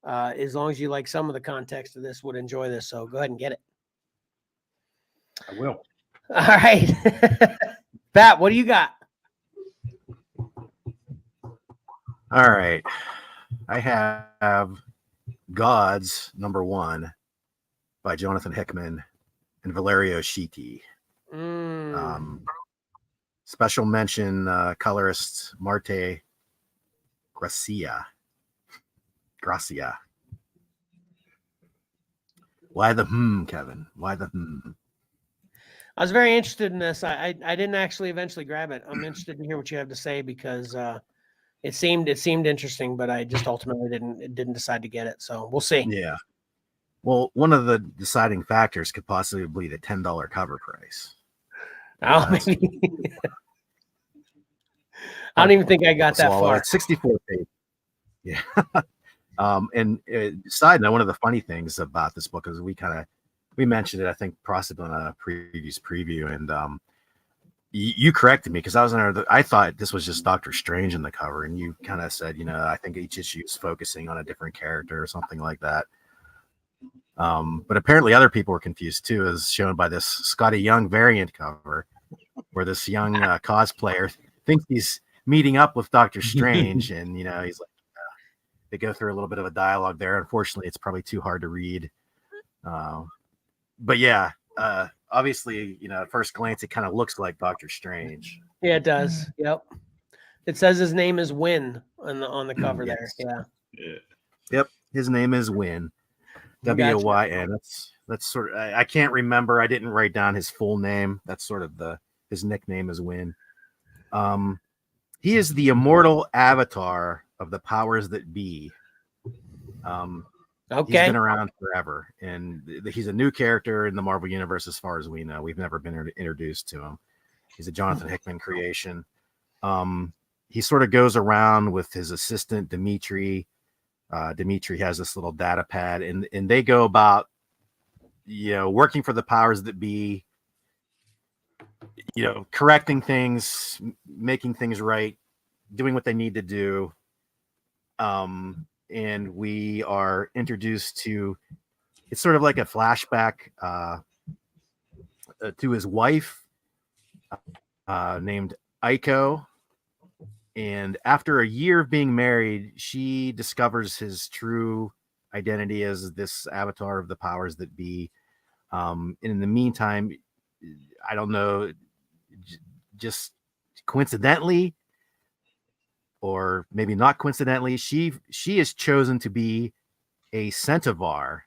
as long as you like some of the context of this, would enjoy this. So go ahead and get it. I will. All right. Pat, what do you got? All right. I have Gods #1 by Jonathan Hickman and Valerio Schiti. Special mention colorist Marte Gracia. Why the Kevin? Why the I was very interested in this. I didn't actually eventually grab it. I'm interested in hear what you have to say because it seemed interesting, but I just ultimately didn't decide to get it. So we'll see. Yeah. Well, one of the deciding factors could possibly be the $10 cover price. Oh, maybe. I don't even think I got that far. It's 64 pages. Yeah. And side note, one of the funny things about this book is we mentioned it, I think, possibly on a previous preview, and you corrected me because I was I thought this was just Doctor Strange in the cover, and you kind of said, I think each issue is focusing on a different character or something like that. But apparently other people were confused too, as shown by this Scotty Young variant cover, where this young cosplayer thinks he's meeting up with Doctor Strange, and he's like, they go through a little bit of a dialogue there. Unfortunately, it's probably too hard to read. But yeah, obviously, at first glance, it kind of looks like Doctor Strange. Yeah, it does. Yep. It says his name is Win on the cover there. Yeah. Yep. His name is Win. W-Y-N. That's sort of, I can't remember. I didn't write down his full name. That's sort of his nickname is Win. He is the immortal avatar of the powers that be. Okay. He's been around forever, and he's a new character in the Marvel Universe as far as we know. We've never been introduced to him. He's a Jonathan Hickman creation. He sort of goes around with his assistant, Dimitri. Dimitri has this little data pad, and they go about, working for the powers that be, correcting things, making things right, doing what they need to do. And we are introduced to it's sort of like a flashback to his wife named Aiko. And after a year of being married, she discovers his true identity as this avatar of the powers that be. And in the meantime, I don't know, just coincidentally, or maybe not coincidentally, she is chosen to be a centaur,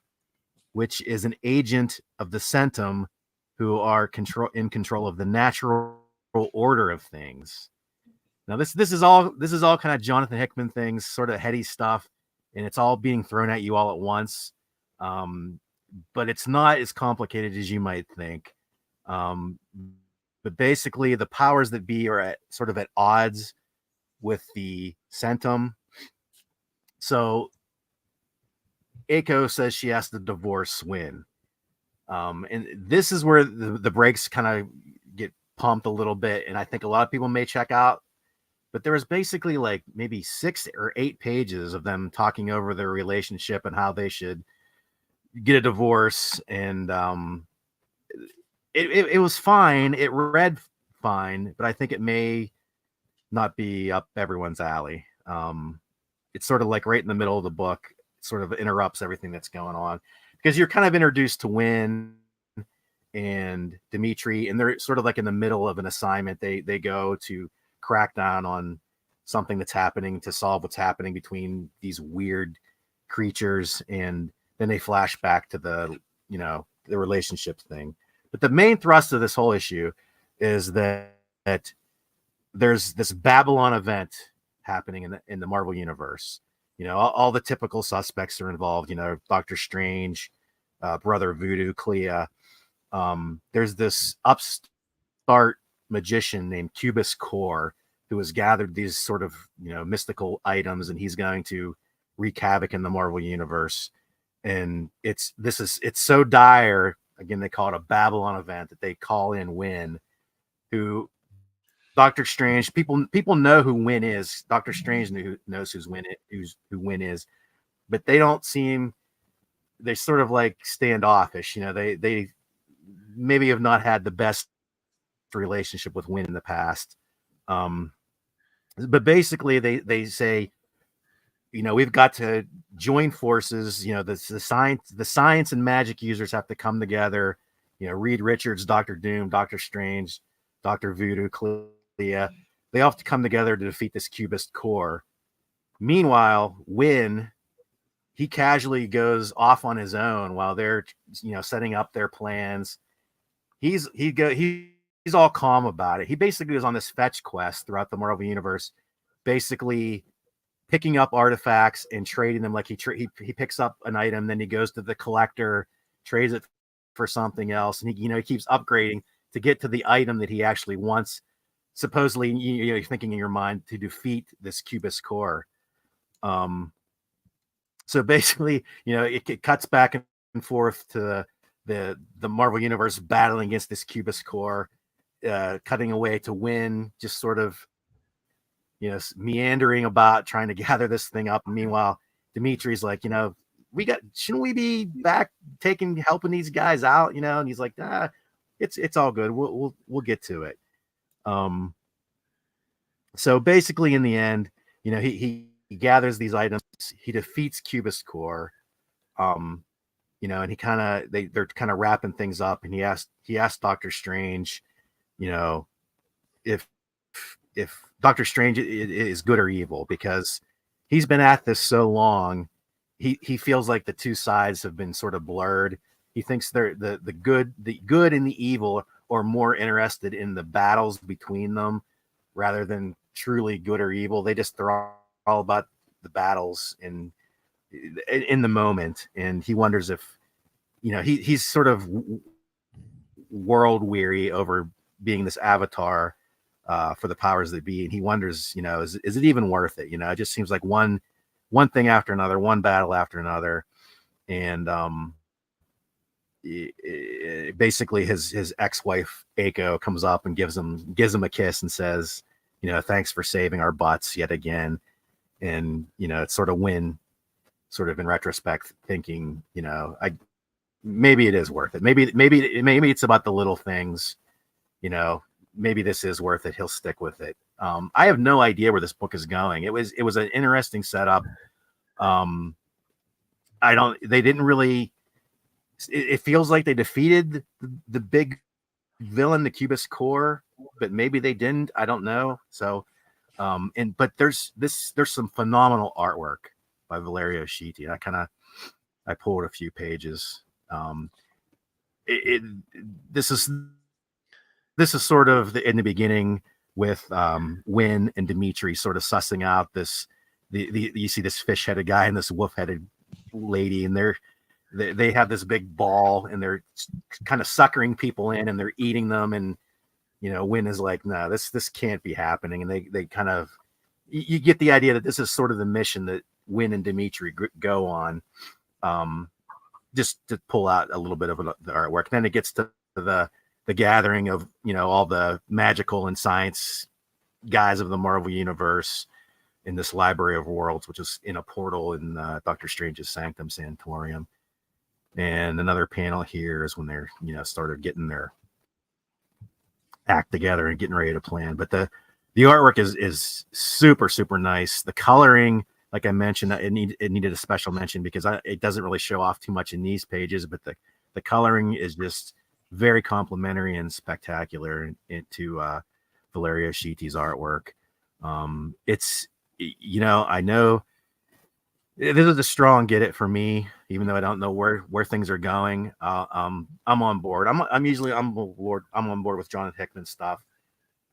which is an agent of the centum who are in control of the natural order of things. Now this is all kind of Jonathan Hickman things, sort of heady stuff, and it's all being thrown at you all at once. But it's not as complicated as you might think. But basically, the powers that be are at odds with the centum. So Aiko says she has to divorce Win. And this is where the brakes kind of get pumped a little bit, and I think a lot of people may check out. But there was basically like maybe 6 or 8 pages of them talking over their relationship and how they should get a divorce. And it was fine. It read fine, but I think it may not be up everyone's alley. It's sort of like right in the middle of the book, sort of interrupts everything that's going on, because you're kind of introduced to Win and Dimitri, and they're sort of like in the middle of an assignment. They go to crack down on something that's happening, to solve what's happening between these weird creatures, and then they flash back to the relationship thing. But the main thrust of this whole issue is that there's this Babylon event happening in the Marvel universe. All the typical suspects are involved. Doctor Strange, Brother Voodoo, Clea. There's this upstart magician named Cubus Core who has gathered these sort of mystical items, and he's going to wreak havoc in the Marvel universe. And it's so dire. Again, they call it a Babylon event, that they call in Win, who Doctor Strange, people know who Win is. Doctor Strange knows who Win is, but they don't seem, they sort of like standoffish. They maybe have not had the best relationship with Win in the past. But basically they say, we've got to join forces. The science and magic users have to come together. Reed Richards, Doctor Doom, Doctor Strange, Doctor Voodoo, Clea, they all have to come together to defeat this Cubist Core. Meanwhile, Win, he casually goes off on his own while they're setting up their plans. He's all calm about it. He basically is on this fetch quest throughout the Marvel universe, basically picking up artifacts and trading them. Like he picks up an item, then he goes to the collector, trades it for something else, and he keeps upgrading to get to the item that he actually wants. Supposedly, you're thinking in your mind, to defeat this Cubist Core. So basically, it cuts back and forth to the Marvel universe battling against this Cubist Core, cutting away to Win, just sort of meandering about trying to gather this thing up. Meanwhile, Dimitri's like, shouldn't we be back helping these guys out? And he's like, it's all good. We'll get to it. So basically in the end, he gathers these items, he defeats Cubist Core, and they're kind of wrapping things up, and he asked Doctor Strange, if Doctor Strange is good or evil, because he's been at this so long. He feels like the two sides have been sort of blurred. He thinks they're the good and the evil are more interested in the battles between them rather than truly good or evil. They're all about the battles in the moment. And he wonders if, he's sort of world weary over being this avatar for the powers that be. And he wonders, is it even worth it? It just seems like one thing after another, one battle after another. And basically his ex-wife Aiko comes up and gives him a kiss and says, thanks for saving our butts yet again. And it's sort of Win, sort of in retrospect, thinking, maybe it is worth it. Maybe it's about the little things, you know. Maybe this is worth it. He'll stick with it. I have no idea where this book is going. It was an interesting setup. They didn't really. It feels like they defeated the big villain, the Cubist core, but maybe they didn't. I don't know. So, but there's some phenomenal artwork by Valerio Schiti. I pulled a few pages. This is sort of in the beginning with Win and Dimitri sort of sussing out you see this fish-headed guy and this wolf-headed lady, and they have this big ball and they're kind of suckering people in and they're eating them, and you know, Win is like, no, this can't be happening, and they kind of, you get the idea that this is sort of the mission that Win and Dimitri go on, just to pull out a little bit of the artwork. And then it gets to the gathering of, you know, all the magical and science guys of the Marvel Universe in this Library of Worlds, which is in a portal in Doctor Strange's Sanctum Sanctorum. And another panel here is when they're, you know, started getting their act together and getting ready to plan. But the artwork is super, super nice. The coloring, like I mentioned, it needed a special mention because it doesn't really show off too much in these pages, but the coloring is just very complimentary and spectacular into Valerio Schiti's artwork. It's, you know, I know this is a strong get it for me, even though I don't know where things are going. I'm on board. I'm on board with Jonathan Hickman's stuff.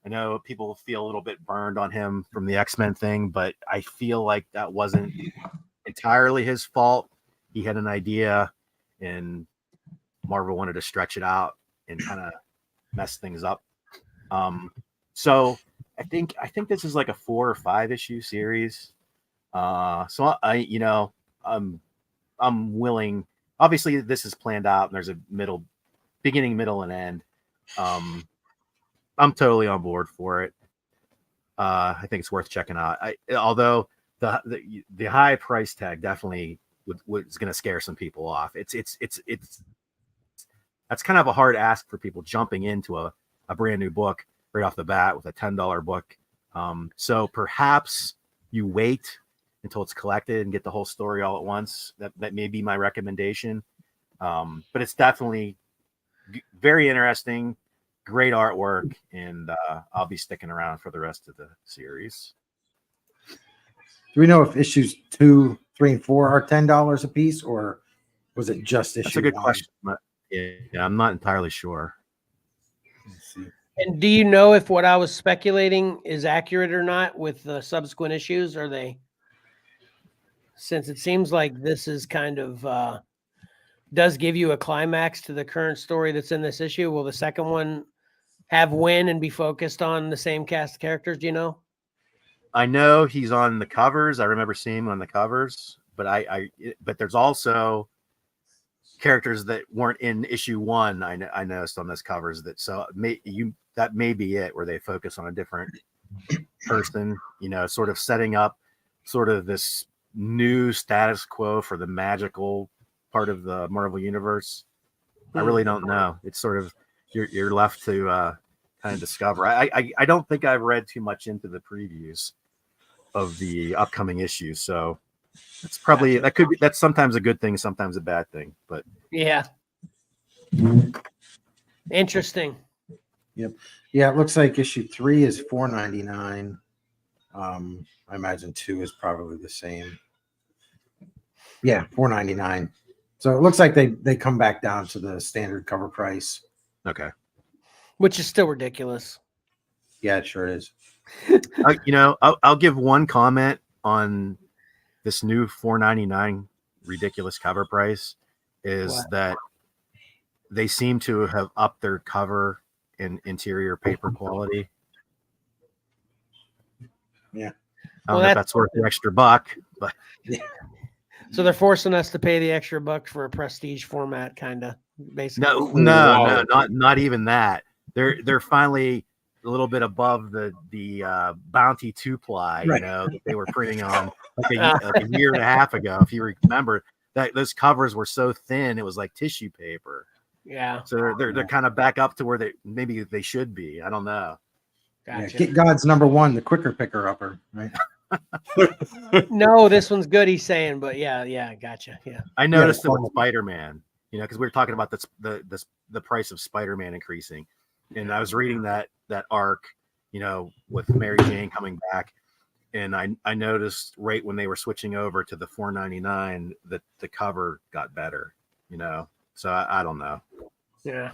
I know people feel a little bit burned on him from the X-Men thing, but I feel like that wasn't entirely his fault. He had an idea, and Marvel wanted to stretch it out and kind of mess things up. So I think this is like a 4 or 5 issue series. So I'm willing. Obviously, this is planned out, and there's a beginning, middle, and end. I'm totally on board for it. I think it's worth checking out. Although the high price tag definitely was going to scare some people off. It's that's kind of a hard ask for people jumping into a brand new book right off the bat with a $10 book. So perhaps you wait until it's collected and get the whole story all at once. That may be my recommendation. But it's definitely very interesting, great artwork, and I'll be sticking around for the rest of the series. Do we know if issues 2, 3, and 4 are $10 a piece, or was it just issue? That's a good 1? question. But yeah, I'm not entirely sure. Let's see. And do you know if what I was speculating is accurate or not with the subsequent issues? Are they, since it seems like this is kind of does give you a climax to the current story that's in this issue, will the second one have Win and be focused on the same cast of characters? Do you know? I know he's on the covers. I remember seeing him on the covers, but but there's also characters that weren't in issue 1. I noticed on those covers that may be it, where they focus on a different person, you know, sort of setting up sort of this new status quo for the magical part of the Marvel Universe. I really don't know. It's sort of you're left to kind of discover. I don't think I've read too much into the previews of the upcoming issues, so it's probably that's sometimes a good thing, sometimes a bad thing. But yeah, interesting. Yep. Yeah, it looks like issue 3 is $4.99. I imagine 2 is probably the same. Yeah, $4.99. So it looks like they come back down to the standard cover price. okay, Which is still ridiculous. Yeah, it sure is. I'll give one comment on this new $4.99 ridiculous cover price is that they seem to have upped their cover and interior paper quality. Yeah. I don't know if that's worth the extra buck, but So they're forcing us to pay the extra buck for a prestige format, kind of, basically. no, not even that. They're finally a little bit above the Bounty 2-ply, right. You know, that they were printing on like a year and a half ago. If you remember, those covers were so thin, it was like tissue paper. Yeah. So they're kind of back up to where they should be. I don't know. Yeah, Gotcha. Kit God's number one, the quicker picker upper, right? No, this one's good. He's saying, but yeah, gotcha. Yeah. I noticed the it with quality. Spider-Man, because we were talking about the price of Spider-Man increasing, and I was reading that arc, with Mary Jane coming back, and I noticed right when they were switching over to the $4.99 that the cover got better, So I don't know. Yeah.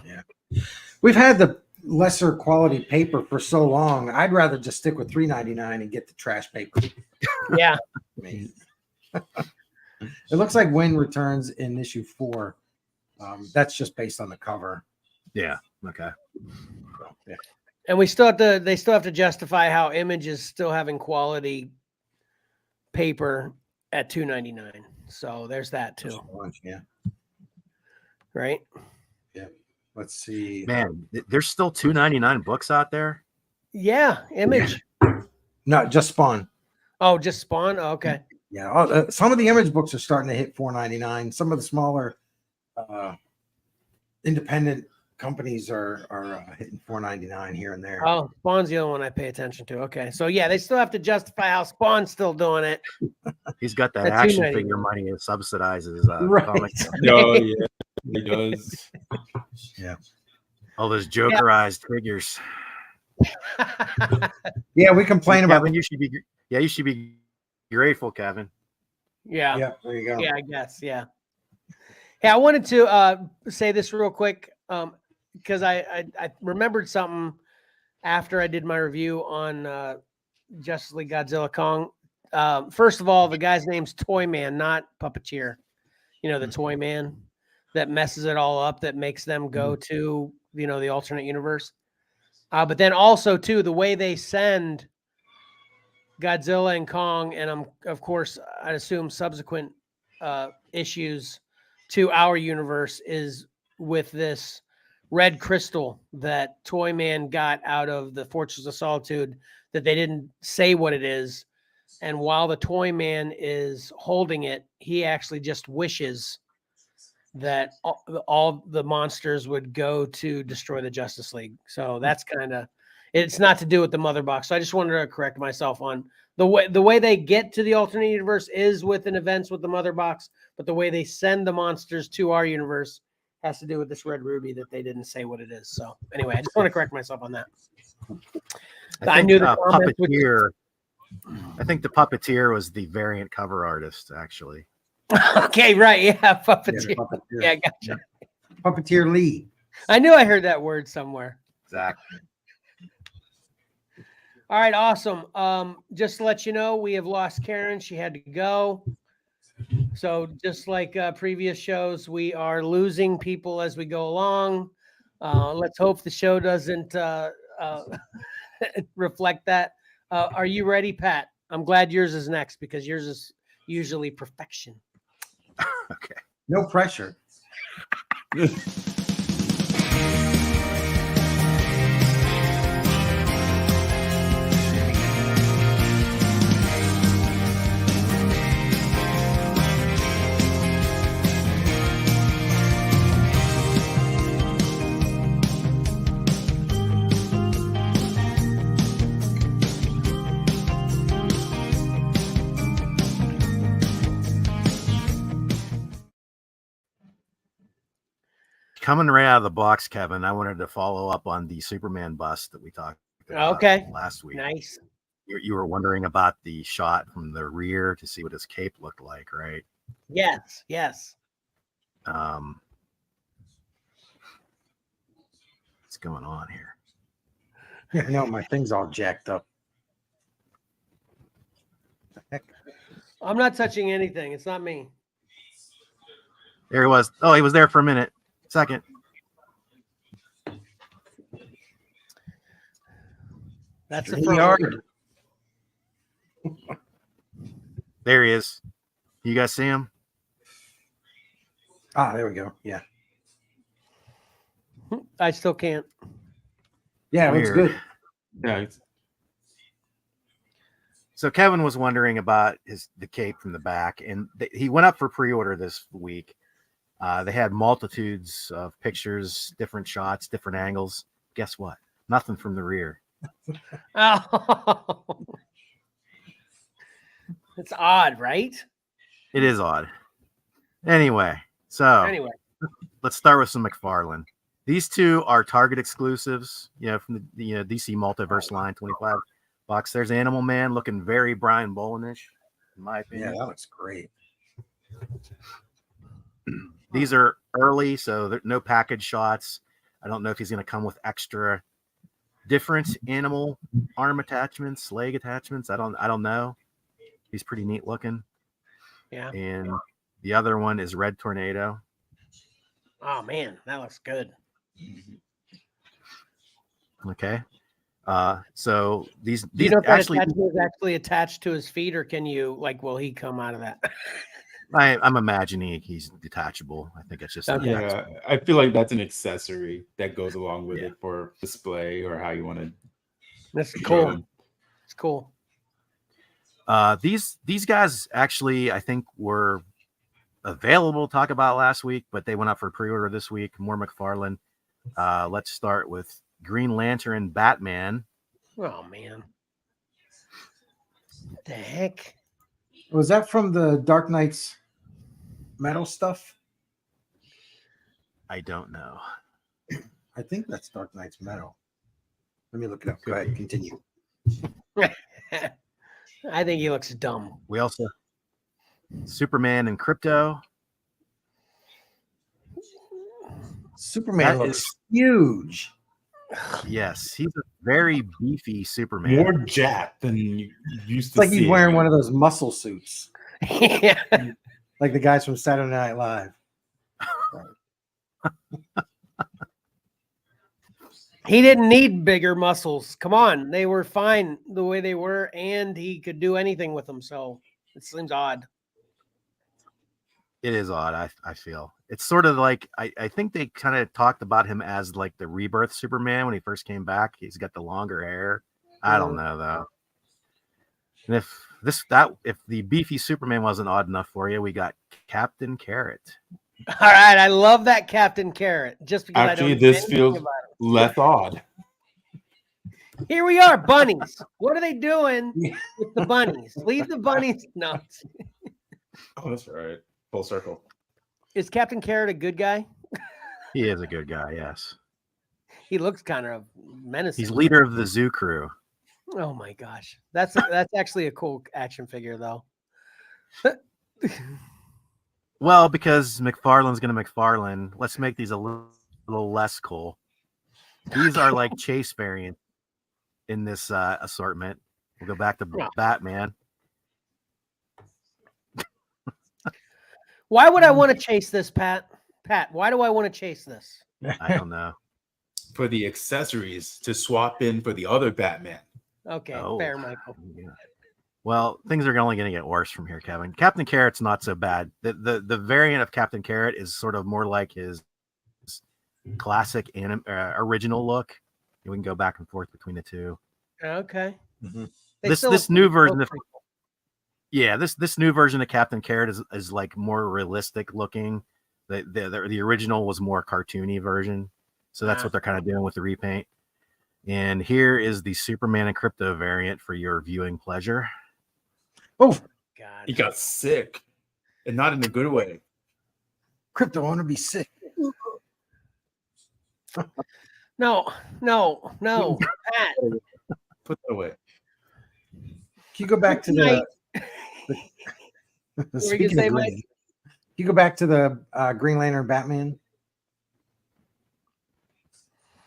We've had the lesser quality paper for so long. I'd rather just stick with $3.99 and get the trash paper. Yeah. It looks like Win returns in issue 4. That's just based on the cover. Yeah. Okay. So, yeah. And they still have to justify how Image is still having quality paper at $2.99. So there's that too. Yeah. Right? Let's see. Man, there's still $2.99 books out there. Yeah, Image. No, just Spawn. Oh, just Spawn? Oh, okay. Yeah. Some of the Image books are starting to hit $4.99. Some of the smaller independent companies are hitting $4.99 here and there. Oh, Spawn's the only one I pay attention to. Okay. So yeah, they still have to justify how Spawn's still doing it. He's got that That's action $2.99. figure money and subsidizes Right. comics. Oh yeah, he does. Yeah. All those Jokerized figures. Yeah, we complain about Kevin, you should be grateful, Kevin. Yeah. Yeah, there you go. Yeah, I guess. Yeah. Hey, I wanted to say this real quick because I remembered something after I did my review on Justice League Godzilla Kong. First of all, the guy's name's Toy Man, not Puppeteer. The Toy Man that messes it all up, that makes them go to, the alternate universe. But then also, too, the way they send Godzilla and Kong, and of course, I assume subsequent issues to our universe is with this red crystal that Toy Man got out of the Fortress of Solitude that they didn't say what it is. And while the Toy Man is holding it, he actually just wishes that all the monsters would go to destroy the Justice League. So that's it's not to do with the mother box. So I just wanted to correct myself on the way they get to the alternate universe is with an events with the mother box, but the way they send the monsters to our universe has to do with this red ruby that they didn't say what it is. So anyway, I just want to correct myself on that. I knew the Puppeteer. I think the Puppeteer was the variant cover artist, actually. Okay, right. Yeah, Puppeteer. Yeah, Puppeteer. Yeah, gotcha. Puppeteer Lee. I knew I heard that word somewhere. Exactly. All right, awesome. Just to let you know, we have lost Karen. She had to go. So just like previous shows, we are losing people as we go along. Let's hope the show doesn't reflect that. Are you ready, Pat? I'm glad yours is next because yours is usually perfection. Okay. No pressure. Coming right out of the box, Kevin, I wanted to follow up on the Superman bust that we talked about last week. Nice. You were wondering about the shot from the rear to see what his cape looked like, right? Yes. What's going on here? Yeah, no, my thing's all jacked up. Heck. I'm not touching anything. It's not me. There he was. Oh, he was there for a minute. Second. That's the Really first. hard. There he is. You guys see him? Ah, there we go. Yeah. I still can't. Yeah, it looks Weird. good. Yeah, So Kevin was wondering about the cape from the back, and he went up for pre-order this week. They had multitudes of pictures, different shots, different angles. Guess what? Nothing from the rear. Oh, it's odd, right? It is odd. Anyway, so let's start with some McFarlane. These two are Target exclusives, from the DC Multiverse line, 25 bucks. There's Animal Man looking very Brian Bolinish, in my opinion. Yeah, that looks great. These are early, so there no package shots. I don't know if he's going to come with extra different animal arm attachments, leg attachments. I don't know. He's pretty neat looking. Yeah. And the other one is Red Tornado. Oh man, that looks good. Okay. So these Do you know if that actually attachment is actually attached to his feet, or can you will he come out of that? I'm imagining he's detachable. I think it's just Yeah, I feel like that's an accessory that goes along with it for display or how you want to. That's cool. It's cool. These guys actually I think were available to talk about last week, but they went up for pre-order this week. More McFarlane. Let's start with Green Lantern Batman. Oh man. What the heck? Was that from the Dark Knight's metal stuff? I don't know. I think that's Dark Knight's metal. Let me look it up. Go ahead, continue. I think he looks dumb. We also Superman and Crypto. Superman looks huge. Yes, he's a very beefy Superman. More jacked than you used It's to like see. he's wearing one of those muscle suits, Yeah. like the guys from Saturday Night Live. He didn't need bigger muscles. Come on. They were fine the way they were, and he could do anything with them. So it seems odd. It is odd, I feel. It's sort of like I think they kind of talked about him as like the rebirth Superman when he first came back. He's got the longer hair. I don't know though. And if the beefy Superman wasn't odd enough for you, we got Captain Carrot. All right. I love that Captain Carrot. Just because Actually, I don't this know anything feels about it. less odd. Here we are, bunnies. What are they doing with the bunnies? Leave the bunnies. No. Oh, that's right. Full circle. Is Captain Carrot a good guy? He is a good guy, yes. He looks kind of menacing. He's leader of the Zoo Crew. Oh my gosh. That's actually a cool action figure though. Well, because McFarlane's going to McFarlane, let's make these a little less cool. These are like Chase variants in this assortment. We'll go back to Batman. Why would I want to chase this, Pat? Pat, why do I want to chase this? I don't know. For the accessories to swap in for the other Batman. Okay, Oh. fair, Michael. Yeah. Well, things are only going to get worse from here, Kevin. Captain Carrot's not so bad. The variant of Captain Carrot is sort of more like his classic original look. We can go back and forth between the two. Okay. Mm-hmm. This new version of this new version of Captain Carrot is like more realistic looking. The original was more cartoony version, so that's what they're kind of doing with the repaint. And here is the Superman and Crypto variant for your viewing pleasure. Oh, God. He got sick, and not in a good way. Crypto, I want to be sick. No. Pat. Put that away. Can you go back to the speaking of green, can you go back to the Green Lantern Batman?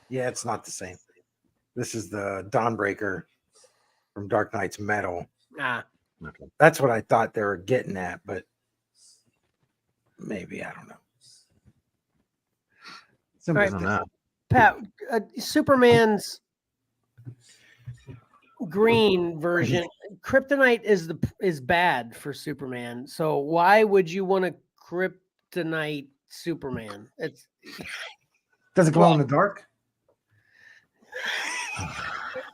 Yeah, it's not the same. This is the Dawnbreaker from Dark Knight's Metal. Okay. That's what I thought they were getting at, but maybe I don't know. All right, I don't know. Pat, Superman's green version, Kryptonite is bad for Superman. So why would you want to Kryptonite Superman? Does it glow in the dark?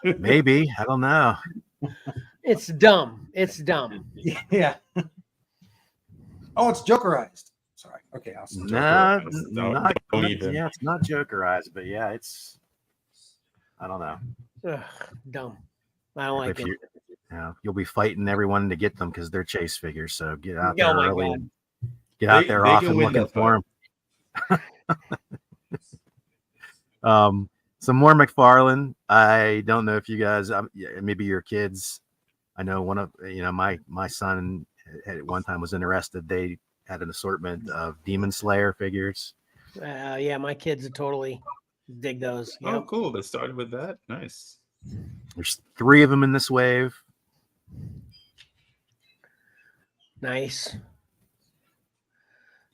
Maybe. I don't know. It's dumb. It's dumb. Yeah. Oh, it's Jokerized. Sorry. Okay, I'll stop. No, Don't even. yeah, it's not Jokerized, but yeah, it's. I don't know. Ugh, dumb. I don't like If it. you, you'll be fighting everyone to get them because they're chase figures. So get out Oh there my early. God. And get out there They can often win looking that for them. Some more McFarlane. I don't know if you guys, maybe your kids. I know one of my son at one time was interested. They had an assortment of Demon Slayer figures. Yeah, my kids would totally dig those. Oh, Yep. cool. They started with that. Nice. There's 3 of them in this wave. Nice.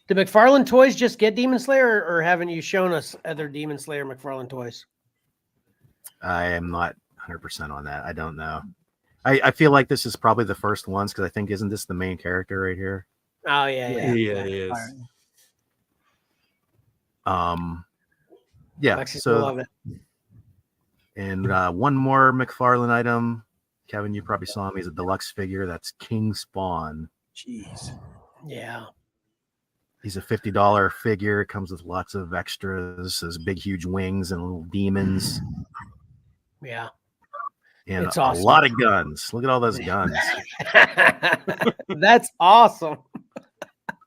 Did McFarlane Toys just get Demon Slayer, or haven't you shown us other Demon Slayer McFarlane toys? I am not 100% on that. I don't know. I feel like this is probably the first ones because I think isn't this the main character right here? Oh yeah, Yeah, it is. Yeah. Lexi's So love it. and one more McFarlane item. Kevin, you probably saw him. He's a deluxe figure. That's King Spawn. Jeez. Yeah. He's a $50 figure. It comes with lots of extras, his big, huge wings and little demons. Yeah. And It's a awesome. lot of guns. Look at all those guns. That's awesome.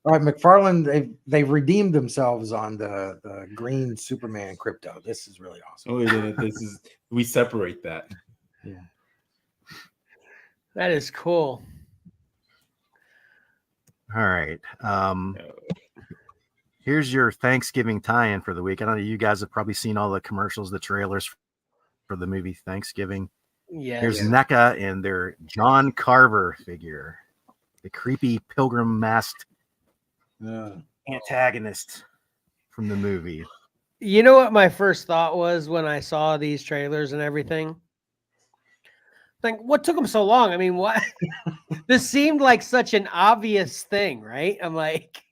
All right, McFarlane, they've redeemed themselves on the green Superman crypto. This is really awesome. Oh, yeah, we separate that. Yeah. That is cool. All right. Here's your Thanksgiving tie-in for the week. I know you guys have probably seen all the commercials, the trailers for the movie Thanksgiving. Yeah. Here's NECA and their John Carver figure, the creepy pilgrim masked antagonist from the movie. You know what my first thought was when I saw these trailers and everything? Like, what took them so long? I mean, what? This seemed like such an obvious thing, right? I'm like,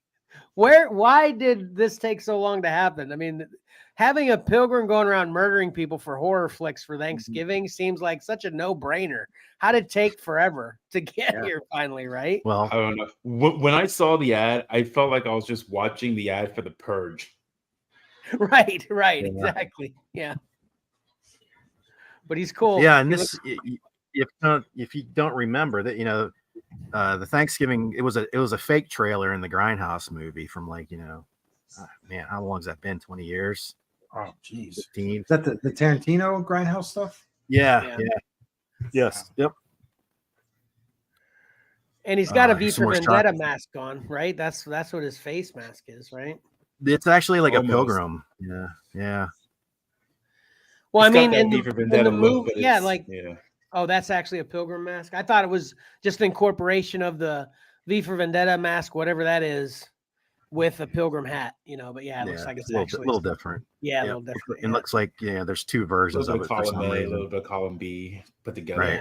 why did this take so long to happen? I mean, having a pilgrim going around murdering people for horror flicks for Thanksgiving seems like such a no-brainer. How did it take forever to get here finally, right? Well, I don't know. When I saw the ad, I felt like I was just watching the ad for The Purge. Right, Yeah. exactly. Yeah. But he's cool. Yeah, and He this, if you don't remember that, the Thanksgiving, it was a fake trailer in the Grindhouse movie from man, how long has that been? 20 years? Oh, jeez. 15? Is that the Tarantino Grindhouse stuff? Yeah. Yes. Yep. And he's got a V some for more Vendetta shots. mask on, right? That's what his face mask is, right? It's actually like Almost. a pilgrim. Yeah. Well, I It's got mean, that in V the, for in Vendetta the look, movie, but yeah, it's- like, yeah. oh, that's actually a pilgrim mask. I thought it was just an incorporation of the V for Vendetta mask, whatever that is, with a pilgrim hat, But yeah, it looks like it's a actually little different. Yeah, a Yep. little different. It looks like there's 2 A versions little of bit it for column some A, a reason. little bit column B put together. Right.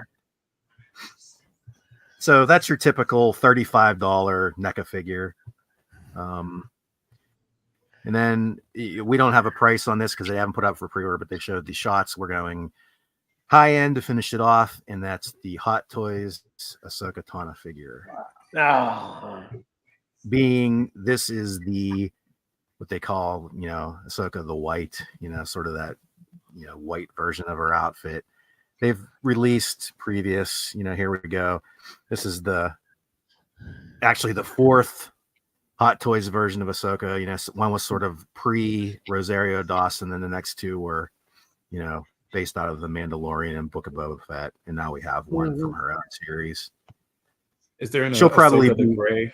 So that's your typical $35 NECA figure. And then we don't have a price on this because they haven't put up for pre-order, but they showed the shots. We're going high end to finish it off, and that's the Hot Toys Ahsoka Tano figure. Oh, This is what they call, Ahsoka the White, sort of that, white version of her outfit. They've released previous, here we go. This is actually the 4th Hot Toys version of Ahsoka. One was sort of pre-Rosario Dawson, and the next 2 were, based out of The Mandalorian and Book of Boba Fett. And now we have one from her own series. Is there an She'll probably Ahsoka the be Gray?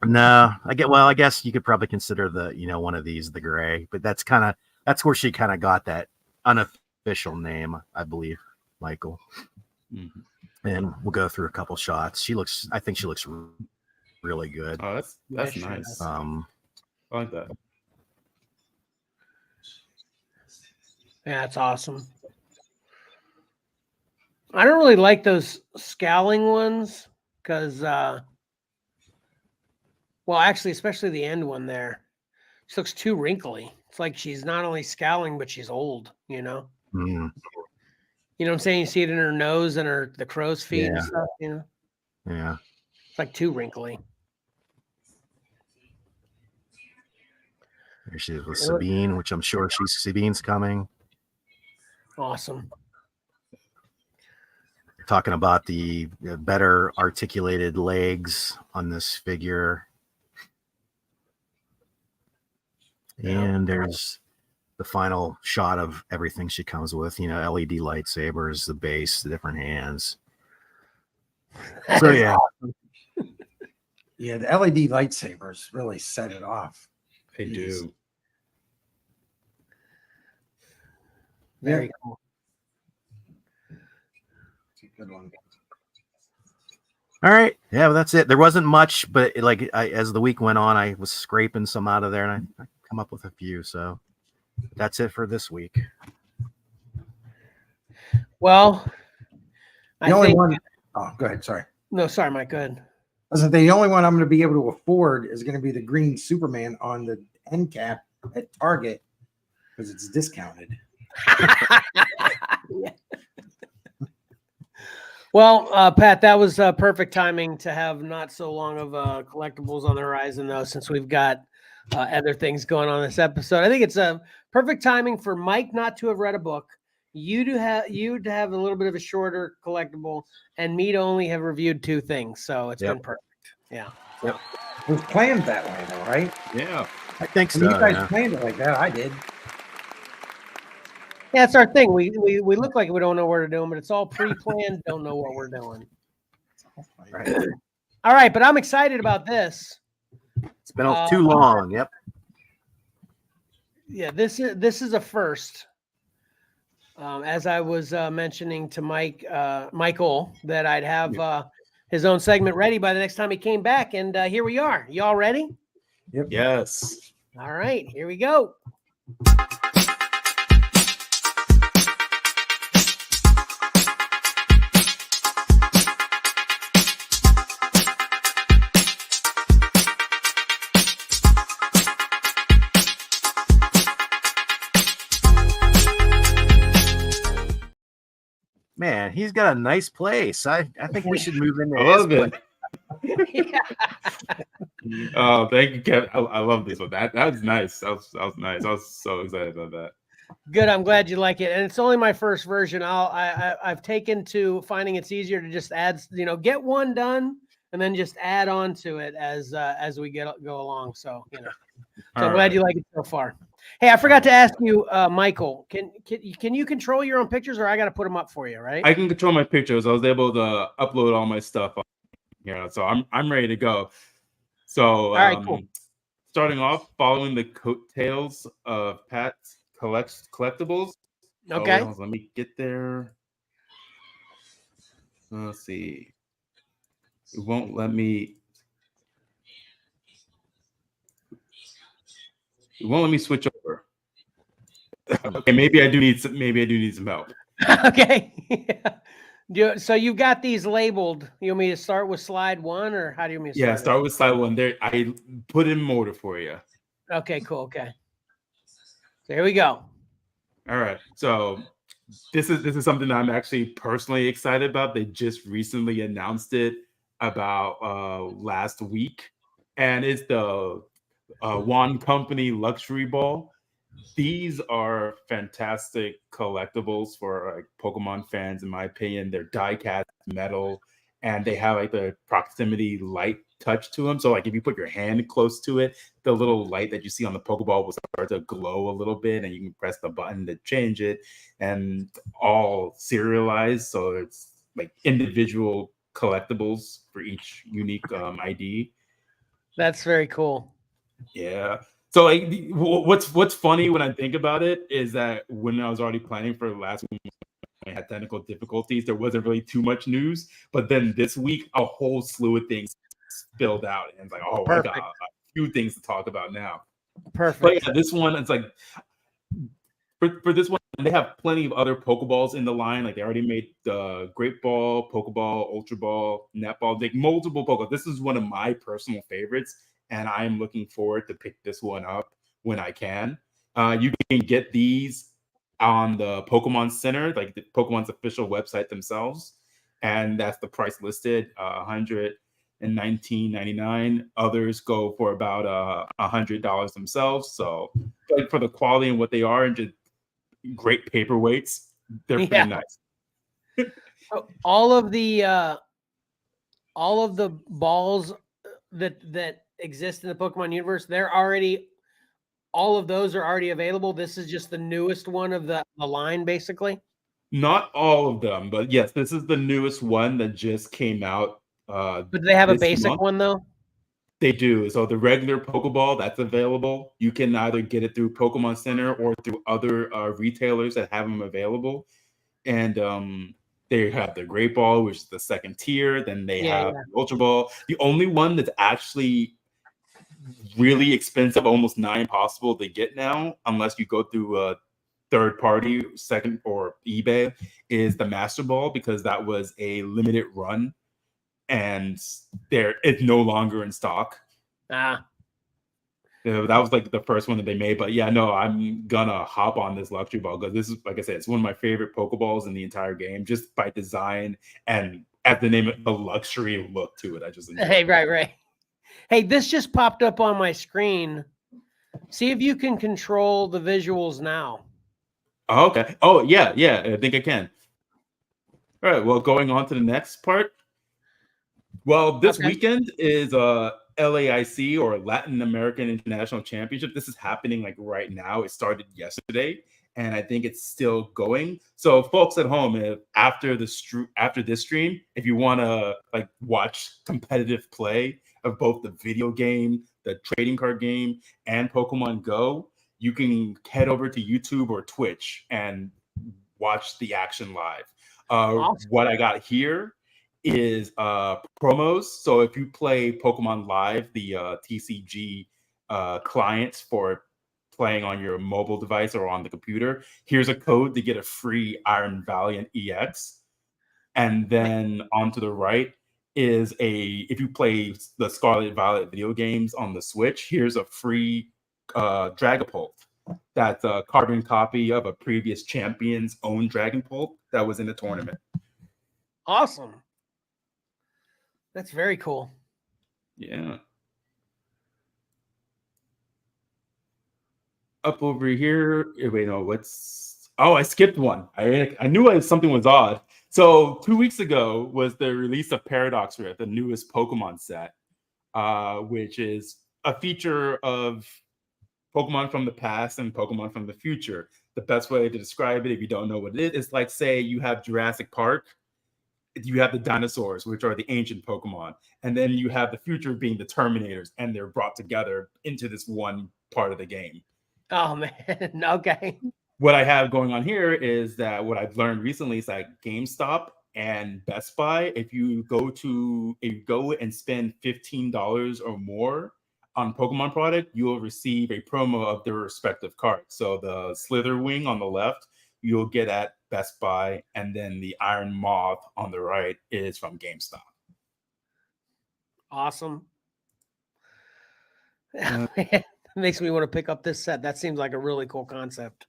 No, I guess you could probably consider one of these the gray, but that's where she kind of got that unofficial name, I believe, Michael. Mhm. And we'll go through a couple shots. I think she looks really good. Oh, that's Yeah, nice. sure. I like that. Yeah, that's awesome. I don't really like those scowling ones because, well, actually, especially the end one there. She looks too wrinkly. It's like she's not only scowling, but she's old, Mm. You know what I'm saying? You see it in her nose and the crow's feet and Yeah. stuff. You know, Yeah. it's like too wrinkly. There she is with Sabine, which I'm sure Sabine's coming. Awesome. Talking about the better articulated legs on this figure. And there's the final shot of everything she comes with, LED lightsabers, the base, the different hands. So yeah. Yeah, the LED lightsabers really set it off. They do. Very cool. It's a good one. All right. Yeah, well, that's it. There wasn't much, but as the week went on, I was scraping some out of there, and I come up with a few. So that's it for this week. Well, The only one. Oh, go ahead. Sorry. No, sorry, Mike. Go ahead. I was gonna say, the only one I'm going to be able to afford is going to be the green Superman on the end cap at Target because it's discounted. Well, Pat, that was perfect timing to have not so long of collectibles on the horizon, though, since we've got other things going on this episode. I think it's a perfect timing for Mike not to have read a book, you to have a little bit of a shorter collectible, and me to only have reviewed 2 things. So it's been perfect. Yeah. Yep. It was planned that way, though, right? Yeah. I think so. You guys planned it like that. I did. Yeah, it's our thing. We look like we don't know what we're doing, but it's all pre-planned. Don't know what we're doing. Right. All right, but I'm excited about this. It's been too long. Yep. Yeah, this is a first. As I was mentioning to Michael, that I'd have his own segment ready by the next time he came back, and here we are. Y'all ready? Yep. Yes. All right, here we go. Man, he's got a nice place. I think we should move into I love his it. Oh, thank you, Kevin. I love this one. That was nice. That was nice. I was so excited about that. Good. I'm glad you like it. And it's only my first version. I've taken to finding it's easier to just add, get one done and then just add on to it as we go along. So, so I'm glad you like it so far. Hey, I forgot to ask you, Michael, can you control your own pictures, or I got to put them up for you, right? I can control my pictures. I was able to upload all my stuff on here, so I'm ready to go. So, all right, cool. Starting off, following the coattails of Pat's Collectibles. Okay. So, let me get there. Let's see. It won't let me. It won't let me switch over. Okay, maybe I do need some help. Okay. So you've got these labeled. You want me to start with slide 1, or how do you want me to start? Yeah, start with slide 1. There, I put in order for you. Okay, cool. Okay. So here we go. All right. So this is something that I'm actually personally excited about. They just recently announced it about last week, and it's the Wand Company Luxury Ball. These are fantastic collectibles for Pokemon fans, in my opinion. They're die-cast metal, and they have the proximity light touch to them. So if you put your hand close to it, the little light that you see on the Pokeball will start to glow a little bit, and you can press the button to change it, and all serialized. So it's like individual collectibles for each unique ID. That's very cool. Yeah. So what's funny when I think about it is that when I was already planning for last week, I had technical difficulties. There wasn't really too much news, but then this week a whole slew of things spilled out, and it's like, oh, Perfect. I got a few things to talk about now. Perfect. But yeah, this one, it's like for this one, they have plenty of other Pokeballs in the line. Like they already made the Great Ball, Pokeball, Ultra Ball, Netball, like multiple Pokeballs. This is one of my personal favorites, and I am looking forward to pick this one up when I can. You can get these on the Pokemon Center, like the Pokemon's official website themselves, and that's the price listed, $119.99. Others go for about $100 themselves. So, like for the quality and what they are, and just great paperweights, they're pretty Yeah. nice. All of the balls that exist in the Pokemon universe, all of those are already available. This is just the newest one of the line, basically. Not all of them, but yes, this is the newest one that just came out. But do they have a this basic month. one though? They do. So the regular Pokeball that's available, you can either get it through Pokemon Center or through other retailers that have them available. And they have the Great Ball, which is the second tier. Then they have the Ultra Ball. The only one that's actually really expensive, almost nigh impossible to get now, unless you go through a third party, second or eBay, is the Master Ball, because that was a limited run and it's no longer in stock. That was like the first one that they made. But yeah, no, I'm gonna hop on this luxury ball because this is, like I said, it's one of my favorite Pokeballs in the entire game, just by design and at the name of the luxury look to it. I just enjoy it. Right. Hey, this just popped up on my screen. See if you can control the visuals now. Oh, okay. Oh yeah, I think I can. All right. Well, going on to the next part. Well, this weekend is LAIC, or Latin American International Championship. This is happening like right now. It started yesterday, and I think it's still going. So, folks at home, after this stream, if you want to like watch competitive play of both the video game, the trading card game, and Pokemon Go, you can head over to YouTube or Twitch and watch the action live. Awesome. What I got here is promos. So if you play Pokemon Live, the TCG clients for playing on your mobile device or on the computer, here's a code to get a free Iron Valiant EX. And then on to the right is if you play the Scarlet Violet video games on the Switch, here's a free Dragapult. That's a carbon copy of a previous champion's own Dragapult that was in the tournament. Awesome. That's very cool. Yeah. Up over here. Wait, no, I skipped one. I knew something was odd. So 2 weeks ago was the release of Paradox Rift, the newest Pokemon set, which is a feature of Pokemon from the past and Pokemon from the future. The best way to describe it, if you don't know what it is like, say you have Jurassic Park, you have the dinosaurs, which are the ancient Pokemon, and then you have the future being the Terminators, and they're brought together into this one part of the game. Oh man, okay. What I have going on here is that what I've learned recently is like GameStop and Best Buy, if you go and spend $15 or more on Pokemon product, you will receive a promo of their respective cards. So the Slitherwing on the left, you'll get at Best Buy, and then the Iron Moth on the right is from GameStop. Awesome. Makes me want to pick up this set. That seems like a really cool concept.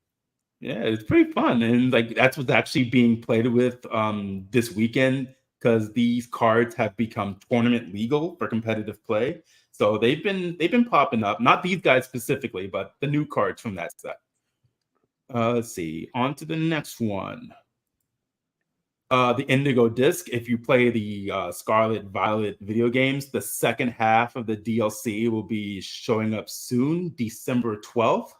Yeah, it's pretty fun, and like that's what's actually being played with this weekend, because these cards have become tournament legal for competitive play. So they've been popping up. Not these guys specifically, but the new cards from that set. Let's see. On to the next one. The Indigo Disc. If you play the Scarlet Violet video games, the second half of the DLC will be showing up soon, December 12th.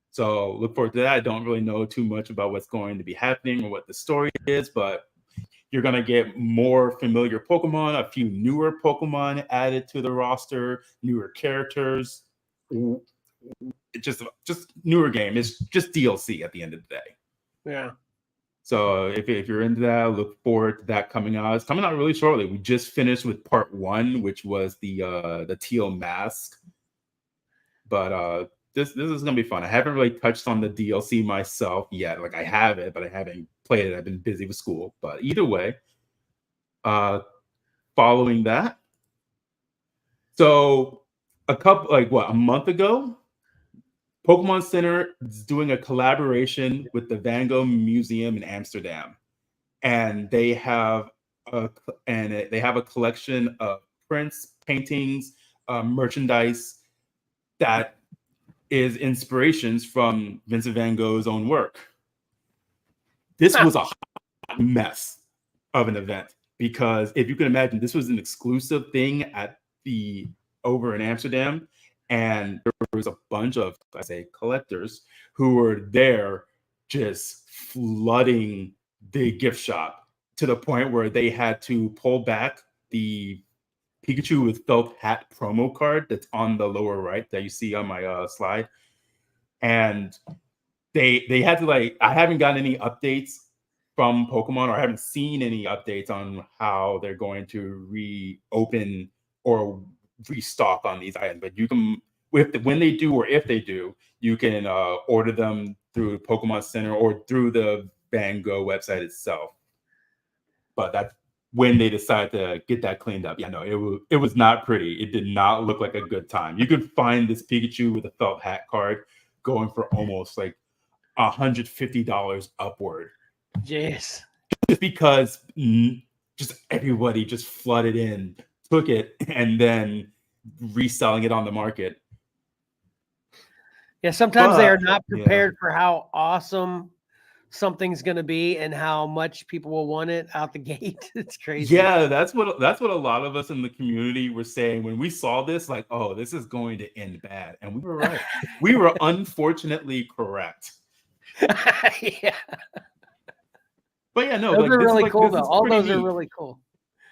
So look forward to that. I don't really know too much about what's going to be happening or what the story is, but you're going to get more familiar Pokemon, a few newer Pokemon added to the roster, newer characters. Just newer game. It's just DLC at the end of the day. Yeah. So if you're into that, look forward to that coming out. It's coming out really shortly. We just finished with part 1, which was the teal mask. But this is gonna be fun. I haven't really touched on the DLC myself yet. Like I have it, but I haven't played it. I've been busy with school. But either way, following that, so a month ago, Pokemon Center is doing a collaboration with the Van Gogh Museum in Amsterdam, and they have a collection of prints, paintings, merchandise that is inspirations from Vincent Van Gogh's own work. This was a hot mess of an event because if you can imagine, this was an exclusive thing at the over in Amsterdam, and there was a bunch of, I say, collectors who were there just flooding the gift shop to the point where they had to pull back the Pikachu with felt hat promo card that's on the lower right that you see on my slide. And they had to, like, I haven't gotten any updates from Pokemon, or I haven't seen any updates on how they're going to reopen or restock on these items. But you can, when they do, or if they do, you can order them through Pokemon Center or through the Van Gogh website itself. But that's when they decide to get that cleaned up. Yeah, no, it was not pretty. It did not look like a good time. You could find this Pikachu with a felt hat card going for almost like $150 upward. Jeez. Just because just everybody just flooded in, took it, and then reselling it on the market. Yeah, sometimes they are not prepared for how awesome something's going to be and how much people will want it out the gate. It's crazy. Yeah, that's what a lot of us in the community were saying when we saw this, like, oh, this is going to end bad. And we were right. We were unfortunately correct. Yeah. But yeah, no, those like, are this really is like, cool this though. is All pretty those are neat. really cool.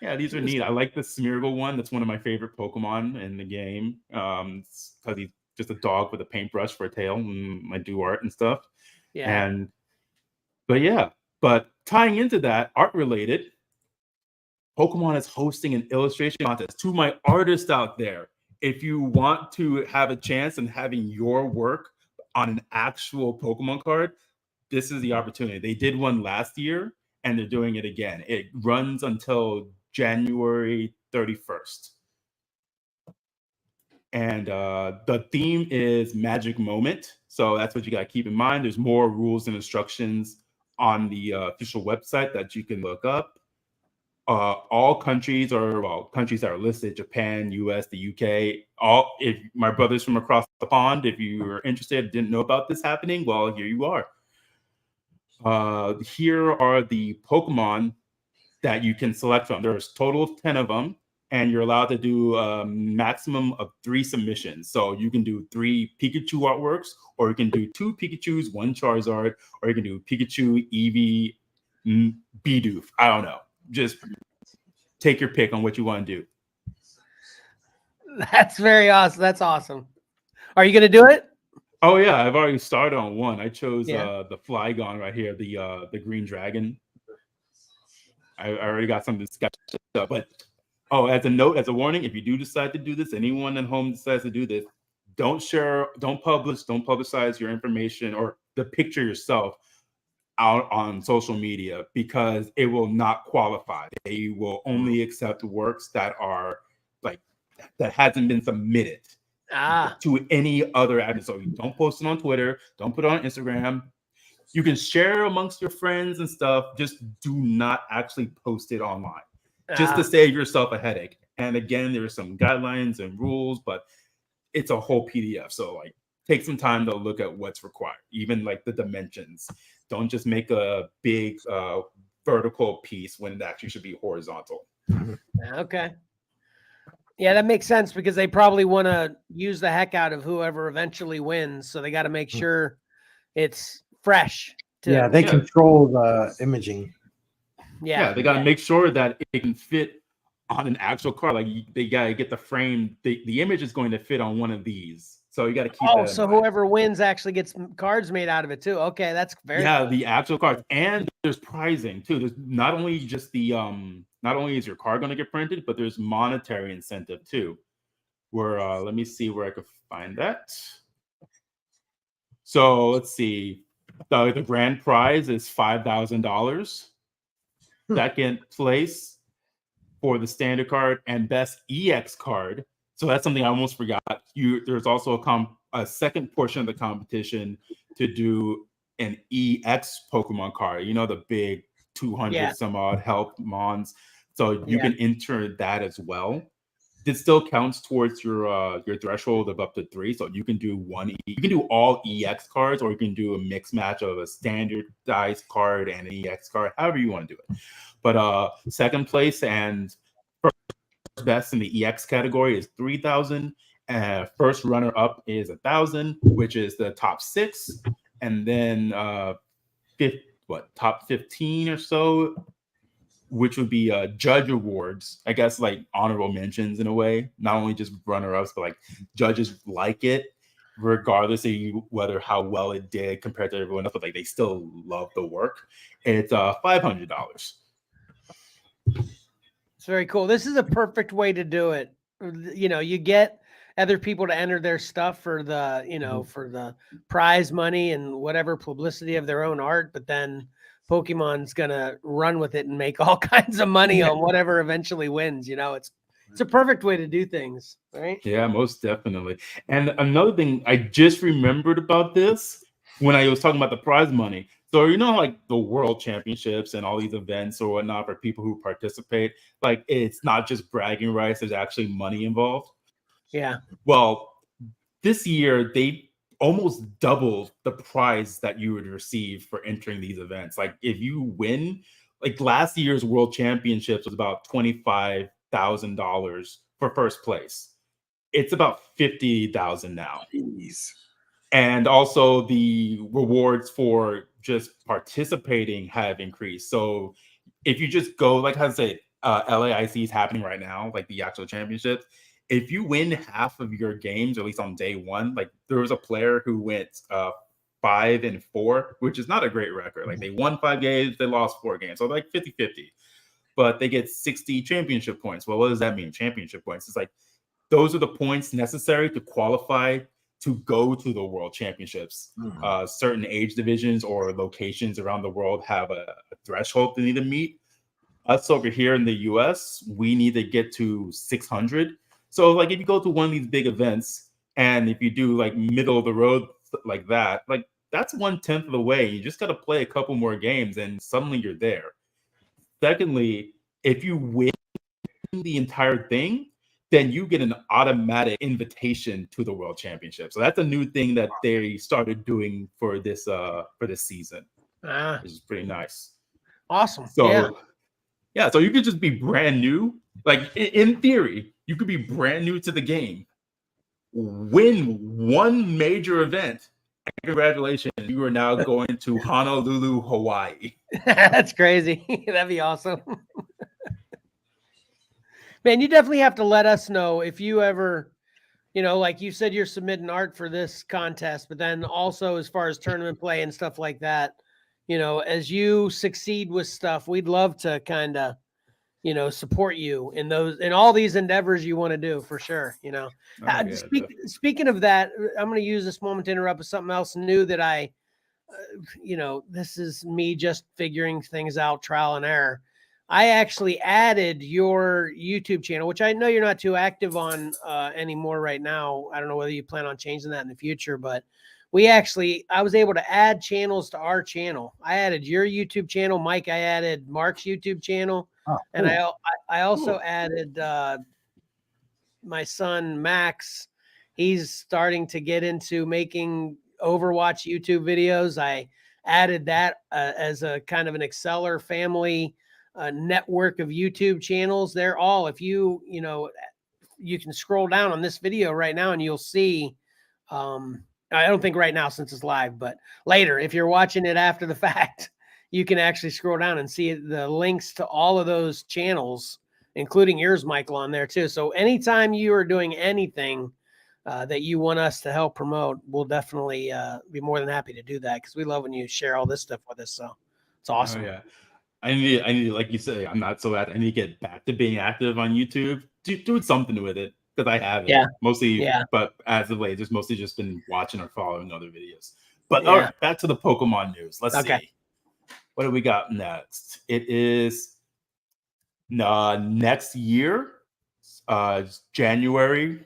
Yeah, these are neat. I like the Smeargle one. That's one of my favorite Pokemon in the game. Because he's just a dog with a paintbrush for a tail, and I do art and stuff. Yeah. But tying into that, art related, Pokemon is hosting an illustration contest. To my artists out there, if you want to have a chance in having your work on an actual Pokemon card, this is the opportunity. They did one last year, and they're doing it again. It runs until January 31st. And the theme is Magic Moment. So that's what you got to keep in mind. There's more rules and instructions on the official website that you can look up. All countries countries that are listed: Japan, US, the UK. If my brothers from across the pond, if you were interested, didn't know about this happening, well, here you are. Here are the Pokemon that you can select from. There's a total of 10 of them, and you're allowed to do a maximum of 3 submissions. So you can do 3 Pikachu artworks, or you can do 2 Pikachus, 1 Charizard, or you can do Pikachu, Eevee, Bidoof. I don't know. Just take your pick on what you want to do. That's very awesome. That's awesome. Are you going to do it? Oh yeah, I've already started on one. I chose the Flygon right here, the green dragon. I already got some discussion stuff, but as a note, as a warning, if you do decide to do this, anyone at home decides to do this, don't publicize your information or the picture yourself out on social media, because it will not qualify. They will only accept works that are that hasn't been submitted to any other avenue. So you don't post it on Twitter, don't put it on Instagram. You can share amongst your friends and stuff. Just do not actually post it online, just to save yourself a headache. And again, there are some guidelines and rules, but it's a whole PDF. So take some time to look at what's required, even like the dimensions. Don't just make a big vertical piece when it actually should be horizontal. Okay. Yeah, that makes sense, because they probably want to use the heck out of whoever eventually wins. So they got to make sure it's fresh. They control the imaging. Yeah, they got to make sure that it can fit on an actual card. Like they got to get the frame. The image is going to fit on one of these. So you got to keep that in mind. Whoever wins actually gets cards made out of it too. Okay, that's very cool. The actual cards. And there's pricing too. There's not only just the not only is your card going to get printed, but there's monetary incentive too. Where let me see where I could find that. So let's see. The grand prize is $5,000. Second place for the standard card and best EX card. So that's something I almost forgot. There's also a second portion of the competition to do an EX Pokemon card. You know, the big 200 some odd health mons. So you can enter that as well. This still counts towards your threshold of up to 3. So you can do you can do all EX cards, or you can do a mixed match of a standardized card and an EX card, however you want to do it. But second place and first best in the EX category is 3,000. First runner up is 1,000, which is the top 6, and then top 15 or so, which would be judge awards, I guess, like honorable mentions in a way, not only just runner-ups, but like judges like it, regardless of how well it did compared to everyone else, but like they still love the work. It's $500. It's very cool. This is a perfect way to do it. You know, you get other people to enter their stuff for the, you know, for the prize money and whatever publicity of their own art, but then Pokemon's gonna run with it and make all kinds of money on whatever eventually wins. You know, it's a perfect way to do things, right? Yeah, most definitely. And another thing I just remembered about this when I was talking about the prize money. So you know, like the World Championships and all these events or whatnot for people who participate, like it's not just bragging rights. There's actually money involved. Yeah. Well, this year they almost doubled the prize that you would receive for entering these events. Like if you win, like last year's World Championships was about $25,000 for first place. It's about $50,000 now. Jeez. And also the rewards for just participating have increased. So if you just go, like I said, LAIC is happening right now, like the actual championships. If you win half of your games, at least on day one, like there was a player who went 5-4, which is not a great record. Like they won 5 games, they lost 4 games. So like 50-50. But they get 60 championship points. Well, what does that mean? Championship points. It's like those are the points necessary to qualify to go to the World Championships. Certain age divisions or locations around the world have a threshold they need to meet. Us over here in the US, we need to get to 600. So like if you go to one of these big events and if you do like middle of the road like that, like that's 1/10 of the way. You just got to play a couple more games and suddenly you're there. Secondly, if you win the entire thing, then you get an automatic invitation to the World Championship. So that's a new thing that they started doing for this season, which is pretty nice. Awesome. So yeah, so you could just be brand new. Like in theory, you could be brand new to the game, win one major event. Congratulations, you are now going to Honolulu, Hawaii. That's crazy. That'd be awesome. Man, you definitely have to let us know if you ever, you know, like you said, you're submitting art for this contest, but then also as far as tournament play and stuff like that, you know, as you succeed with stuff, we'd love to kind of, you know, support you in all these endeavors you want to do for sure. You know, speaking of that, I'm going to use this moment to interrupt with something else new that I, you know, this is me just figuring things out, trial and error. I actually added your YouTube channel, which I know you're not too active on anymore right now. I don't know whether you plan on changing that in the future, but I was able to add channels to our channel. I added your YouTube channel, Mike. I added Mark's YouTube channel, and I also added my son Max. He's starting to get into making Overwatch YouTube videos. I added that as a kind of an Exceller family network of YouTube channels. They're all, if you know, you can scroll down on this video right now and you'll see, I don't think right now since it's live, but later, if you're watching it after the fact, you can actually scroll down and see the links to all of those channels, including yours, Michael, on there too. So anytime you are doing anything that you want us to help promote, we'll definitely be more than happy to do that, because we love when you share all this stuff with us. So it's awesome. Oh, yeah. I need, like you say, I'm not so active. I need to get back to being active on YouTube. Do something with it, because I haven't. Mostly, but as of late, just mostly just been watching or following other videos. But all right, back to the Pokemon news. Let's see. What do we got next? It is next year, January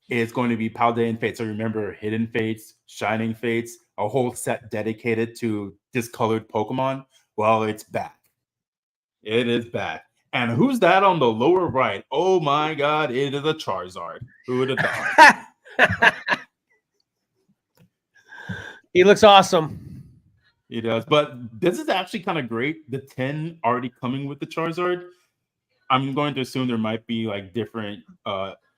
is going to be Paldean Fates. So remember, Hidden Fates, Shining Fates, a whole set dedicated to discolored Pokemon. Well, it's back. It is back. And who's that on the lower right? Oh my God, it is a Charizard. Who would have thought? He looks awesome. He does. But this is actually kind of great. The 10 already coming with the Charizard. I'm going to assume there might be like different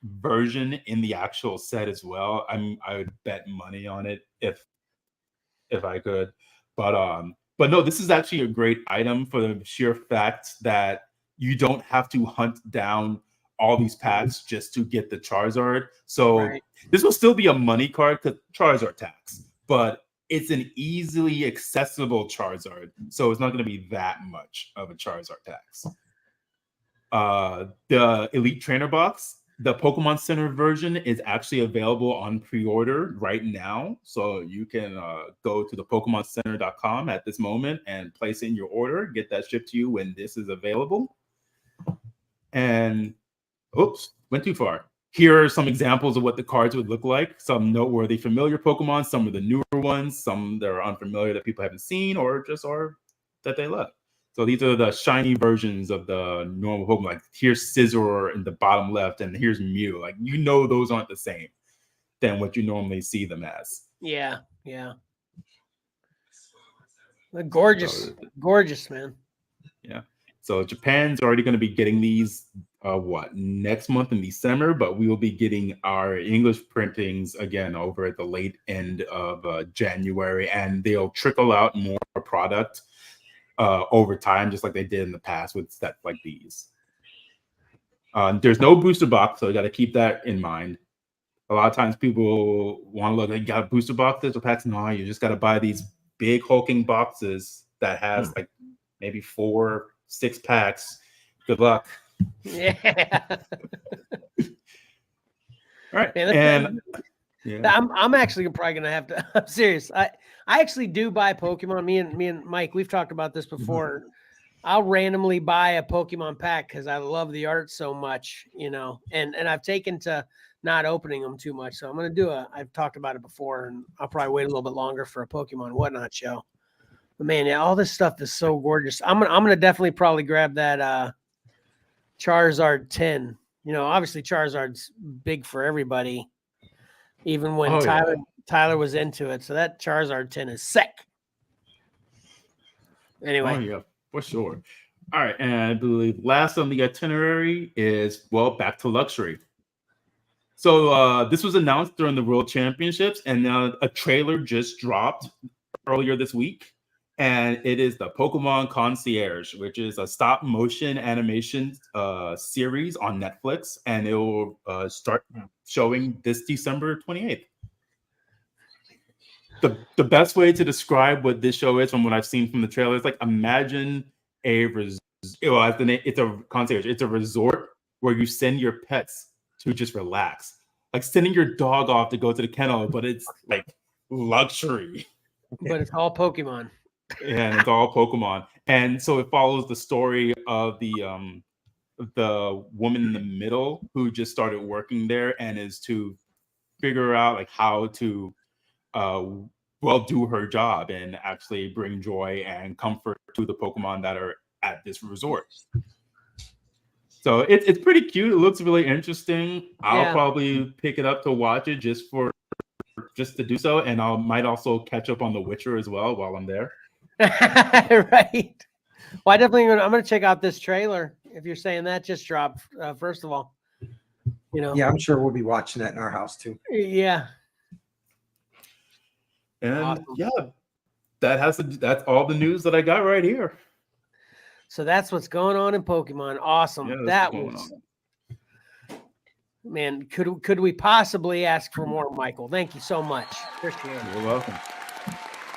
version in the actual set as well. I would bet money on it if I could. But no, this is actually a great item for the sheer fact that you don't have to hunt down all these packs just to get the Charizard. So this will still be a money card because Charizard tax, but it's an easily accessible Charizard. So it's not going to be that much of a Charizard tax. The Elite Trainer Box, the Pokemon Center version is actually available on pre-order right now. So you can go to the PokemonCenter.com at this moment and place in your order, get that shipped to you when this is available. And oops, went too far. Here are some examples of what the cards would look like. Some noteworthy familiar Pokemon, some of the newer ones, some that are unfamiliar that people haven't seen or just are that they love. So these are the shiny versions of the normal Pokemon. Like here's Scizor in the bottom left, and here's Mew. Like those aren't the same than what you normally see them as. Yeah. Gorgeous, gorgeous, man. Yeah. So Japan's already going to be getting these next month in December, but we will be getting our English printings again over at the late end of January, and they'll trickle out more product over time, just like they did in the past with sets like these. There's no booster box, so you got to keep that in mind. A lot of times people want to look like, you got a booster box, there's a packs. No, you just got to buy these big hulking boxes that has like maybe 4-6 packs. Good luck. Yeah. All right. Man, yeah. I'm actually probably gonna have to. I'm serious. I actually do buy Pokemon. Me and Mike, we've talked about this before. I'll randomly buy a Pokemon pack because I love the art so much, and I've taken to not opening them too much. So I'm gonna I've talked about it before, and I'll probably wait a little bit longer for a Pokemon Whatnot show. But man, yeah, all this stuff is so gorgeous. I'm gonna definitely probably grab that Charizard 10. Obviously Charizard's big for everybody, even when Tyler was into it. So that Charizard 10 is sick. Anyway. Oh yeah, for sure. All right, and I believe last on the itinerary is back to luxury. So this was announced during the World Championships, and a trailer just dropped earlier this week. And it is the Pokemon Concierge, which is a stop motion animation series on Netflix. And it will start showing this December 28th. The best way to describe what this show is from what I've seen from the trailer is like, imagine it's a concierge. It's a resort where you send your pets to just relax. Like sending your dog off to go to the kennel, but it's like luxury. But it's all Pokemon. And it's all Pokemon, and so it follows the story of the woman in the middle who just started working there and is to figure out like how to do her job and actually bring joy and comfort to the Pokemon that are at this resort. So it's pretty cute. It looks really interesting. I'll probably pick it up to watch it just to do so, and might also catch up on The Witcher as well while I'm there. Right. Well, I'm going to check out this trailer. If you're saying that just dropped, first of all, Yeah, I'm sure we'll be watching that in our house too. Yeah. And awesome. That's all the news that I got right here. So that's what's going on in Pokemon. Awesome. Yeah, that was, man, could we possibly ask for more, Michael? Thank you so much. Appreciate it. You're welcome.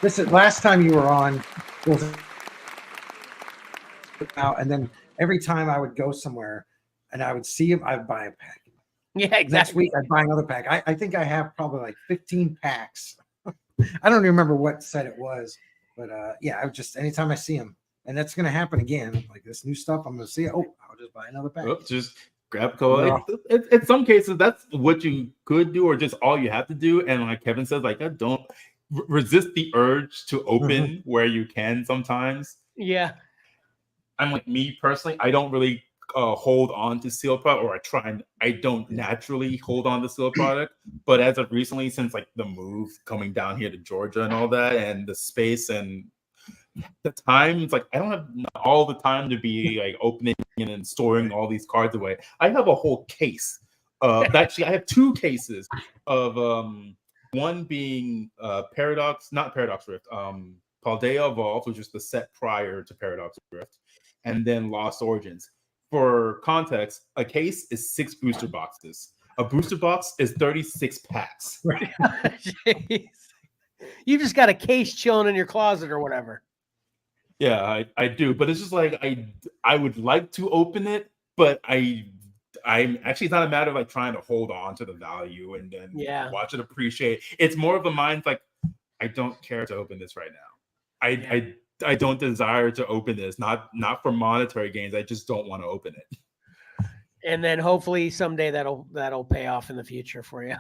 Listen, last time you were on, and then every time I would go somewhere and I would see him, I'd buy a pack. Yeah, exactly. Next week I'd buy another pack. I think I have probably like 15 packs. I don't even remember what set it was, but I would just anytime I see him, and that's gonna happen again. Like this new stuff, I'm gonna see it. Oh, I'll just buy another pack. Just grab code. No. In some cases, that's what you could do, or just all you have to do. And like Kevin says, like, don't resist the urge to open where you can sometimes. Yeah. I'm like, me personally, I don't really hold on to sealed product, or I don't naturally hold on to sealed product. But as of recently, since like the move coming down here to Georgia and all that, and the space and the time, it's like I don't have all the time to be like opening and then storing all these cards away. I have a whole case. Actually, I have 2 cases of one being not Paradox Rift, Paldea Evolved, which is the set prior to Paradox Rift, and then Lost Origins. For context, a case is 6 booster boxes. A booster box is 36 packs. Jeez. You just got a case chilling in your closet or whatever. Yeah, I do, but it's just like I would like to open it, but I'm actually, it's not a matter of like trying to hold on to the value and then watch it appreciate. It's more of a mind like, I don't care to open this right now. I don't desire to open this, not for monetary gains. I just don't want to open it. And then hopefully someday that'll pay off in the future for you.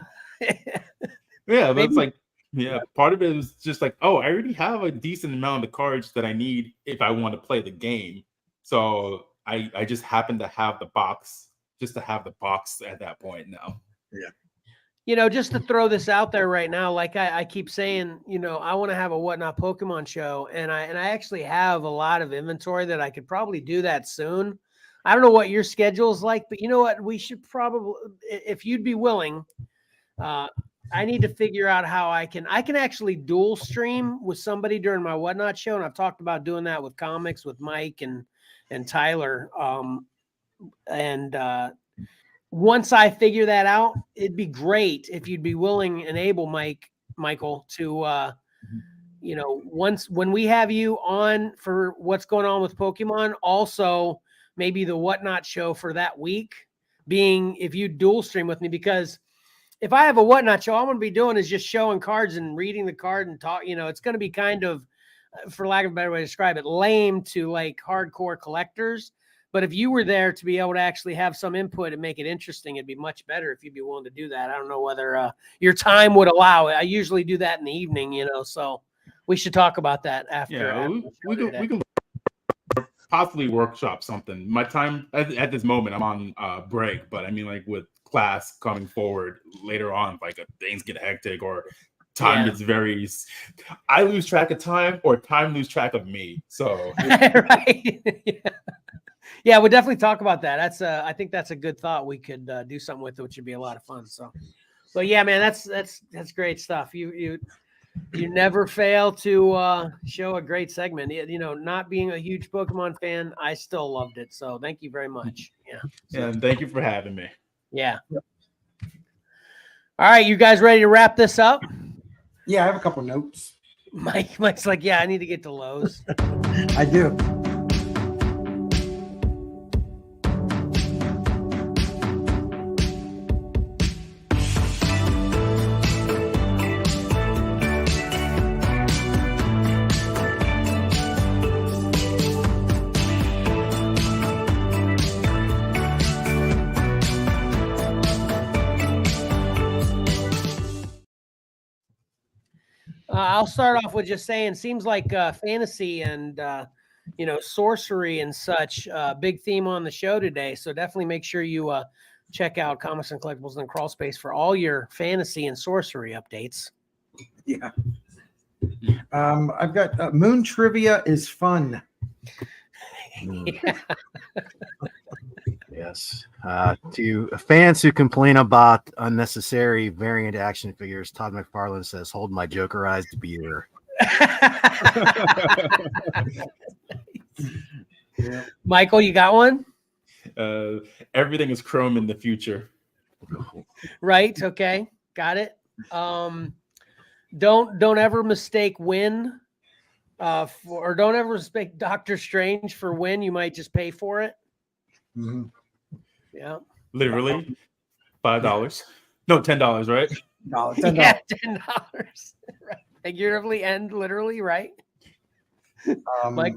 Yeah, that's like, yeah, part of it is just like, oh, I already have a decent amount of cards that I need if I want to play the game. So I just happen to have the box, just to have the box at that point now. Yeah. You know, just to throw this out there right now, like I keep saying, you know, I want to have a Whatnot Pokemon show, and I actually have a lot of inventory that I could probably do that soon. I don't know what your schedule is like, but you know what? We should probably, if you'd be willing, I need to figure out how I can actually dual stream with somebody during my Whatnot show. And I've talked about doing that with comics with Mike and Tyler. Once I figure that out, it'd be great if you'd be willing and able, Michael, to, you know, when we have you on for what's going on with Pokemon, also maybe the Whatnot show for that week being, if you dual stream with me, because if I have a Whatnot show, all I'm going to be doing is just showing cards and reading the card and talk. You know, it's going to be kind of, for lack of a better way to describe it, lame to like hardcore collectors. But if you were there to be able to actually have some input and make it interesting, it'd be much better if you'd be willing to do that. I don't know whether your time would allow it. I usually do that in the evening, you know, so we should talk about that after. Yeah, we can possibly workshop something. My time at this moment, I'm on break, but I mean, like with class coming forward later on, like things get hectic or time gets very, I lose track of time or time lose track of me. So right. Yeah, we'll definitely talk about that. That's I think that's a good thought. We could do something with it, which would be a lot of fun. So, but yeah, man, that's great stuff. You never fail to show a great segment. You know, not being a huge Pokemon fan, I still loved it. So thank you very much. Yeah. And thank you for having me. Yeah. All right, you guys ready to wrap this up? Yeah, I have a couple notes. Mike's like, yeah, I need to get to Lowe's. I do. I'll start off with just saying, seems like fantasy and you know, sorcery and such big theme on the show today. So definitely make sure you check out Comics and Collectibles and Crawl Space for all your fantasy and sorcery updates. Yeah. I've got Moon Trivia is fun. Yeah. Yes. To fans who complain about unnecessary variant action figures, Todd McFarlane says, "Hold my Jokerized beer." Yeah. Michael, you got one? Everything is chrome in the future. Right. Okay. Got it. Don't ever mistake Win or don't ever mistake Doctor Strange for Win. You might just pay for it. Mm-hmm. Yeah. Literally $5. No, $10, right? $10. Yeah, $10. Right. Figuratively and literally, right? Mike,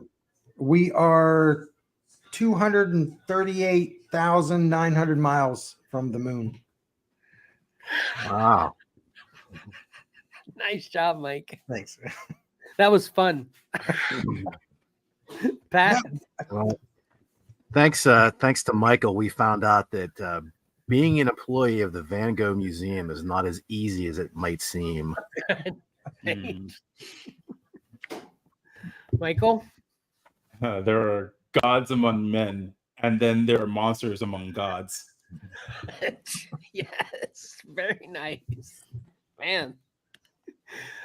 we are 238 8,900 miles from the moon. Wow. Nice job, Mike. Thanks. That was fun. Pat, Well, thanks to Michael, we found out that being an employee of the Van Gogh Museum is not as easy as it might seem. Michael. There are gods among men, and then there are monsters among gods. Yes, very nice, man.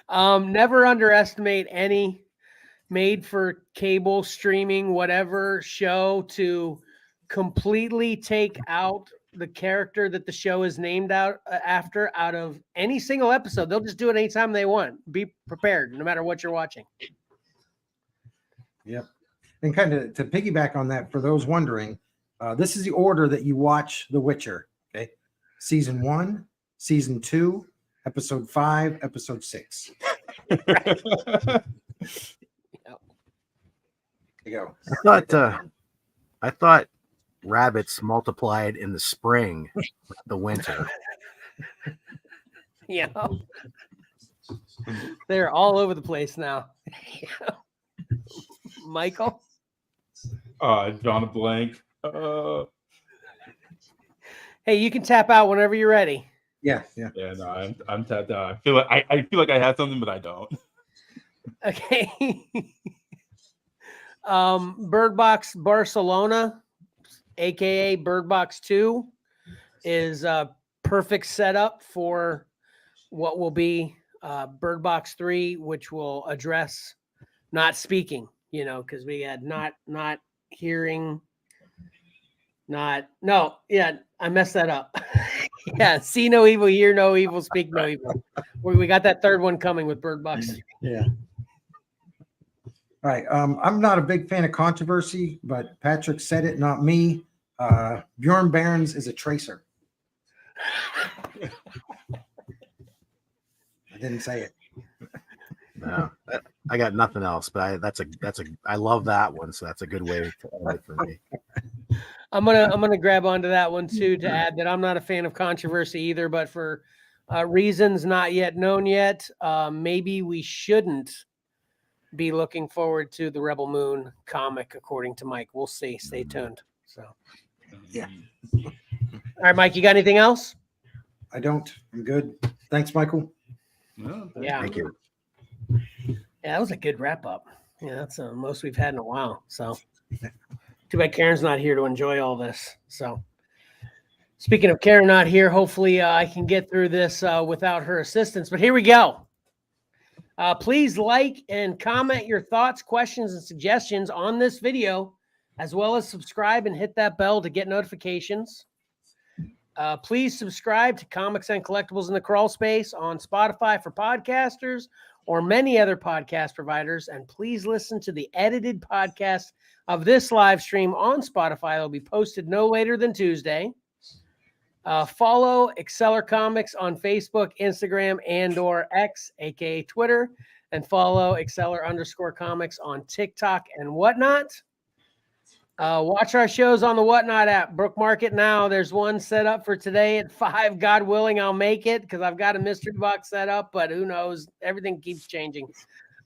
Never underestimate any made for cable streaming, whatever show to completely take out the character that the show is named out of any single episode. They'll just do it anytime they want. Be prepared, no matter what you're watching. Yep. And kind of to piggyback on that, for those wondering, this is the order that you watch The Witcher. Okay. Season 1, Season 2, Episode 5, Episode 6. There you go. I thought rabbits multiplied in the spring, not the winter. Yeah. They're all over the place now. Michael? Drawn a blank. Hey, you can tap out whenever you're ready. Yeah. Yeah, no, I'm tapped out. I feel like I had something, but I don't. Okay. Birdbox Barcelona, aka Birdbox 2, is a perfect setup for what will be Birdbox 3, which will address not speaking, because we had not hearing, I messed that up. Yeah, see no evil, hear no evil, speak no evil. We got that third one coming with Birdbox. Yeah. All right. I'm not a big fan of controversy, but Patrick said it, not me. Bjorn Barons is a tracer. I didn't say it. No, I got nothing else, but I love that one, so that's a good way to end it for me. I'm gonna grab onto that one too to add that I'm not a fan of controversy either, but for reasons not yet known yet, maybe we shouldn't be looking forward to the Rebel Moon comic, according to Mike. We'll see. Stay tuned. So, Yeah. All right, Mike, you got anything else? I don't. I'm good. Thanks, Michael. No, Yeah. Thank you. Yeah, that was a good wrap up. Yeah, that's the most we've had in a while. So, too bad Karen's not here to enjoy all this. So, speaking of Karen not here, hopefully I can get through this without her assistance. But here we go. Please like and comment your thoughts, questions, and suggestions on this video, as well as subscribe and hit that bell to get notifications. Please subscribe to Comics and Collectibles in the Crawl Space on Spotify for podcasters or many other podcast providers. And please listen to the edited podcast of this live stream on Spotify. It'll be posted no later than Tuesday. Follow Exceller Comics on Facebook, Instagram, and or X, aka Twitter, and follow Exceller_Comics on TikTok and whatnot. Watch our shows on the Whatnot app. Bookmark it now. There's one set up for today at 5. God willing, I'll make it because I've got a mystery box set up, but who knows? Everything keeps changing.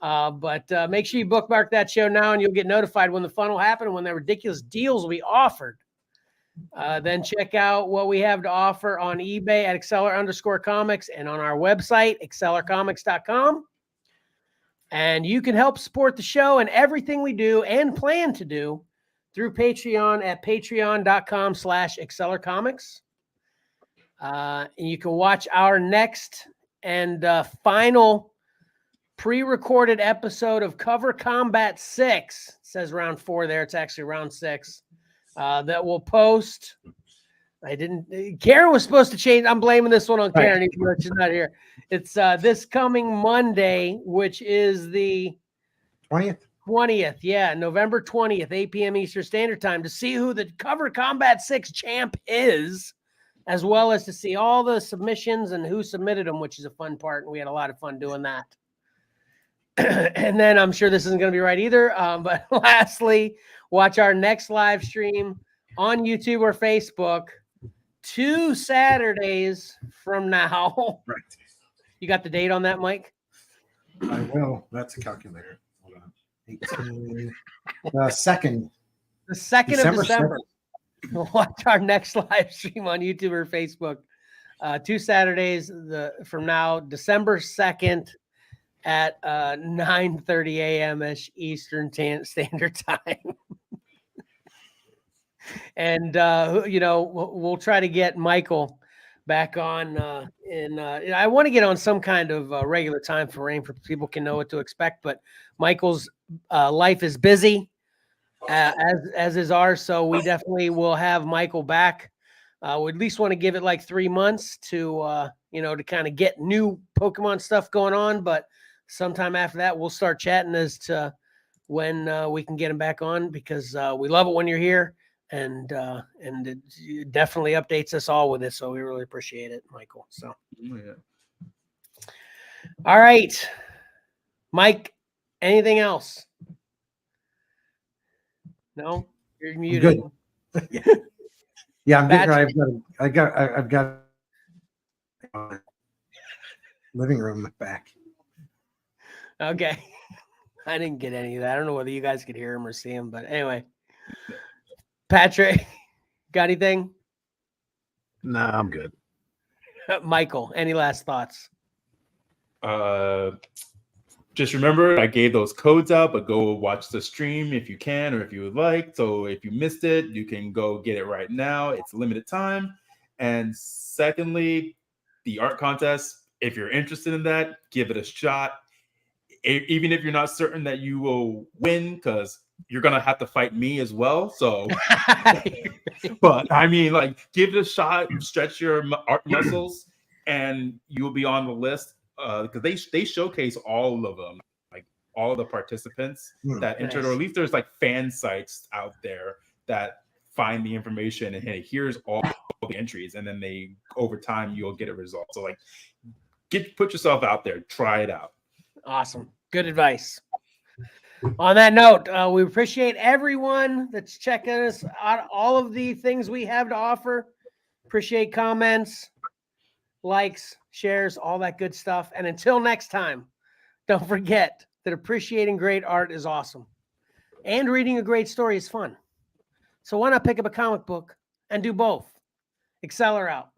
But make sure you bookmark that show now, and you'll get notified when the fun will happen and when the ridiculous deals will be offered. Then check out what we have to offer on eBay at Exceller_Comics and on our website, excellercomics.com. And you can help support the show and everything we do and plan to do through Patreon at patreon.com/ExcellerComics. And you can watch our next and final pre-recorded episode of Cover Combat 6. It says round 4 there. It's actually round 6. That will post. Karen was supposed to change. I'm blaming this one on Karen, even though she's not here. It's this coming Monday, which is the 20th. Yeah, November 20th, 8 p.m. Eastern Standard Time, to see who the Cover Combat 6 champ is, as well as to see all the submissions and who submitted them, which is a fun part. And we had a lot of fun doing that. And then I'm sure this isn't going to be right either. But lastly, watch our next live stream on YouTube or Facebook 2 Saturdays from now. Right. You got the date on that, Mike? I will. That's a calculator. Hold on. 18. The second. The 2nd December of December. Watch our next live stream on YouTube or Facebook. 2 Saturdays from now, December 2nd at 9:30 a.m. Eastern Standard Time. And we'll try to get Michael back on. I want to get on some kind of regular time frame for people can know what to expect. But Michael's life is busy, as is ours. So we definitely will have Michael back. We at least want to give it like 3 months to to kind of get new Pokemon stuff going on. But sometime after that, we'll start chatting as to when we can get him back on, because we love it when you're here, and it definitely updates us all with it. So we really appreciate it, Michael. So, all right, Mike, anything else? No, you're muted. Good. Yeah, I'm getting. I've got living room back. Okay. I didn't get any of that. I don't know whether you guys could hear him or see him, but anyway. Patrick, got anything? No, I'm good. Michael, any last thoughts? Just remember, I gave those codes out, but go watch the stream if you can or if you would like. So if you missed it, you can go get it right now. It's limited time. And secondly, the art contest, if you're interested in that, give it a shot. Even if you're not certain that you will win, because you're going to have to fight me as well. So, but I mean, like, give it a shot, stretch your art muscles, and you'll be on the list. Because they showcase all of them, like all of the participants that entered, or at least there's like fan sites out there that find the information and hey, here's all the entries, and then they over time you'll get a result. So like, put yourself out there, try it out. Awesome, good advice. On that note, we appreciate everyone that's checking us out. All of the things we have to offer. Appreciate comments, likes, shares, all that good stuff. And until next time, don't forget that appreciating great art is awesome. And reading a great story is fun. So why not pick up a comic book and do both? Exceller out.